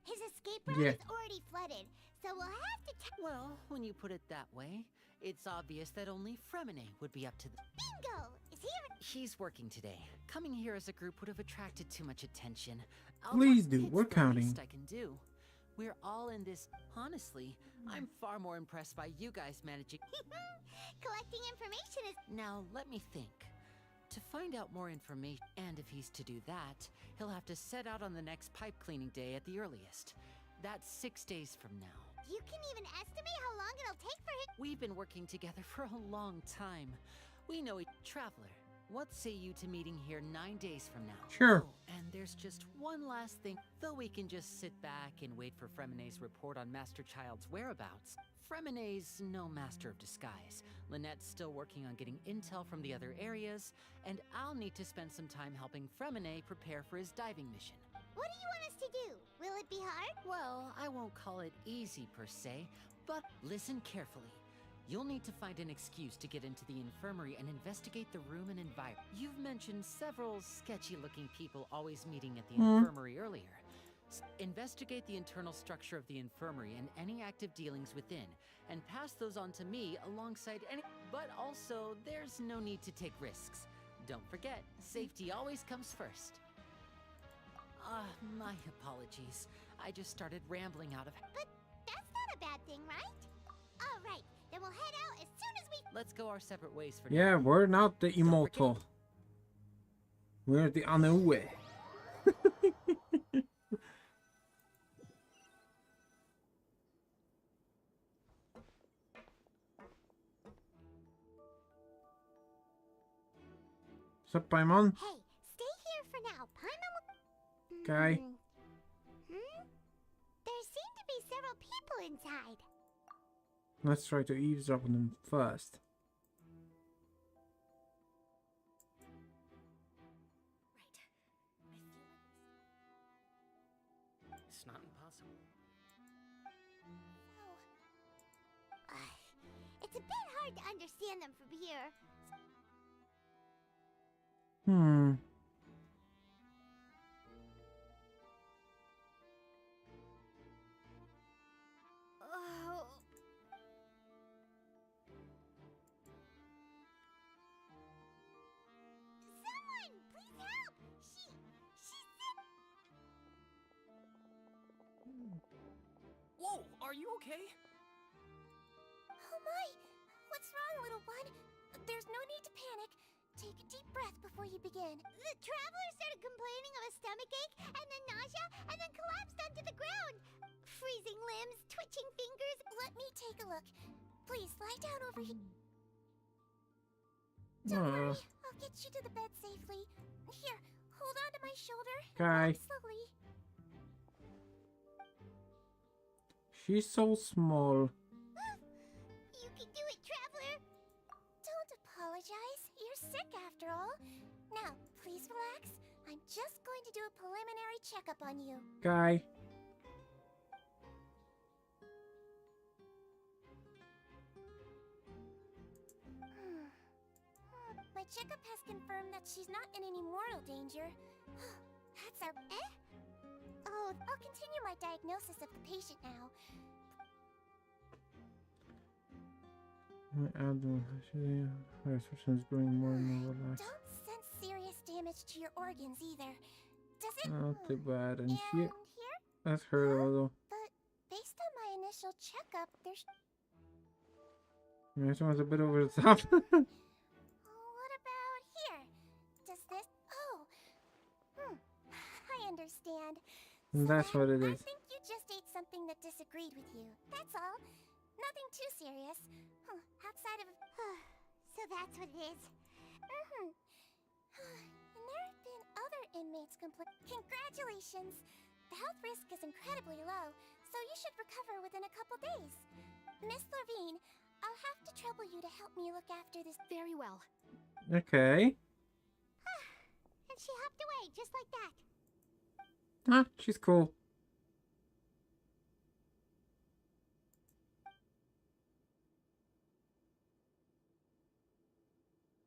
His escape route is already flooded, so we'll have to Well, when you put it that way, it's obvious that only Fremine would be up to the... Bingo! Is he... He's working today. Coming here as a group would have attracted too much attention. Please do, we're It's the counting. least I can do. We're all in this. Honestly, I'm far more impressed by you guys managing... Collecting information is... Now, let me think. To find out more information, and if he's to do that, he'll have to set out on the next pipe cleaning day at the earliest. That's 6 days from now. You can even estimate how long it'll take for him... We've been working together for a long time. We know each traveler. What say you to meeting here 9 days from now? Sure. Oh, and there's just one last thing. Though we can just sit back and wait for Fremine's report on Master Child's whereabouts, Fremine's no master of disguise. Lynette's still working on getting intel from the other areas, and I'll need to spend some time helping Fremine prepare for his diving mission. What do you want us to do? Will it be hard? Well, I won't call it easy per se, but listen carefully. You'll need to find an excuse to get into the infirmary and investigate the room and environment. You've mentioned several sketchy-looking people always meeting at the infirmary earlier. Investigate the internal structure of the infirmary and any active dealings within, and pass those on to me alongside any... But also, there's no need to take risks. Don't forget, safety always comes first. My apologies. I just started rambling out of... But that's not a bad thing, right? All right, then we'll head out as soon as we... Let's go our separate ways for now. Yeah, we're not the immortal. We're the Anoue. What's up, Paimon? Hey, stay here for now. Paimon... Okay. There seem to be several people inside. Let's try to eavesdrop on them first. understand them from here. Hmm. Oh. Someone, please help! She's sick. Whoa, are you okay? Oh my! What's wrong, little one? There's no need to panic. Take a deep breath before you begin. The traveler started complaining of a stomachache, and then nausea, and then collapsed onto the ground. Freezing limbs, twitching fingers. Let me take a look. Please, lie down over here. Don't worry, I'll get you to the bed safely. Here, hold on to my shoulder. Okay. And rock slowly. She's so small. You can do it, traveler. Don't apologize. You're sick after all. Now, please relax. I'm just going to do a preliminary checkup on you. Guy. My checkup has confirmed that she's not in any mortal danger. That's our... Eh? Oh, I'll continue my diagnosis of the patient now. My abdomen is growing more and more relaxed. Don't sense serious damage to your organs either. Does it? Not too bad. And she... Here? That's hurt a little. But based on my initial checkup, there's... This one's a bit over the top. What about here? Does this... Oh. I understand. That's what it is. I think you just ate something that disagreed with you. That's all. Nothing too serious. Outside of... So that's what it is. And there have been other inmates Congratulations! The health risk is incredibly low, so you should recover within a couple days. Miss Levine, I'll have to trouble you to help me look after this. Very well. Okay. And she hopped away, just like that. Ah, she's cool.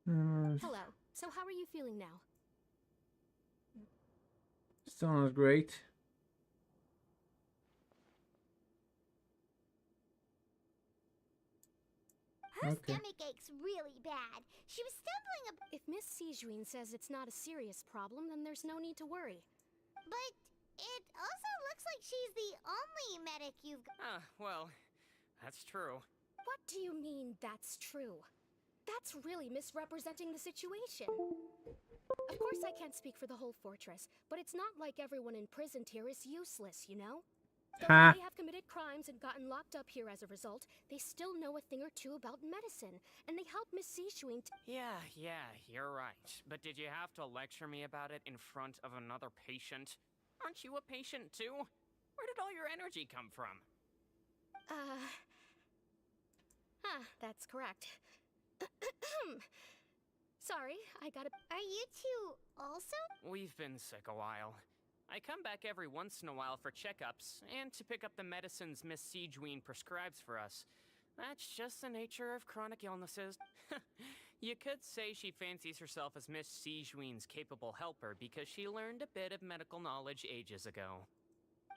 Hello. So how are you feeling now? Still not great. Her stomach aches really bad. She was stumbling If Miss Sijuin says it's not a serious problem, then there's no need to worry. But it also looks like she's the only medic you've got. Well, that's true. What do you mean, that's true? That's really misrepresenting the situation. Of course I can't speak for the whole fortress, but it's not like everyone imprisoned here is useless, you know? Though they have committed crimes and gotten locked up here as a result, they still know a thing or two about medicine, and they help Miss Sijuin Yeah, you're right. But did you have to lecture me about it in front of another patient? Aren't you a patient too? Where did all your energy come from? That's correct. Sorry, I gotta... Are you two also? We've been sick a while. I come back every once in a while for checkups, and to pick up the medicines Miss Sijuin prescribes for us. That's just the nature of chronic illnesses. You could say she fancies herself as Miss Sijuin's capable helper because she learned a bit of medical knowledge ages ago.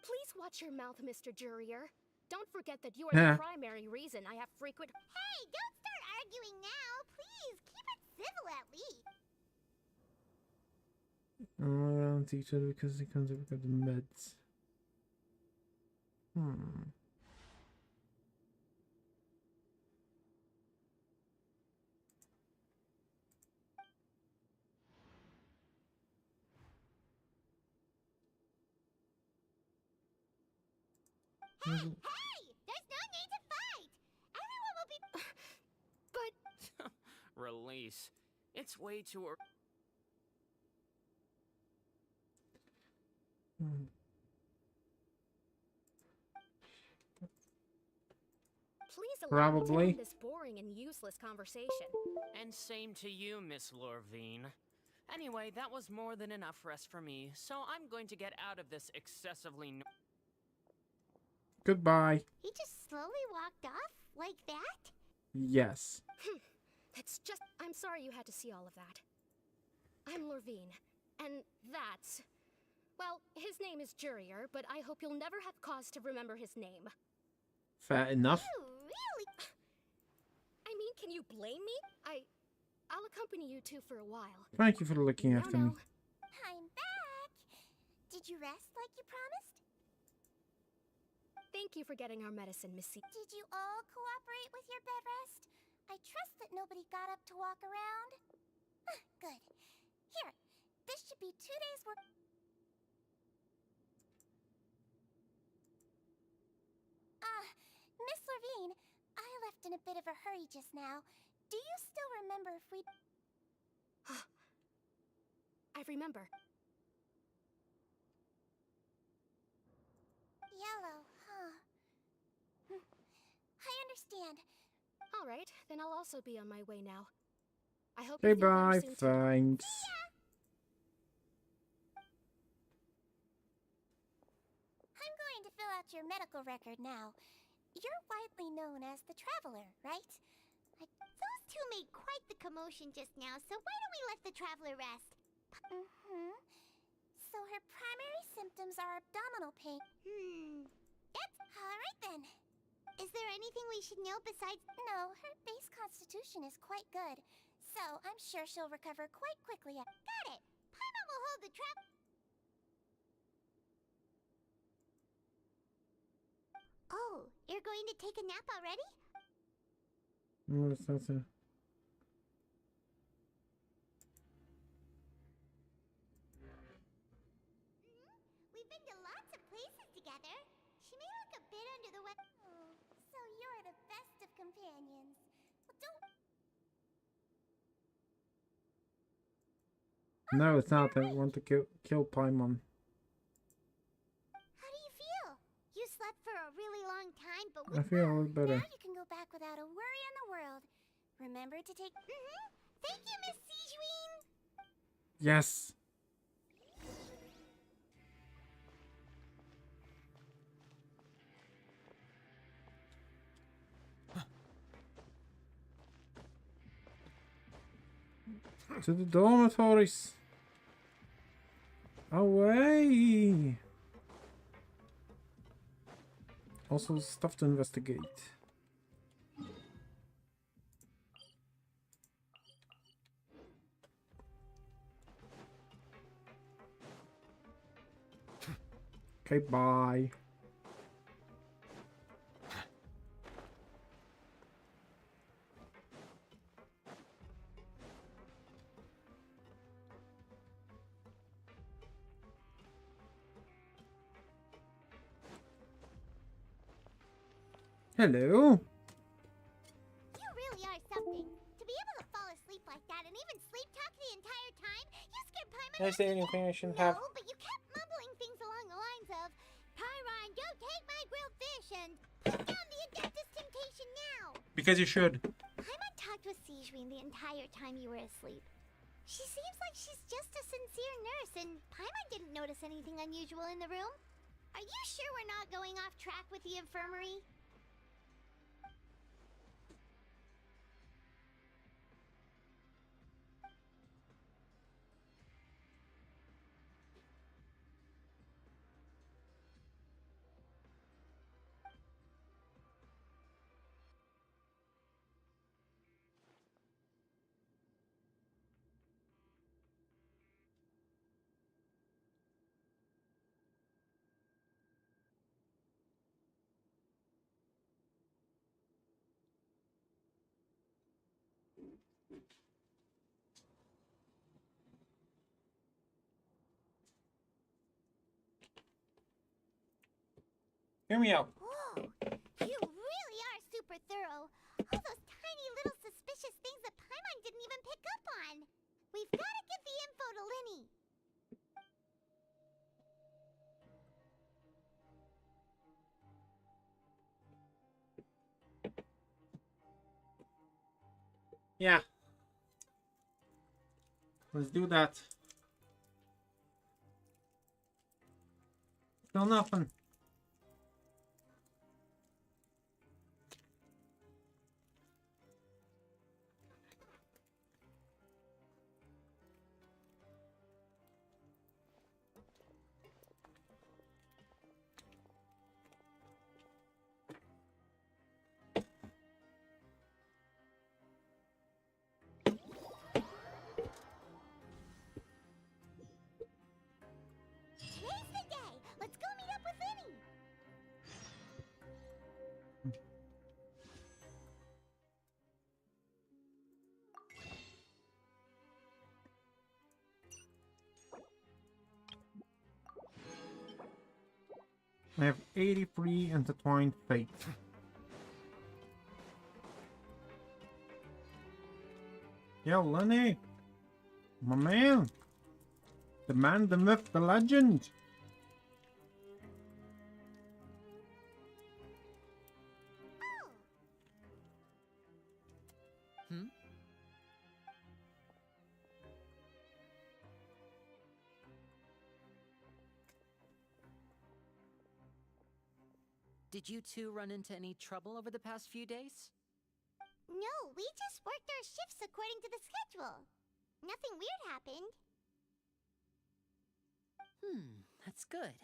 Please watch your mouth, Mr. Jurier. Don't forget that you are the primary reason I have frequent... Hey, don't start arguing now! Please, keep it civil at least! I'm around to each other because he comes up with the meds. Hey! There's no need to fight! Everyone will be... But... Release. It's way too early. Please allow me to Probably. end this boring and useless conversation. And same to you, Miss Lorvine. Anyway, that was more than enough rest for me, so I'm going to get out of this excessively Goodbye. He just slowly walked off? Like that? Yes. It's just... I'm sorry you had to see all of that. I'm Lorvine, and that's... Well, his name is Jurier, but I hope you'll never have cause to remember his name. Fair enough. You really... I mean, can you blame me? I'll accompany you two for a while. Thank you for looking after me. I'm back. Did you rest like you promised? Thank you for getting our medicine, Miss C. Did you all cooperate with your bed rest? I trust that nobody got up to walk around. Good. Here, this should be 2 days' work. Miss Lorvine, I left in a bit of a hurry just now. Do you still remember if we... I remember. Yellow, huh? I understand. All right, then I'll also be on my way now. I hope Okay, you feel better bye. soon too. Thanks. I'm going to fill out your medical record now. You're widely known as the Traveler, right? Those two made quite the commotion just now, so why don't we let the Traveler rest? So her primary symptoms are abdominal pain. That's all right then. Is there anything we should know besides... No, her base constitution is quite good, so I'm sure she'll recover quite quickly. Got it! Paimon will hold the trap... Oh, you're going to take a nap already? What's that? We've been to lots of places together. She may look a bit under the weather. Oh, so you're the best of companions. Well, don't... No, it's not. I want to kill Paimon. How do you feel? You slept for a really long time, but I feel a little better. now you can go back without a worry in the world. Remember to take... Thank you, Miss Sijuin! Yes. To the dormitories. Away. Also stuff to investigate. Okay, bye. Hello. You really are something. To be able to fall asleep like that and even sleep talk the entire time, you scared Paimon. Can I say anything I shouldn't have? No, but you kept mumbling things along the lines of, Pyron, don't take my grilled fish, and put down the Adeptus Temptation now. Because you should. Paimon talked with Sijuin the entire time you were asleep. She seems like she's just a sincere nurse, and Paimon didn't notice anything unusual in the room. Are you sure we're not going off track with the infirmary? Hear me out. Whoa, you really are super thorough. All those tiny little suspicious things that Paimon didn't even pick up on. We've got to get the info to Linny. Yeah. Let's do that. Still nothing. I have 83 intertwined fate. Yo, Lenny! My man! The man, the myth, the legend! Hmm? Did you two run into any trouble over the past few days? No, we just worked our shifts according to the schedule. Nothing weird happened. That's good.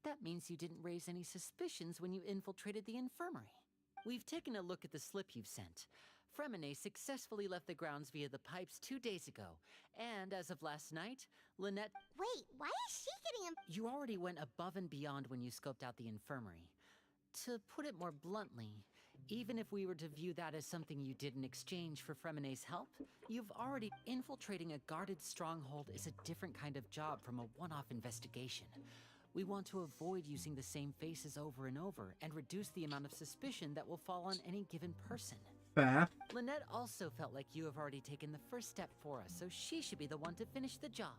That means you didn't raise any suspicions when you infiltrated the infirmary. We've taken a look at the slip you've sent. Fremine successfully left the grounds via the pipes 2 days ago, and as of last night, Lynette— Wait, why is she getting You already went above and beyond when you scoped out the infirmary. To put it more bluntly, even if we were to view that as something you did in exchange for Fremine's help, you've already— Infiltrating a guarded stronghold is a different kind of job from a one-off investigation. We want to avoid using the same faces over and over and reduce the amount of suspicion that will fall on any given person. Fair. Lynette also felt like you have already taken the first step for us, so she should be the one to finish the job.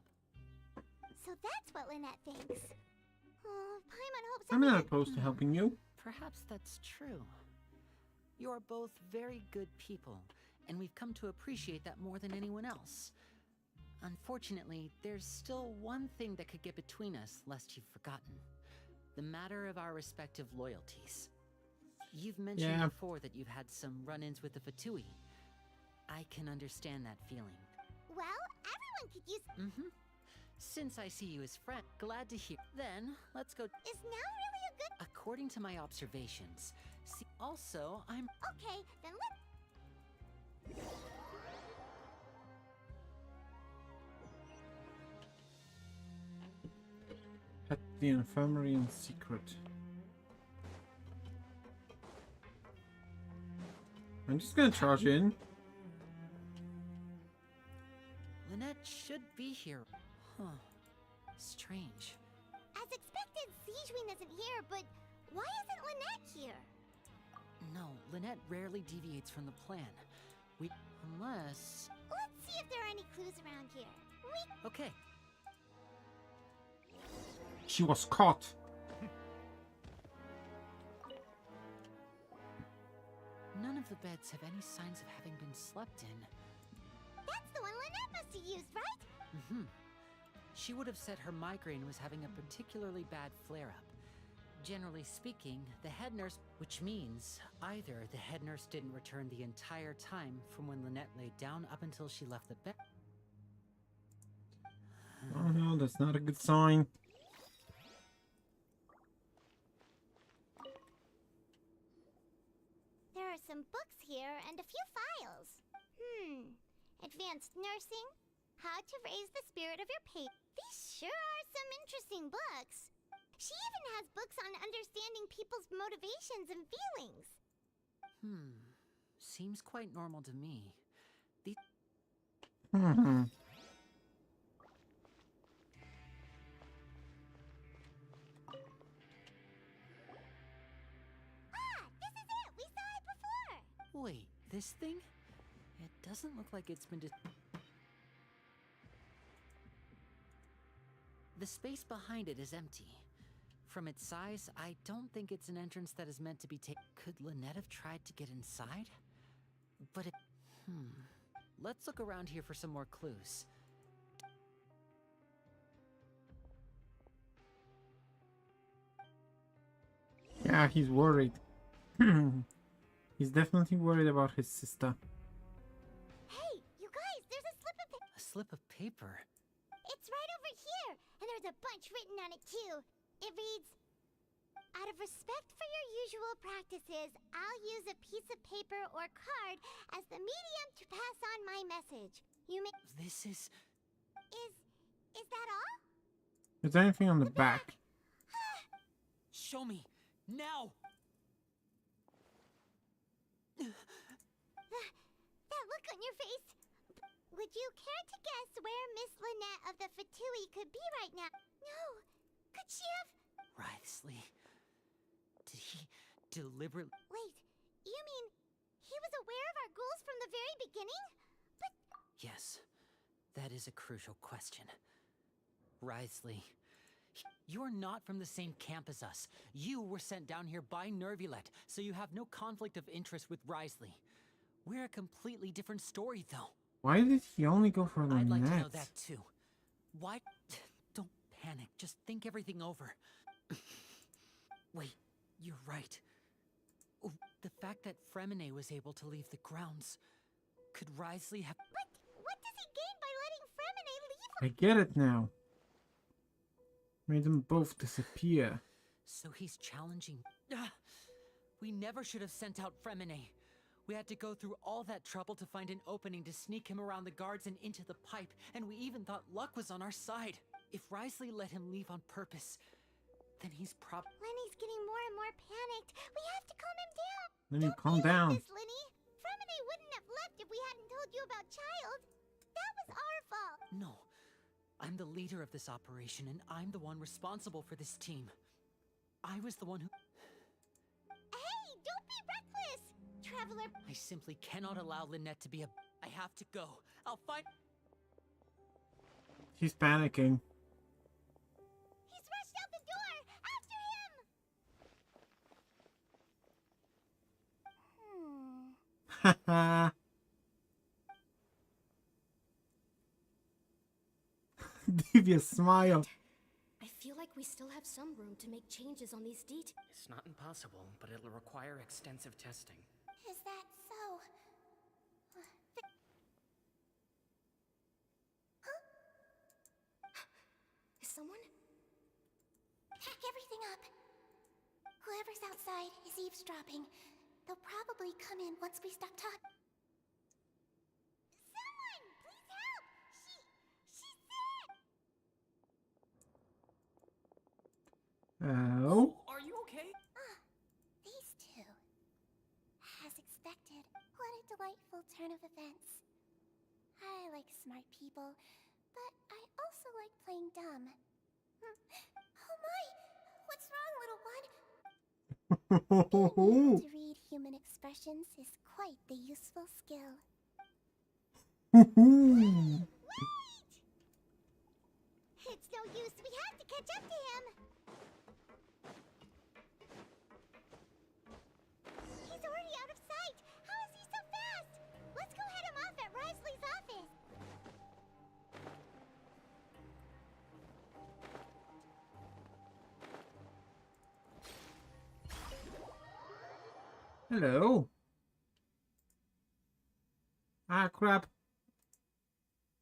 So that's what Lynette thinks. Oh, Paimon hopes I'm not opposed to helping you. Perhaps that's true. You're both very good people, and we've come to appreciate that more than anyone else. Unfortunately, there's still one thing that could get between us, lest you've forgotten. The matter of our respective loyalties. You've mentioned before that you've had some run-ins with the Fatui. I can understand that feeling. Well, everyone could use— Since I see you as friend, glad to hear. Then, let's go— Is now really a good— According to my observations, also, I'm— Okay, then let's— At the infirmary in secret. I'm just gonna charge in. Lynette should be here. Huh. Strange. As expected, Sijwin isn't here, but why isn't Lynette here? No, Lynette rarely deviates from the plan. Unless... Let's see if there are any clues around here. Okay. She was caught. None of the beds have any signs of having been slept in. That's the one Lynette must have used, right? She would have said her migraine was having a particularly bad flare-up. Generally speaking, the head nurse, which means either the head nurse didn't return the entire time from when Lynette laid down up until she left the bed. Oh no, that's not a good sign. There are some books here and a few files. Advanced nursing, how to raise the spirit of your patient. These sure are some interesting books. She even has books on understanding people's motivations and feelings. Seems quite normal to me. This is it! We saw it before! Wait, this thing? It doesn't look like it's been The space behind it is empty. From its size, I don't think it's an entrance that is meant to be taken. Could Lynette have tried to get inside? But it... Let's look around here for some more clues. Yeah, he's worried. He's definitely worried about his sister. Hey, you guys, there's a slip of paper. A slip of paper? It's right over here, and there's a bunch written on it too. It reads, out of respect for your usual practices, I'll use a piece of paper or card as the medium to pass on my message. You may— This is... Is that all? Is there anything on the back? Show me! Now! That look on your face. Would you care to guess where Miss Lynette of the Fatui could be right now? No. Could she have... Writhesly. Did he deliberately... Wait, you mean he was aware of our goals from the very beginning? But... Yes, that is a crucial question. Wriothesley, you're not from the same camp as us. You were sent down here by Nervulet, so you have no conflict of interest with Wriothesley. We're a completely different story, though. Why did he only go for I'd like to know Lynette? that, too. Why... Don't panic, just think everything over. Wait, you're right. Oh, the fact that Fremine was able to leave the grounds... Could Wriothesley have... But what does he gain by letting Fremine leave? I get it now. Made them both disappear. So he's challenging... We never should have sent out Fremine. We had to go through all that trouble to find an opening to sneak him around the guards and into the pipe, and we even thought luck was on our side. If Wriothesley let him leave on purpose, then he's Lenny's getting more and more panicked. We have to calm him down. Lenny, calm down. Miss Lenny, Fremine wouldn't have left if we hadn't told you about Child. That was our fault. No. I'm the leader of this operation, and I'm the one responsible for this team. I was the one who... Hey, don't be reckless! Traveler... I simply cannot allow Lynette to be a... I have to go. I'll find... He's panicking. He's rushed out the door! After him! Haha. Devious smile. I feel like we still have some room to make changes on these details. It's not impossible, but it'll require extensive testing. Is that so? Huh? Is someone? Pack everything up. Whoever's outside is eavesdropping. They'll probably come in once we stop talking. Someone! Please help! She's sick! Oh? Are you okay? These two. As expected, what a delightful turn of events. I like smart people, but I also like playing dumb. Oh my! What's wrong, little one? Being able to read human expressions is quite the useful skill. Wait! It's no use. We have to catch up to him. He's already out of sight. How is he so fast? Let's go head him off at Wriothesley's office. Hello. Ah, crap.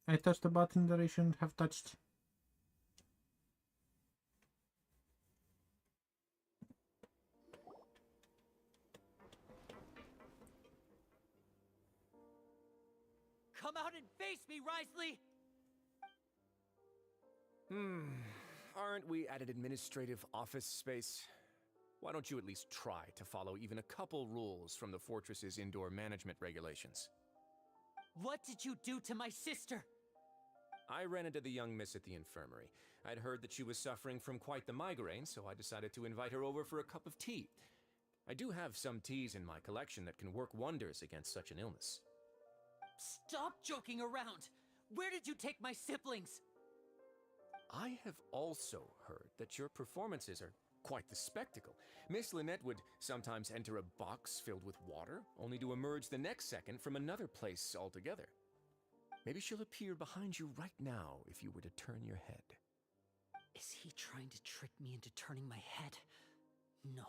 I touched a button that I shouldn't have touched. Come out and face me, Wriothesley! Aren't we at an administrative office space? Why don't you at least try to follow even a couple rules from the fortress's indoor management regulations? What did you do to my sister? I ran into the young miss at the infirmary. I'd heard that she was suffering from quite the migraine, so I decided to invite her over for a cup of tea. I do have some teas in my collection that can work wonders against such an illness. Stop joking around! Where did you take my siblings? I have also heard that your performances are quite the spectacle. Miss Lynette would sometimes enter a box filled with water, only to emerge the next second from another place altogether. Maybe she'll appear behind you right now if you were to turn your head. Is he trying to trick me into turning my head? No,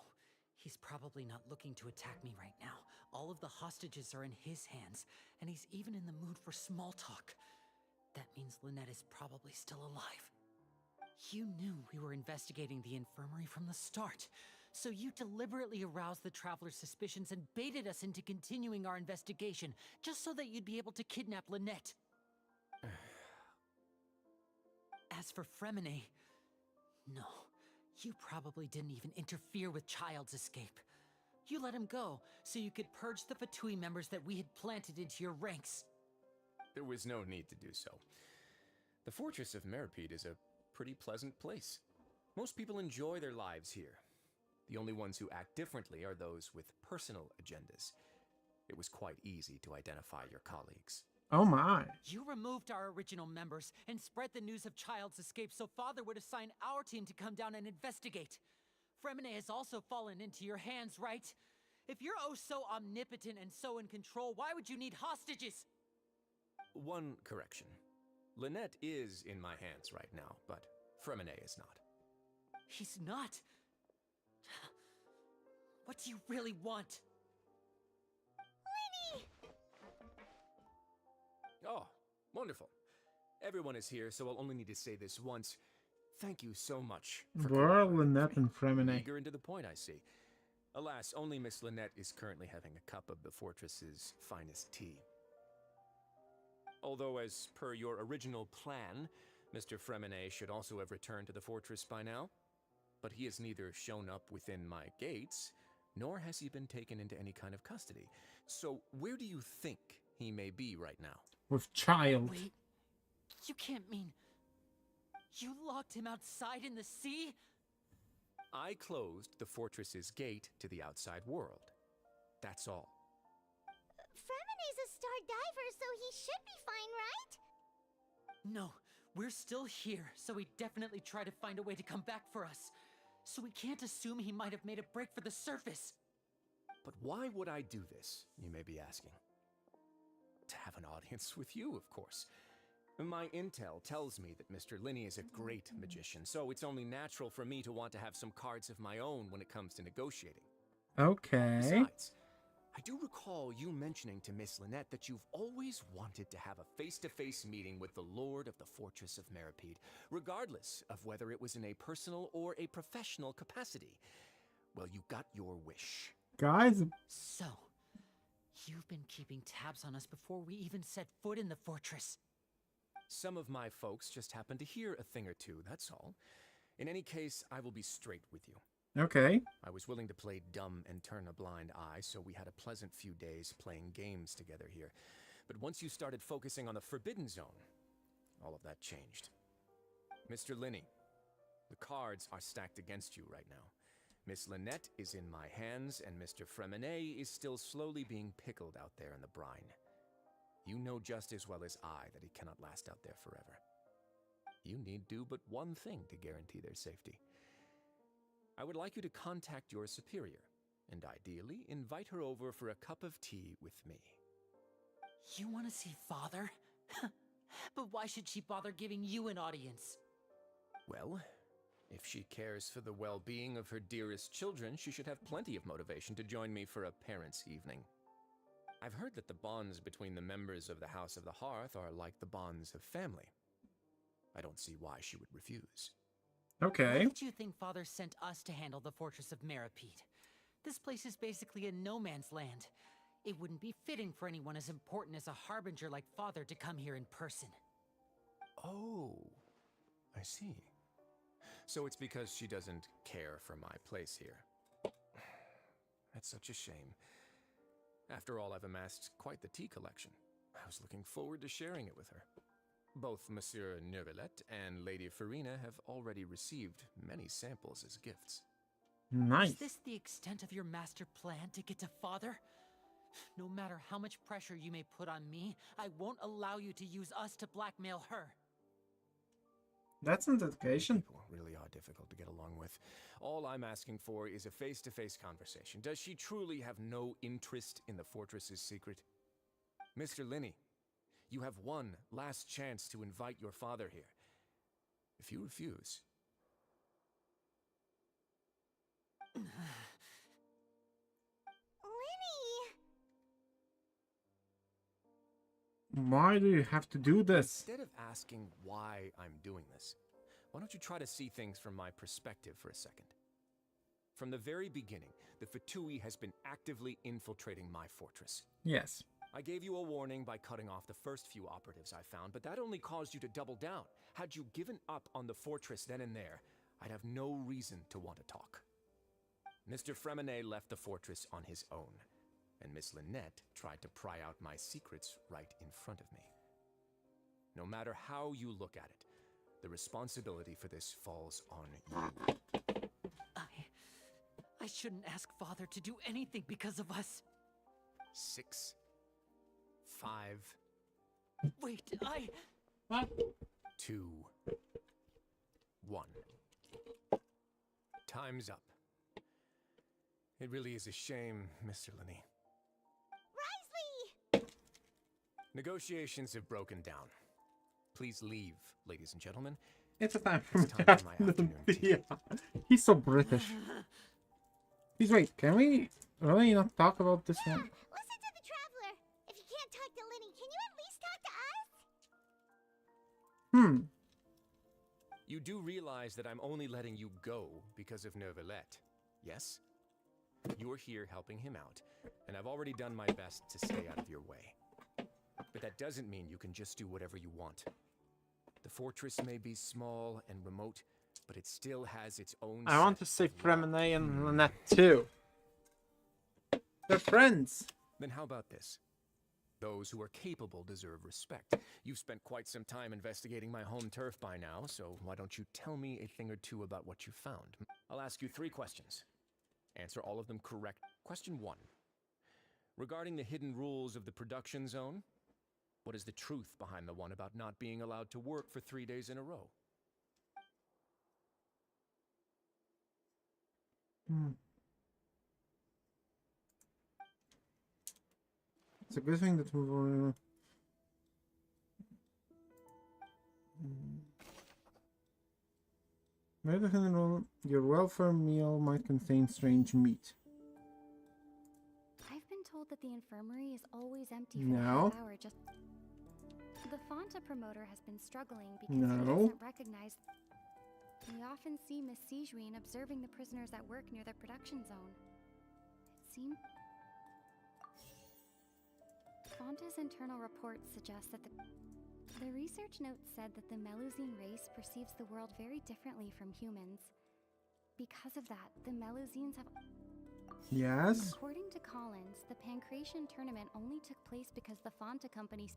he's probably not looking to attack me right now. All of the hostages are in his hands, and he's even in the mood for small talk. That means Lynette is probably still alive. You knew we were investigating the infirmary from the start, so you deliberately aroused the Traveler's suspicions and baited us into continuing our investigation, just so that you'd be able to kidnap Lynette. As for Fremine, no, you probably didn't even interfere with Child's escape. You let him go, so you could purge the Fatui members that we had planted into your ranks. There was no need to do so. The Fortress of Meripede is a pretty pleasant place. Most people enjoy their lives here. The only ones who act differently are those with personal agendas. It was quite easy to identify your colleagues. Oh my. You removed our original members and spread the news of Child's escape so Father would assign our team to come down and investigate. Fremine has also fallen into your hands, right? If you're oh so omnipotent and so in control, why would you need hostages? One correction. Lynette is in my hands right now, but Fremine is not. He's not. What do you really want? Lenny! Oh, wonderful. Everyone is here, so I'll only need to say this once. Thank you so much for Well, Lynette and Fremine. eager and to the point, I see. Alas, only Miss Lynette is currently having a cup of the fortress's finest tea. Although, as per your original plan, Mr. Fremine should also have returned to the fortress by now. But he has neither shown up within my gates, nor has he been taken into any kind of custody. So where do you think he may be right now? With Child. Wait, you can't mean... You locked him outside in the sea? I closed the fortress's gate to the outside world. That's all. Fremine's a star diver, so he should be fine, right? No, we're still here, so he definitely tried to find a way to come back for us. So we can't assume he might have made a break for the surface. But why would I do this, you may be asking? To have an audience with you, of course. My intel tells me that Mr. Linney is a great magician, so it's only natural for me to want to have some cards of my own when it comes to negotiating. Okay. Besides, I do recall you mentioning to Miss Lynette that you've always wanted to have a face-to-face meeting with the Lord of the Fortress of Meripede, regardless of whether it was in a personal or a professional capacity. Well, you got your wish. Guys. So, you've been keeping tabs on us before we even set foot in the fortress. Some of my folks just happened to hear a thing or two, that's all. In any case, I will be straight with you. Okay. I was willing to play dumb and turn a blind eye, so we had a pleasant few days playing games together here. But once you started focusing on the Forbidden Zone, all of that changed. Mr. Linney, the cards are stacked against you right now. Miss Lynette is in my hands, and Mr. Fremine is still slowly being pickled out there in the brine. You know just as well as I that he cannot last out there forever. You need do but one thing to guarantee their safety. I would like you to contact your superior, and ideally invite her over for a cup of tea with me. You want to see Father? But why should she bother giving you an audience? Well, if she cares for the well-being of her dearest children, she should have plenty of motivation to join me for a parents' evening. I've heard that the bonds between the members of the House of the Hearth are like the bonds of family. I don't see why she would refuse. Okay. Why did you think Father sent us to handle the Fortress of Meripede? This place is basically a no man's land. It wouldn't be fitting for anyone as important as a harbinger like Father to come here in person. Oh, I see. So it's because she doesn't care for my place here. That's such a shame. After all, I've amassed quite the tea collection. I was looking forward to sharing it with her. Both Monsieur Neuvillette and Lady Farina have already received many samples as gifts. Nice. Is this the extent of your master plan to get to Father? No matter how much pressure you may put on me, I won't allow you to use us to blackmail her. That's an dedication. People really are difficult to get along with. All I'm asking for is a face-to-face conversation. Does she truly have no interest in the fortress's secret? Mr. Linney, you have one last chance to invite your father here. If you refuse... Why do you have to do this? Instead of asking why I'm doing this, why don't you try to see things from my perspective for a second? From the very beginning, the Fatui has been actively infiltrating my fortress. Yes. I gave you a warning by cutting off the first few operatives I found, but that only caused you to double down. Had you given up on the fortress then and there, I'd have no reason to want to talk. Mr. Fremine left the fortress on his own, and Miss Lynette tried to pry out my secrets right in front of me. No matter how you look at it, the responsibility for this falls on you. I I shouldn't ask Father to do anything because of us. 6, 5. Wait, What? 2, 1. Time's up. It really is a shame, Mr. Linney. Risley! Negotiations have broken down. Please leave, ladies and gentlemen. It's a time It's for time for my afternoon tea. yeah. He's so British. Please wait, can we really not talk about this one? Listen to the Traveler! If you can't talk to Linny, can you at least talk to us? You do realize that I'm only letting you go because of Neuvillette, yes? You're here helping him out, and I've already done my best to stay out of your way. But that doesn't mean you can just do whatever you want. The fortress may be small and remote, but it still has its own. I want to save Fremine and Lynette too. They're friends. Then how about this? Those who are capable deserve respect. You've spent quite some time investigating my home turf by now, so why don't you tell me a thing or two about what you found? I'll ask you 3 questions. Answer all of them correct. Question 1. Regarding the hidden rules of the production zone, what is the truth behind the one about not being allowed to work for 3 days in a row? It's a good thing that we're... Your welfare meal might contain strange meat. I've been told that the infirmary is always empty for No. the half hour just... The Fonta promoter has been struggling because he No. doesn't recognize... We often see Miss Sijuin observing the prisoners at work near the production zone. It seems... Fonta's internal reports suggest that the research note said that the Melusine race perceives the world very differently from humans. Because of that, the Melusines have... Yes? According to Collins, the Pancration tournament only took place because the Fonta company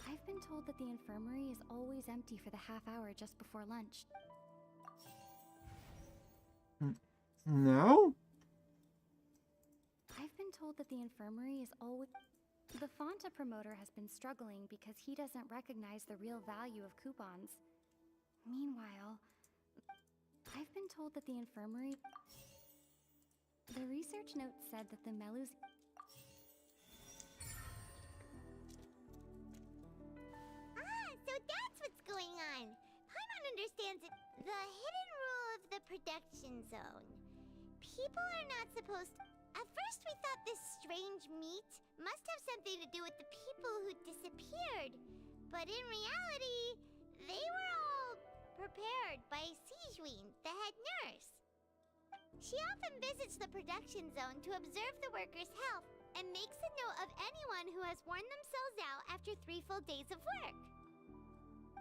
I've been told that the infirmary is always empty for the half hour just before lunch. No? I've been told that the infirmary is always... The Fonta promoter has been struggling because he doesn't recognize the real value of coupons. Meanwhile, I've been told that the infirmary... The research note said that the Melus... So that's what's going on. Paimon understands it. The hidden rule of the production zone. People are not supposed to... At first we thought this strange meat must have something to do with the people who disappeared. But in reality, they were all prepared by Sijuin, the head nurse. She often visits the production zone to observe the workers' health and makes a note of anyone who has worn themselves out after 3 full days of work.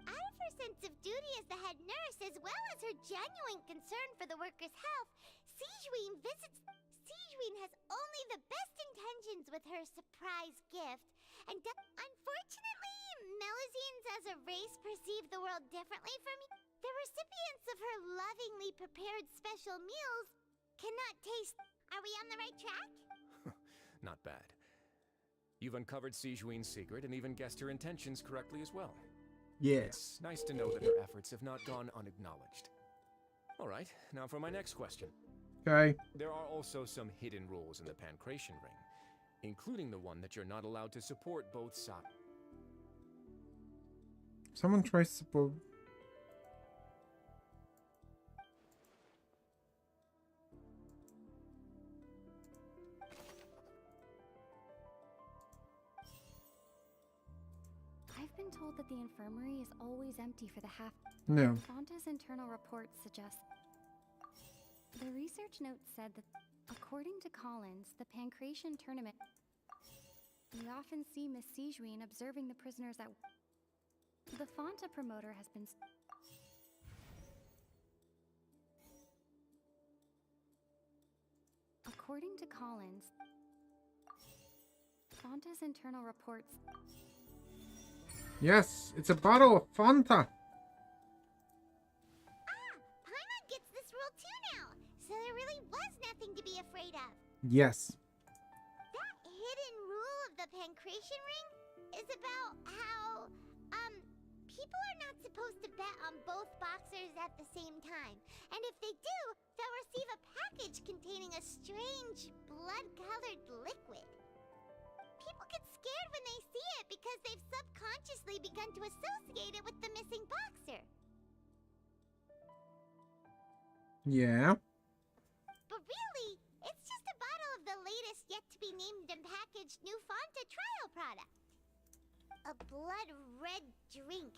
Out of her sense of duty as the head nurse, as well as her genuine concern for the workers' health, Sijuin has only the best intentions with her surprise gift. And unfortunately, Melusines as a race perceive the world differently from me. The recipients of her lovingly prepared special meals cannot taste... Are we on the right track? Not bad. You've uncovered Sijuin's secret and even guessed her intentions correctly as well. Yeah. It's nice to know that her efforts have not gone unacknowledged. All right, now for my next question. Okay. There are also some hidden rules in the Pancration Ring, including the one that you're not allowed to support both sides. Someone tries to support... I've been told that the infirmary is always empty for the half... No. Fonta's internal reports suggest... The research note said that, according to Collins, the Pancration tournament... We often see Miss Sijuin observing the prisoners at... The Fonta promoter has been... According to Collins, Fonta's internal reports... Yes, it's a bottle of Fanta. Paimon gets this rule too now, so there really was nothing to be Yes. That hidden rule of the pancration ring is about how, people are not supposed to bet on both boxers at the same time. And if they do, they'll receive a package containing a strange, blood-colored liquid. People get scared when they see it because they've subconsciously begun to associate it with the missing boxer. Yeah. But really, it's just a bottle of the latest yet-to-be-named and packaged new Fanta trial product. A blood-red drink.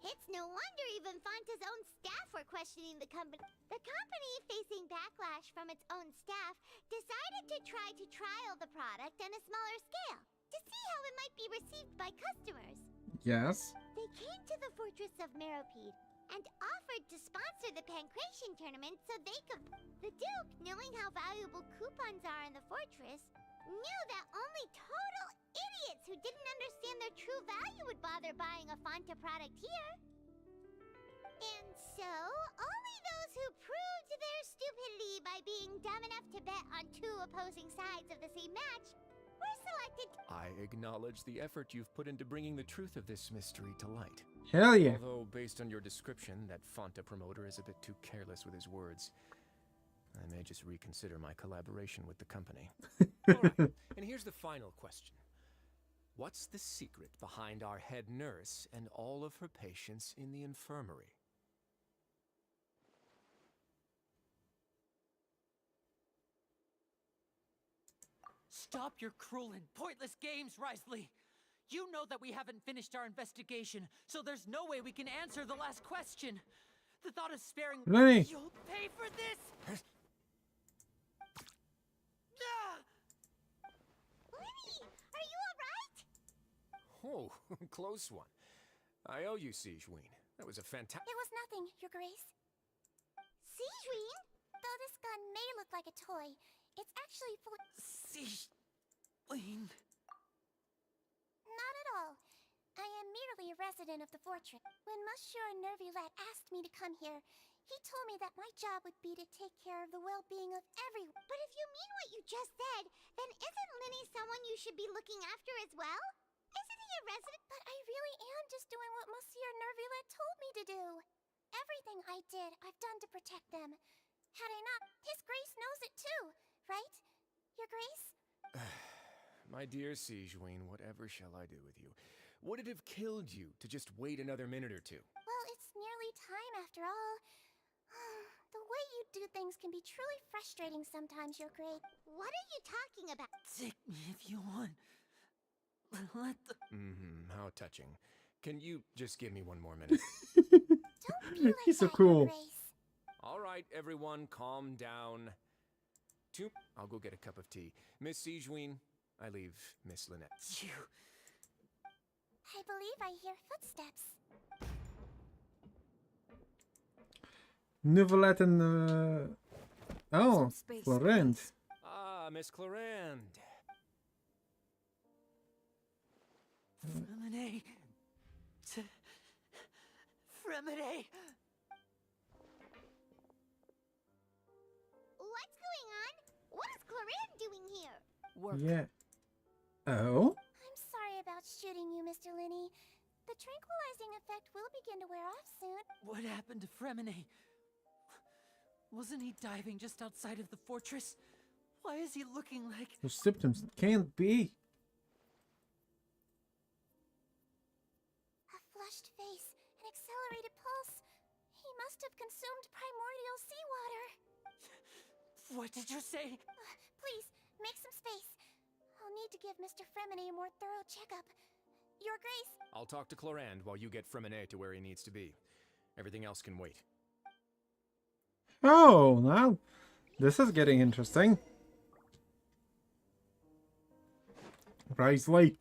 It's no wonder even Fanta's own staff were questioning the company. The company, facing backlash from its own staff, decided to try to trial the product on a smaller scale to see how it might be received by customers. Yes. They came to the fortress of Meropide and offered to sponsor the Pancration tournament so they could... The Duke, knowing how valuable coupons are in the fortress, knew that only total idiots who didn't understand their true value would bother buying a Fanta product here. And so, only those who proved their stupidity by being dumb enough to bet on two opposing sides of the same match were selected. I acknowledge the effort you've put into bringing the truth of this mystery to light. Hell yeah. Although, based on your description, that Fanta promoter is a bit too careless with his words. I may just reconsider my collaboration with the company. Alright, and here's the final question. What's the secret behind our head nurse and all of her patients in the infirmary? Stop your cruel and pointless games, Risley! You know that we haven't finished our investigation, so there's no way we can answer the last question. The thought of sparing... Lenny! You'll pay for this! Lenny, are you alright? Oh, close one. I owe you, Sigeween. That was a fantastic... It was nothing, Your Grace. Sigeween? Though this gun may look like a toy, it's actually full of... Sigeween... Not at all. I am merely a resident of the fortress. When Monsieur Nervulette asked me to come here, he told me that my job would be to take care of the well-being of everyone. But if you mean what you just said, then isn't Linny someone you should be looking after as well? Isn't he a resident? But I really am just doing what Monsieur Nervulette told me to do. Everything I did, I've done to protect them. Had I not, His Grace knows it too, right? Your Grace? My dear Sigeween, whatever shall I do with you? Would it have killed you to just wait another minute or two? Well, it's nearly time after all. The way you do things can be truly frustrating sometimes, Your Grace. What are you talking about? Take me if you want. Let the... how touching. Can you just give me one more minute? Don't be like He's so that, cool. Your Grace. Alright, everyone, calm down. I'll go get a cup of tea. Miss Sigeween, I leave Miss Lynette. You... I believe I hear footsteps. Neuvillette and oh, Florent. Ah, Miss Clorinde. Fremine... Fremine... What's going on? What is Clorinde doing here? Work. Yeah. Oh? I'm sorry about shooting you, Mr. Linny. The tranquilizing effect will begin to wear off soon. What happened to Fremine? Wasn't he diving just outside of the fortress? Why is he looking like... Those symptoms can't be. A flushed face, an accelerated pulse. He must have consumed primordial seawater. What did you say? Please, make some space. I'll need to give Mr. Fremine a more thorough checkup. Your Grace. I'll talk to Clorinde while you get Fremine to where he needs to be. Everything else can wait. Oh, now this is getting interesting. Risley.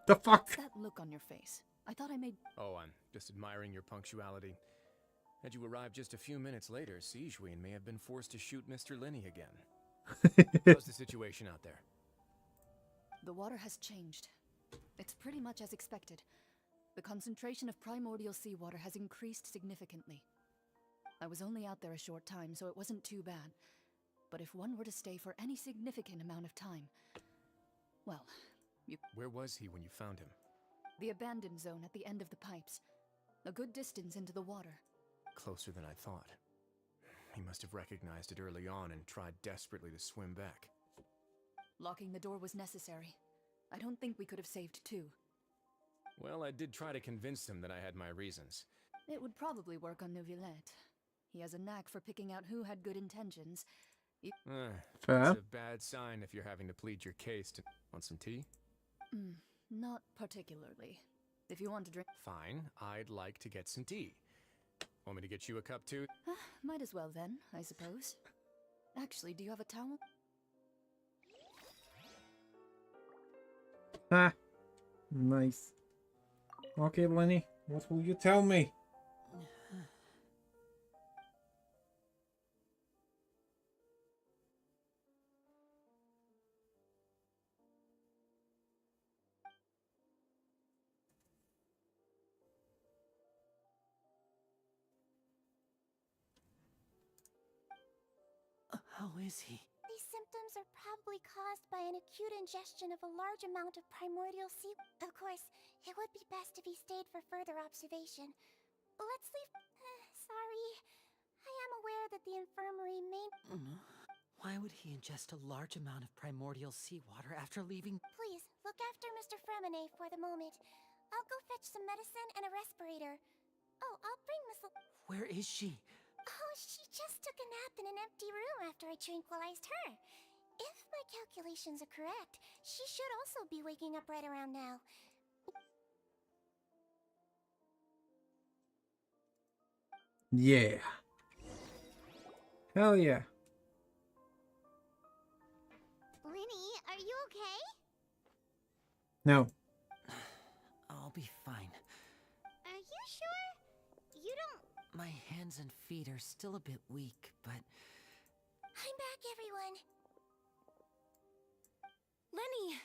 The fuck? What's that look on your face? I thought I made... Oh, I'm just admiring your punctuality. Had you arrived just a few minutes later, Sigeween may have been forced to shoot Mr. Linny again. How's the situation out there? The water has changed. It's pretty much as expected. The concentration of primordial seawater has increased significantly. I was only out there a short time, so it wasn't too bad. but if one were to stay for any significant amount of time, well, Where was he when you found him? the abandoned zone at the end of the pipes, a good distance into the water. Closer than I thought. He must have recognized it early on and tried desperately to swim back. Locking the door was necessary. I don't think we could have saved two. Well, I did try to convince him that I had my reasons. It would probably work on Neuvillette. He has a knack for picking out who had good intentions. Fair. It's a bad sign if you're having to plead your case to... Want some tea? Not particularly. If you want to drink... Fine, I'd like to get some tea. Want me to get you a cup too? Might as well then, I suppose. Actually, do you have a towel? Ah, nice. Okay, Lenny, what will you tell me? How is he? These symptoms are probably caused by an acute ingestion of a large amount of primordial sea. Of course, it would be best if he stayed for further observation. Let's leave. Sorry. I am aware that the infirmary may. Why would he ingest a large amount of primordial seawater after leaving? Please, look after Mr. Fremine for the moment. I'll go fetch some medicine and a respirator. Oh, I'll bring Miss... Where is she? Oh, she just took a nap in an empty room after I tranquilized her. If my calculations are correct, she should also be waking up right around now. Yeah. Hell yeah. Lenny, are you okay? No. I'll be fine. Are you sure? You don't... My hands and feet are still a bit weak, but... I'm back, everyone. Lenny!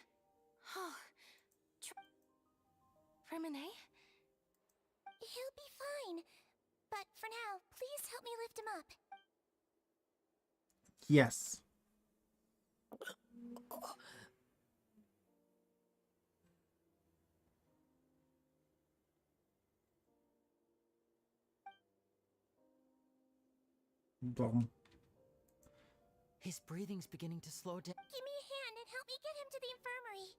Oh... Fremine? He'll be fine. But for now, please help me lift him up. Yes. Boom. His breathing's beginning to slow down. Give me a hand and help me get him to the infirmary.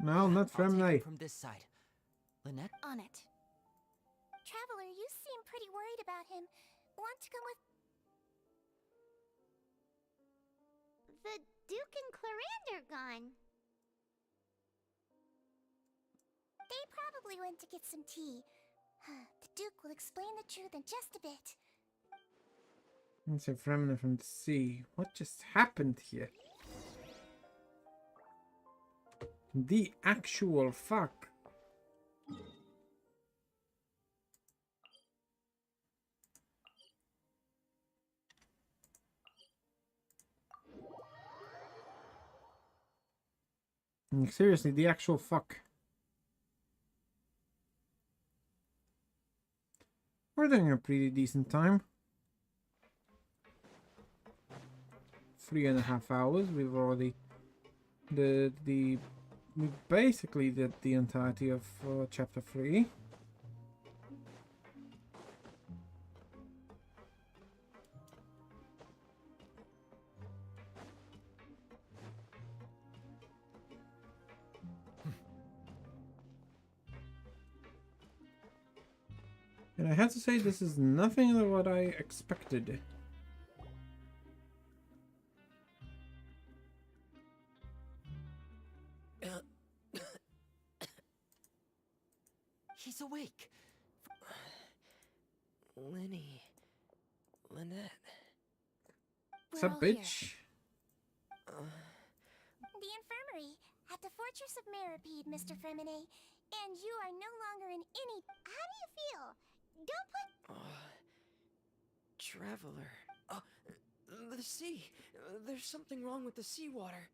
No, not I'll take Fremley. him from this side. Lynette? On it. Traveler, you seem pretty worried about him. Want to come with... The Duke and Clarande are gone. They probably went to get some tea. The Duke will explain the truth in just a bit. It's a Fremley from the sea. What just happened here? The actual fuck. Seriously, the actual fuck. We're doing a pretty decent time. 3.5 hours. We've already we basically did the entirety of chapter 3. And I have to say, this is nothing like what I expected. He's awake. Lenny. Lynette. What's up, bitch? The infirmary at the Fortress of Meripede, Mr. Fremine. And you are no longer in any... How do you feel? Don't put... Traveler. The sea. There's something wrong with the seawater.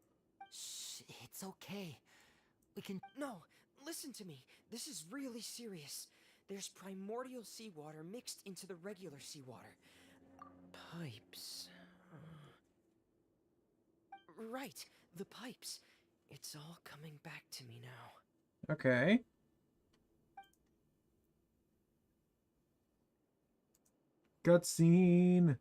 Shh, it's okay. We can... No, listen to me. This is really serious. There's primordial seawater mixed into the regular seawater. Pipes. Right, the pipes. It's all coming back to me now. Okay. Cutscene.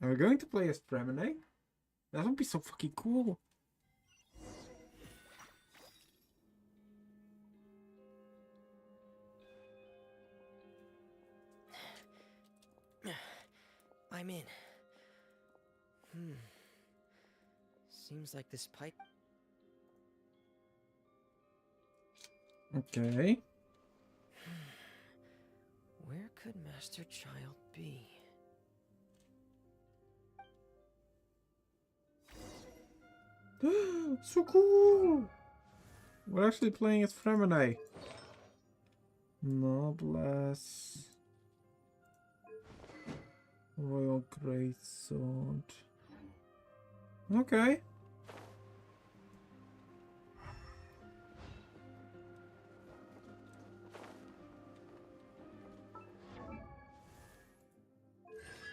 Are we going to play as Fremine? That would be so fucking cool. I'm in. Seems like this pipe... Okay. Where could Master Child be? So cool! We're actually playing as Fremine. Noblesse. Royal Greatsword. Okay.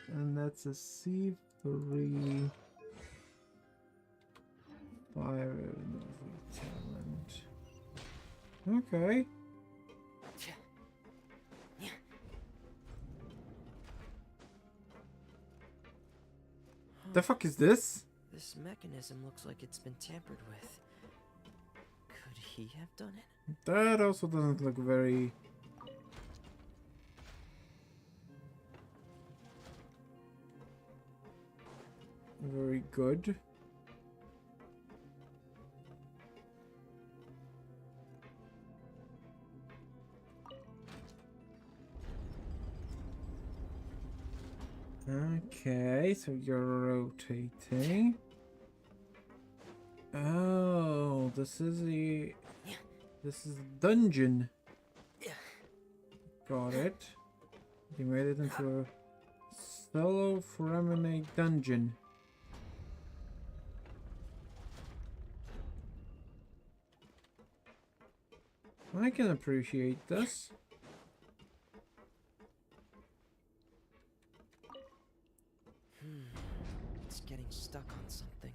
And that's a C3 fire talent. Okay. The fuck is this? This mechanism looks like it's been tampered with. Could he have done it? That also doesn't look very... very good. Okay, so you're rotating. Oh, this is a dungeon. Got it. You made it into a solo Fremine dungeon. I can appreciate this. It's getting stuck on something.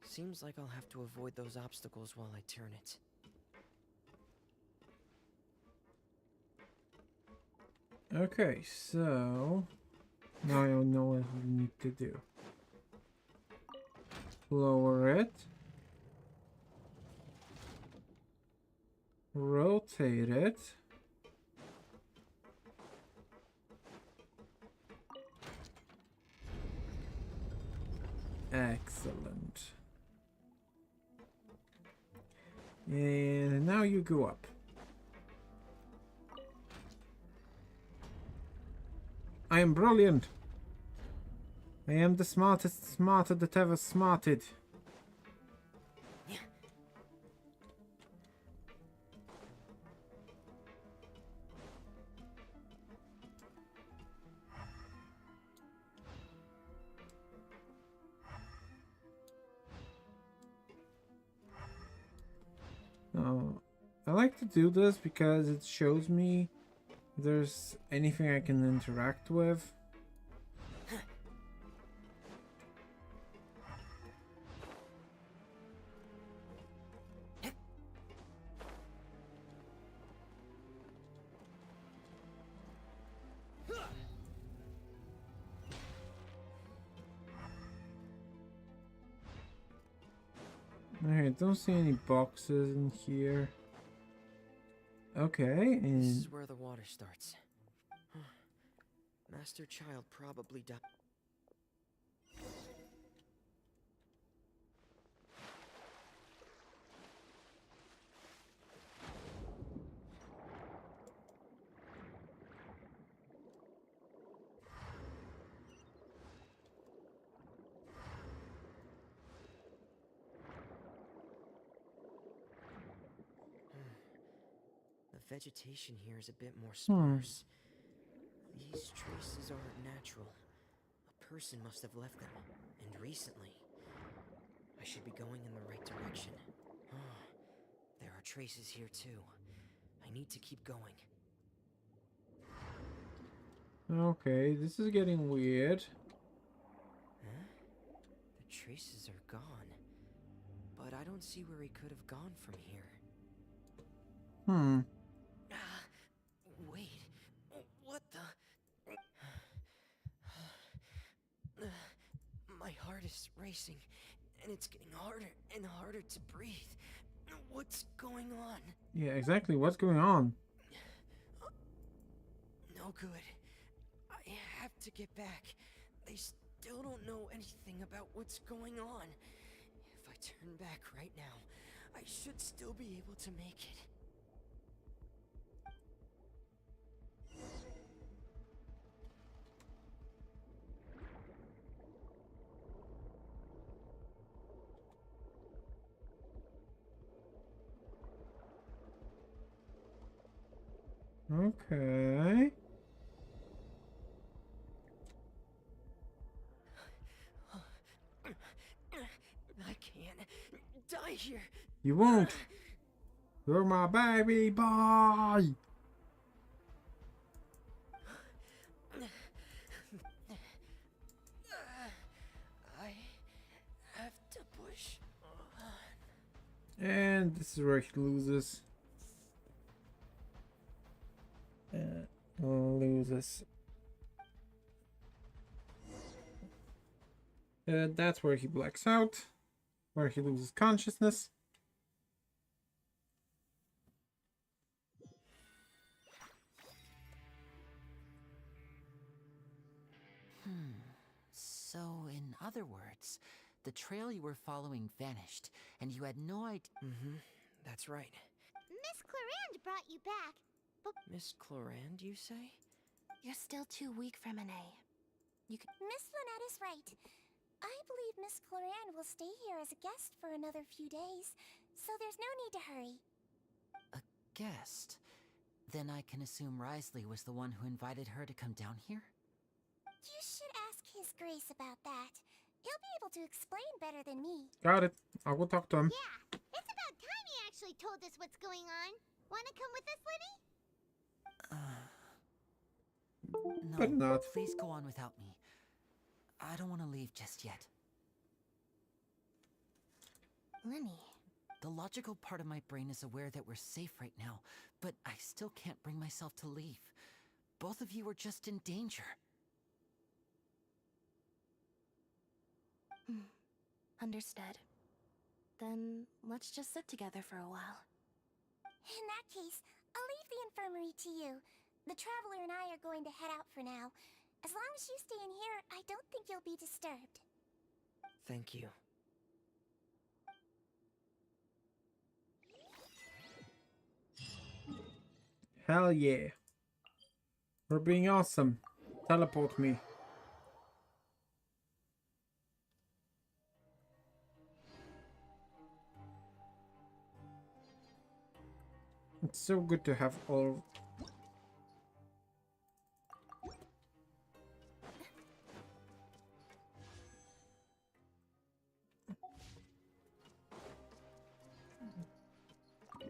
Seems like I'll have to avoid those obstacles while I turn it. Okay, so now I know what we need to do. Lower it. Rotate it. Excellent. And now you go up. I am brilliant. I am the smartest smarter that ever smarted. I like to do this because it shows me if there's anything I can interact with. Alright, don't see any boxes in here. Okay, and... This is where the water starts. Master Child probably died. The vegetation here is a bit more sparse. These traces aren't natural. A person must have left them, and recently. I should be going in the right direction. There are traces here too. I need to keep going. Okay, this is getting weird. Huh? The traces are gone. But I don't see where he could have gone from here. Hmm. Wait. What the? My heart is racing, and it's getting harder and harder to breathe. What's going on? Yeah, exactly. What's going on? No good. I have to get back. They still don't know anything about what's going on. If I turn back right now, I should still be able to make it. Okay. I can't die here. You won't. You're my baby boy. I have to push on. And this is where he loses. Loses. That's where he blacks out. Where he loses consciousness. So, in other words, the trail you were following vanished, and you had no idea. That's right. Miss Clarande brought you back, but Miss Clarande, you say? you're still too weak for Monet. Miss Lynette is right. I believe Miss Clarande will stay here as a guest for another few days, so there's no need to hurry. A guest? Then I can assume Risley was the one who invited her to come down here? You should ask His Grace about that. He'll be able to explain better than me. Got it. I'll go talk to him. Yeah, it's about time he actually told us what's going on. Wanna come with us, Liddy? No, But not. please go on without me. I don't want to leave just yet. Lenny. The logical part of my brain is aware that we're safe right now, but I still can't bring myself to leave. Both of you are just in danger. Understood. Then let's just sit together for a while. In that case, I'll leave the infirmary to you. The Traveler and I are going to head out for now. As long as you stay in here, I don't think you'll be disturbed. Thank you. Hell yeah. We're being awesome. Teleport me. It's so good to have all...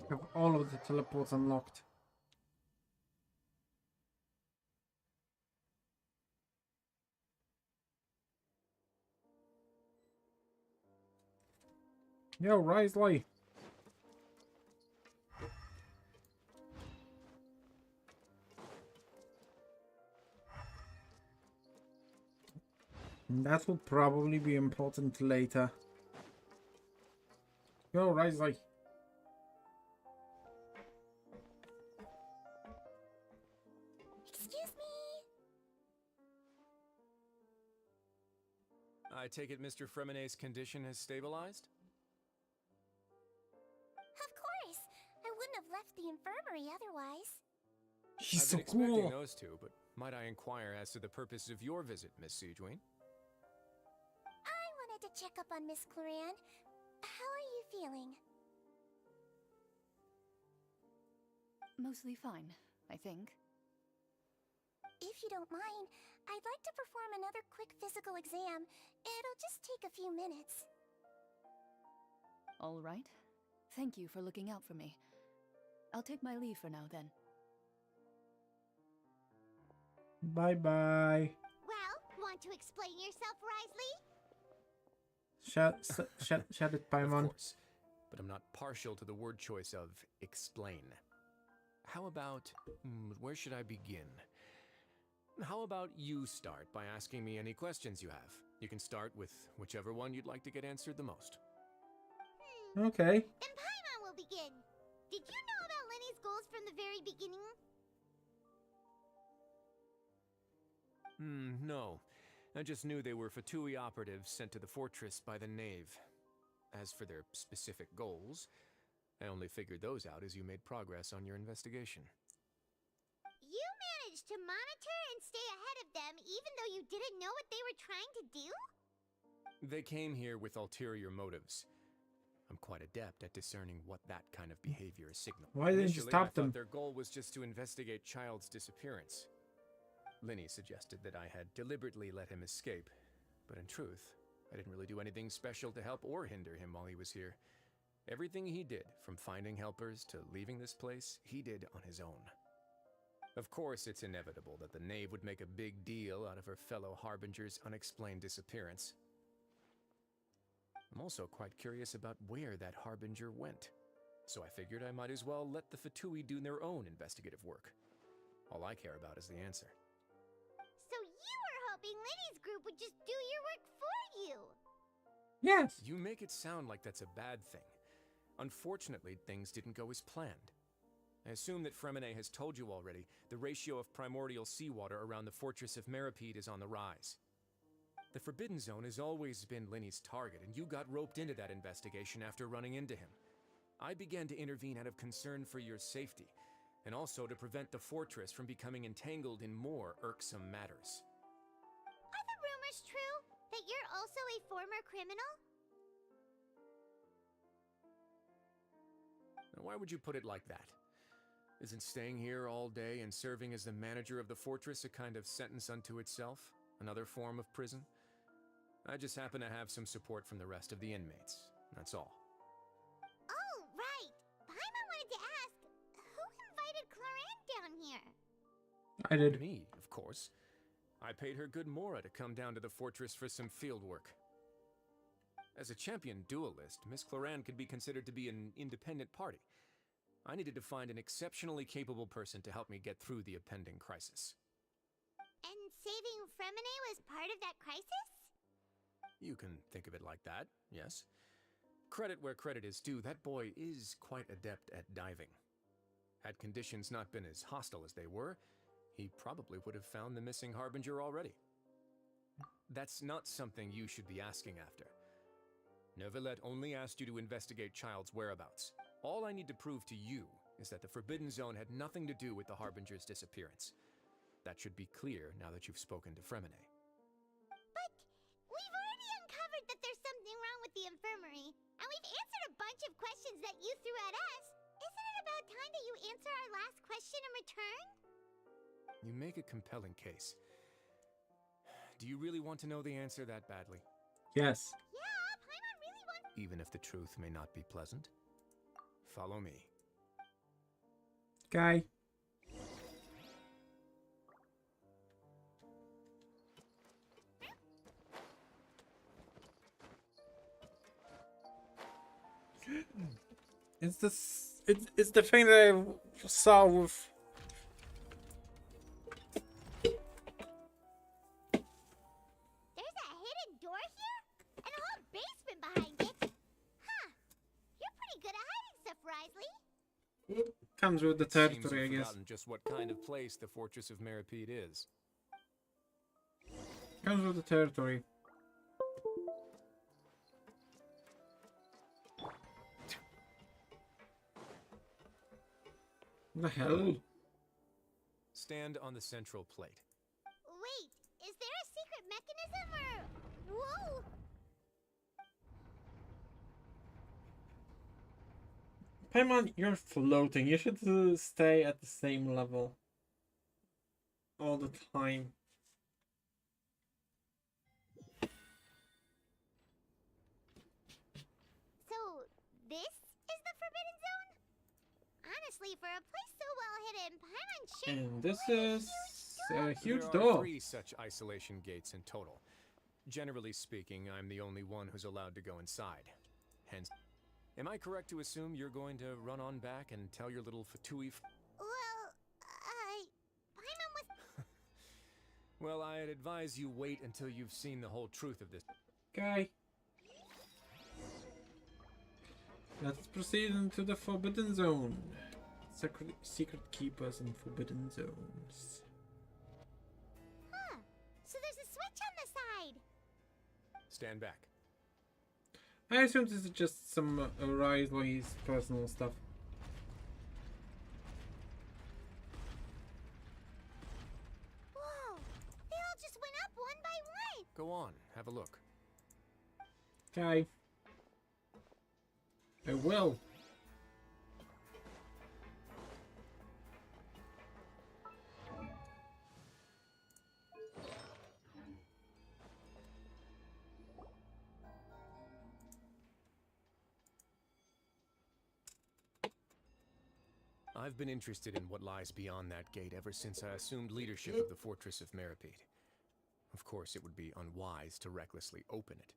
have all of the teleports unlocked. Yo, Risley. That will probably be important later. Yo, Risley. Excuse me? I take it Mr. Fremenet's condition has stabilized? Of course. I wouldn't have left the infirmary otherwise. She's I've so been expecting cool. those two, but might I inquire as to the purpose of your visit, Miss Siegeween? I wanted to check up on Miss Clarande. How are you feeling? Mostly fine, I think. If you don't mind, I'd like to perform another quick physical exam. It'll just take a few minutes. All right. Thank you for looking out for me. I'll take my leave for now, then. Bye-bye. Well, want to explain yourself, Risley? Shut it, Of Paimon. course, but I'm not partial to the word choice of explain. How about, where should I begin? How about you start by asking me any questions you have? You can start with whichever one you'd like to get answered the most. Okay. Then Paimon will begin. Did you know about Lenny's goals from the very beginning? No. I just knew they were Fatui operatives sent to the fortress by the Knave. As for their specific goals, I only figured those out as you made progress on your investigation. You managed to monitor and stay ahead of them even though you didn't know what they were trying to do? They came here with ulterior motives. I'm quite adept at discerning what that kind of behavior signals. Why didn't you Initially, stop I thought them? their goal was just to investigate Child's disappearance. Linny suggested that I had deliberately let him escape, but in truth, I didn't really do anything special to help or hinder him while he was here. Everything he did, from finding helpers to leaving this place, he did on his own. Of course, it's inevitable that the Knave would make a big deal out of her fellow Harbinger's unexplained disappearance. I'm also quite curious about where that Harbinger went, so I figured I might as well let the Fatui do their own investigative work. All I care about is the answer. So you were hoping Lenny's group would just do your work for you? Yes. You make it sound like that's a bad thing. Unfortunately, things didn't go as planned. I assume that Fremine has told you already, the ratio of primordial seawater around the fortress of Meripede is on the rise. The Forbidden Zone has always been Linny's target, and you got roped into that investigation after running into him. I began to intervene out of concern for your safety, and also to prevent the fortress from becoming entangled in more irksome matters. Are the rumors true? That you're also a former criminal? Now, why would you put it like that? Isn't staying here all day and serving as the manager of the fortress a kind of sentence unto itself? Another form of prison? I just happen to have some support from the rest of the inmates. That's all. Oh, right. Paimon wanted to ask, who invited Cloran down here? I did. Me, of course. I paid her good mora to come down to the fortress for some field work. As a champion duelist, Miss Cloran could be considered to be an independent party. I needed to find an exceptionally capable person to help me get through the impending crisis. And saving Fremine was part of that crisis? You can think of it like that, yes. Credit where credit is due, that boy is quite adept at diving. Had conditions not been as hostile as they were, he probably would have found the missing Harbinger already. That's not something you should be asking after. Neuvillette only asked you to investigate Child's whereabouts. All I need to prove to you is that the Forbidden Zone had nothing to do with the Harbinger's disappearance. That should be clear now that you've spoken to Fremine. But we've already uncovered that there's something wrong with the infirmary, and we've answered a bunch of questions that you threw at us. Isn't it about time that you answer our last question in return? You make a compelling case. Do you really want to know the answer that badly? Yes. Yeah, Paimon really wants... Even if the truth may not be pleasant? Follow me. Guy. It's this. It's the thing that I saw with. There's a hidden door here? And a whole basement behind it? Huh. You're pretty good at hiding stuff, Risley. Comes with the It seems territory, I you've guess. forgotten just what kind of place the Fortress of Meripede is. Comes with the territory. What the hell? Stand on the central plate. Wait, is there a secret mechanism or... Whoa! Paimon, you're floating. You should stay at the same level all the time. So, this is the Forbidden Zone? Honestly, for a place so well hidden, Paimon sure And this played a is... huge a huge There are door. 3 such isolation gates in total. Generally speaking, I'm the only one who's allowed to go inside. Hence, am I correct to assume you're going to run on back and tell your little Fatui? Well, Paimon was... Well, I'd advise you wait until you've seen the whole truth of this. Okay. Let's proceed into the Forbidden Zone. Secret keepers in Forbidden Zones. Huh. So there's a switch on the side. Stand back. I assume this is just some Riley's personal stuff. Whoa! They all just went up one by one. Go on, have a look. Okay. I will. I've been interested in what lies beyond that gate ever since I assumed leadership of the Fortress of Meripede. Of course, it would be unwise to recklessly open it,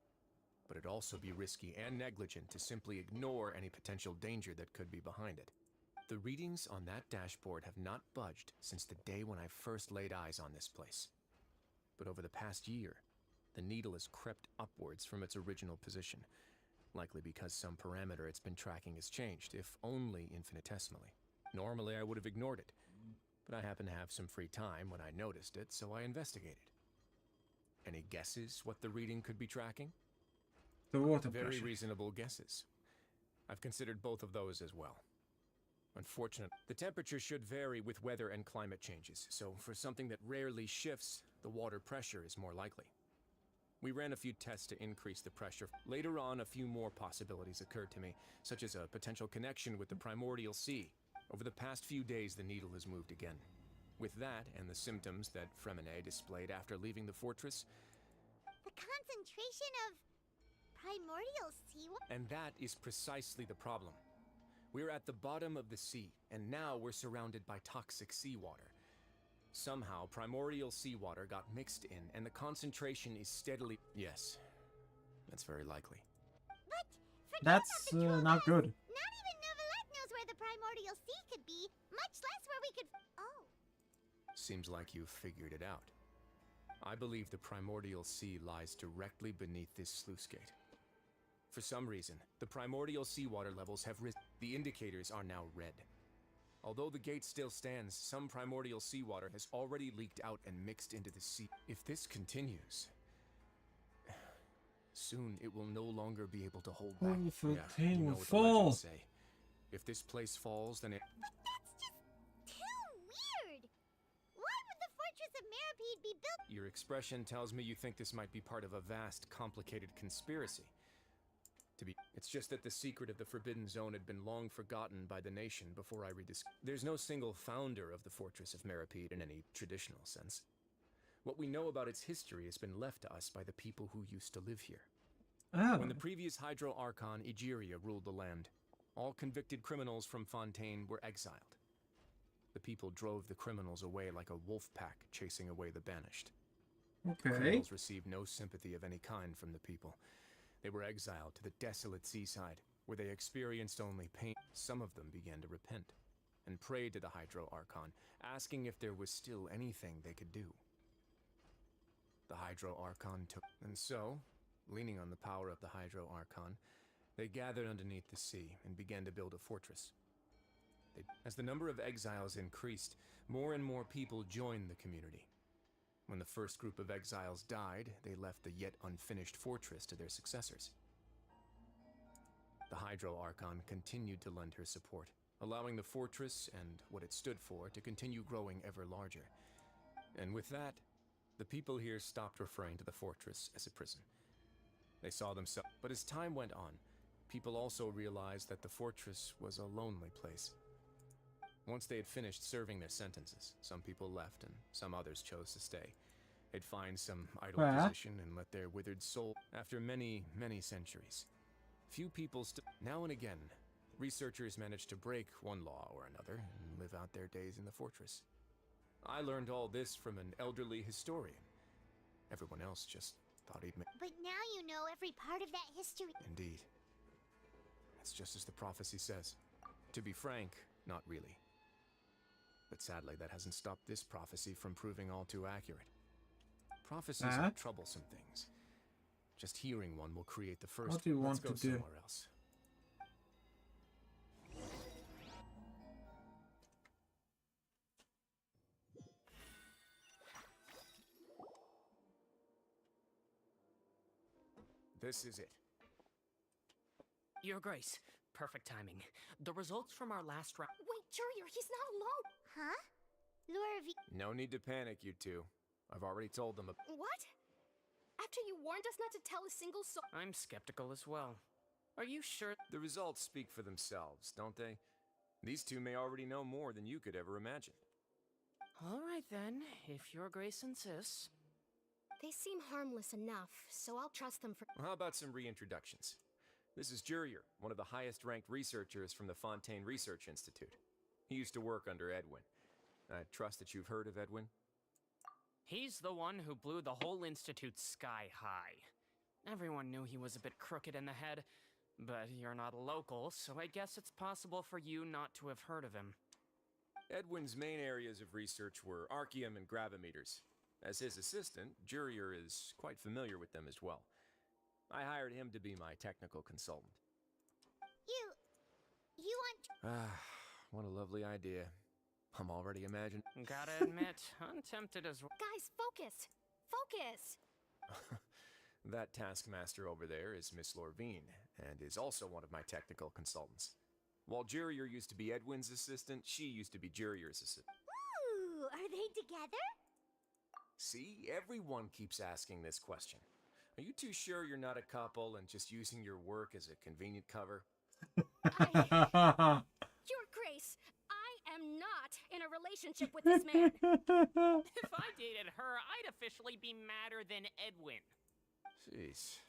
but it'd also be risky and negligent to simply ignore any potential danger that could be behind it. The readings on that dashboard have not budged since the day when I first laid eyes on this place. But over the past year, the needle has crept upwards from its original position, likely because some parameter it's been tracking has changed, if only infinitesimally. Normally, I would have ignored it, but I happened to have some free time when I noticed it, so I investigated. Any guesses what the reading could be tracking? The water Very pressure. reasonable guesses. I've considered both of those as well. Unfortunately, the temperature should vary with weather and climate changes, so for something that rarely shifts, the water pressure is more likely. We ran a few tests to increase the pressure. Later on, a few more possibilities occurred to me, such as a potential connection with the primordial sea. Over the past few days, the needle has moved again. With that, and the symptoms that Fremine displayed after leaving the fortress... The concentration of primordial seawater? And that is precisely the problem. We're at the bottom of the sea, and now we're surrounded by toxic seawater. Somehow, primordial seawater got mixed in, and the concentration is steadily... Yes, that's very likely. But That's not good. not even Neuvillette knows where the primordial sea could be, much less where we could... Oh. Seems like you've figured it out. I believe the primordial sea lies directly beneath this sluice gate. For some reason, the primordial seawater levels have risen. The indicators are now red. Although the gate still stands, some primordial seawater has already leaked out and mixed into the sea. If this continues, soon it will no longer be able to hold back. Fontaine you know will what fall. the legends say. If this place falls, then it... But that's just too weird! Why would the Fortress of Meripede be built... Your expression tells me you think this might be part of a vast, complicated conspiracy. It's just that the secret of the Forbidden Zone had been long forgotten by the nation before I There's no single founder of the Fortress of Meripede in any traditional sense. What we know about its history has been left to us by the people who used to live here. Oh. When the previous Hydro Archon, Egeria, ruled the land, all convicted criminals from Fontaine were exiled. The people drove the criminals away like a wolf pack chasing away the banished. Okay. Criminals received no sympathy of any kind from the people. They were exiled to the desolate seaside, where they experienced only pain. Some of them began to repent, and prayed to the Hydro Archon, asking if there was still anything they could do. The Hydro Archon took... And so, leaning on the power of the Hydro Archon, they gathered underneath the sea and began to build a fortress. As the number of exiles increased, more and more people joined the community. When the first group of exiles died, they left the yet unfinished fortress to their successors. The Hydro Archon continued to lend her support, allowing the fortress and what it stood for to continue growing ever larger. And with that, the people here stopped referring to the fortress as a prison. They saw themselves. But as time went on, people also realized that the fortress was a lonely place. Once they had finished serving their sentences, some people left and some others chose to stay. They'd find some idle position and let their withered soul... After many, many centuries, few people now and again, researchers managed to break one law or another and live out their days in the fortress. I learned all this from an elderly historian. Everyone else just thought he'd make... But now you know every part of that history. Indeed. It's just as the prophecy says. To be frank, not really. But sadly, that hasn't stopped this prophecy from proving all too accurate. Prophecies are troublesome things. Just hearing one will create the first... What do you want to do? Somewhere else. This is it. Your Grace, perfect timing. The results from our last round. Wait, Jurier, he's not alone! Huh? Lure No need to panic, you two. I've already told them. What? After you warned us not to tell a single soul. I'm skeptical as well. Are you sure? The results speak for themselves, don't they? These two may already know more than you could ever imagine. All right then, if Your Grace insists. They seem harmless enough, so I'll trust them for... How about some reintroductions? This is Jurier, one of the highest-ranked researchers from the Fontaine Research Institute. He used to work under Edwin. I trust that you've heard of Edwin? He's the one who blew the whole institute sky high. Everyone knew he was a bit crooked in the head, but you're not a local, so I guess it's possible for you not to have heard of him. Edwin's main areas of research were archaeum and gravimeters. As his assistant, Jurier is quite familiar with them as well. I hired him to be my technical consultant. You want... What a lovely idea. I'm already imagining... Gotta admit, I'm tempted as well. Guys, focus! Focus! That taskmaster over there is Miss Lorvine, and is also one of my technical consultants. While Jurier used to be Edwin's assistant, she used to be Jurier's assistant. Ooh, are they together? See, everyone keeps asking this question. Are you too sure you're not a couple and just using your work as a convenient cover? Your Grace, I am not in a relationship with this man. If I dated her, I'd officially be madder than Edwin. Jeez.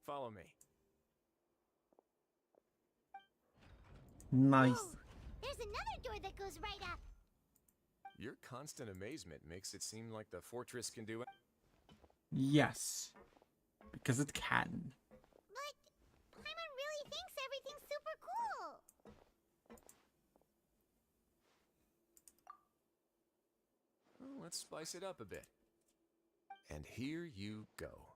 Follow me. Nice. Whoa, there's another door that goes right up. Your constant amazement makes it seem like the fortress can do it. Yes. Because it can. But Paimon really thinks everything's super cool. Well, let's spice it up a bit. And here you go.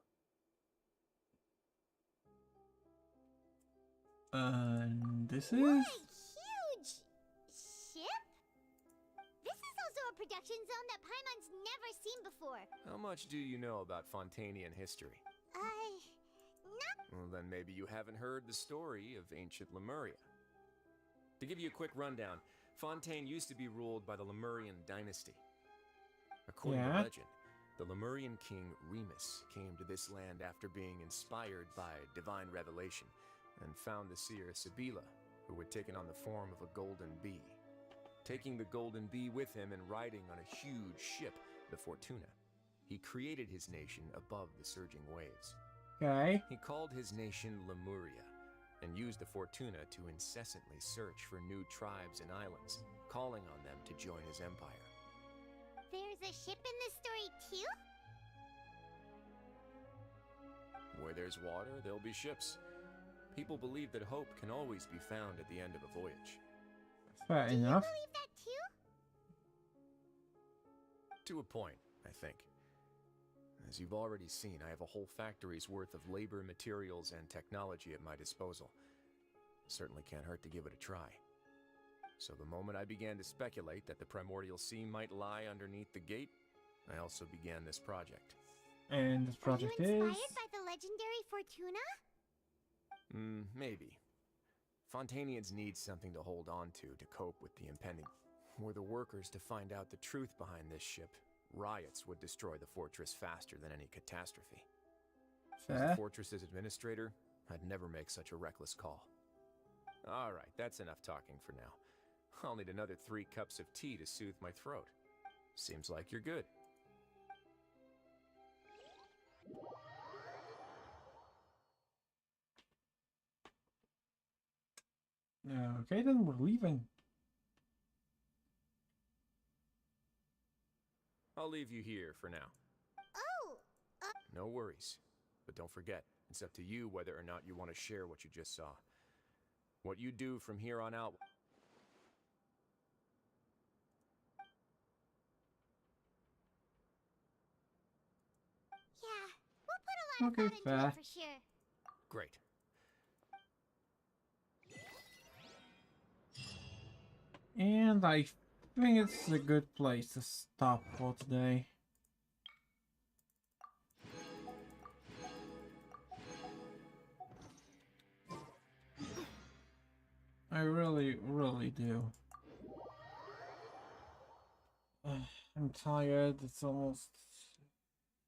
This is... What a huge ship? This is also a production zone that Paimon's never seen before. How much do you know about Fontanian history? Not... Well, then maybe you haven't heard the story of ancient Lemuria. To give you a quick rundown, Fontaine used to be ruled by the Lemurian dynasty. According to legend, the Lemurian king Remus came to this land after being inspired by divine revelation and found the seer Sibila, who had taken on the form of a golden bee. Taking the golden bee with him and riding on a huge ship, the Fortuna, he created his nation above the surging waves. Okay. He called his nation Lemuria and used the Fortuna to incessantly search for new tribes and islands, calling on them to join his empire. There's a ship in this story too? Where there's water, there'll be ships. People believe that hope can always be found at the end of a voyage. Fair enough. Do you believe that too? To a point, I think. As you've already seen, I have a whole factory's worth of labor, materials, and technology at my disposal. Certainly can't hurt to give it a try. So the moment I began to speculate that the Primordial Sea might lie underneath the gate, I also began this project. And this project Are you is... inspired by the legendary Fortuna? Maybe. Fontanians need something to hold on to cope with the impending... Were the workers to find out the truth behind this ship, riots would destroy the fortress faster than any catastrophe. As the fortress's administrator, I'd never make such a reckless call. Alright, that's enough talking for now. I'll need another 3 cups of tea to soothe my throat. Seems like you're good. Okay, then we're leaving. I'll leave you here for now. Oh! No worries. But don't forget, it's up to you whether or not you want to share what you just saw. What you do from here on out... Yeah, we'll put a lot of Okay, thought into fair. it for sure. Great. And I think it's a good place to stop for today. I really, really do. I'm tired. It's almost...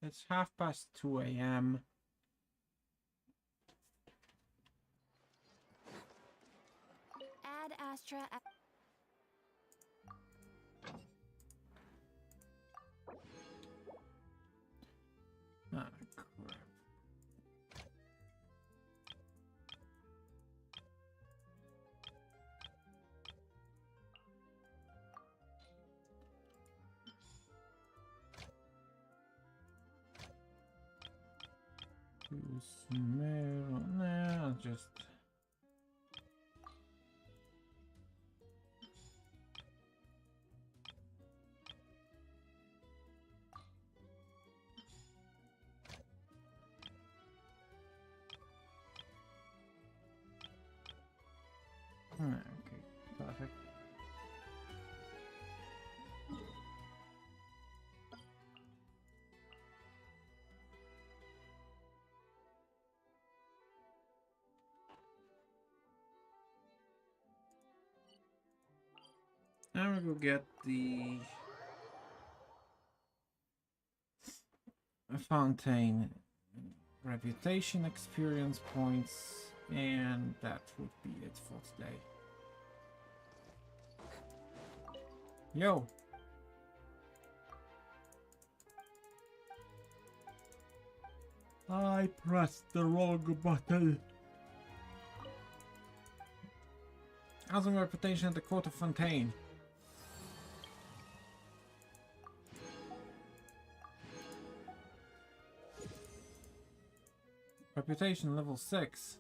It's 2:30 a.m. Add Astra. Ah, crap. Nah, just... Okay, perfect. Now we go get the fountain reputation experience points, and that would be it for today. Yo! I pressed the wrong button. Housing reputation at the Court of Fontaine. Reputation level 6.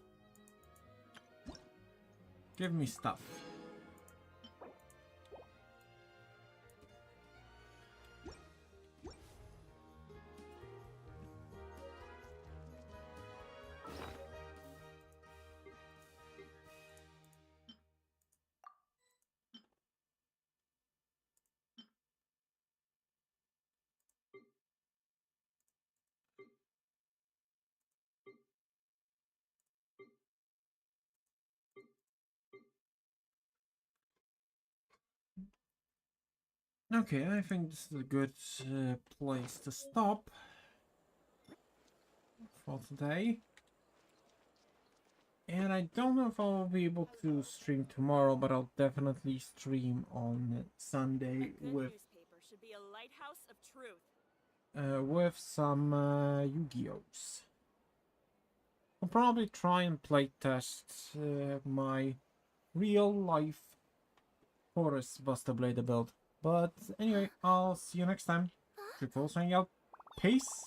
Give me stuff. Okay, I think this is a good place to stop for today. And I don't know if I'll be able to stream tomorrow, but I'll definitely stream on Sunday with Newspaper should be a lighthouse of truth. with some Yu-Gi-Ohs. I'll probably try and playtest my real-life Horus Buster Blader build. But anyway, I'll see you next time. Triple signing out. Peace!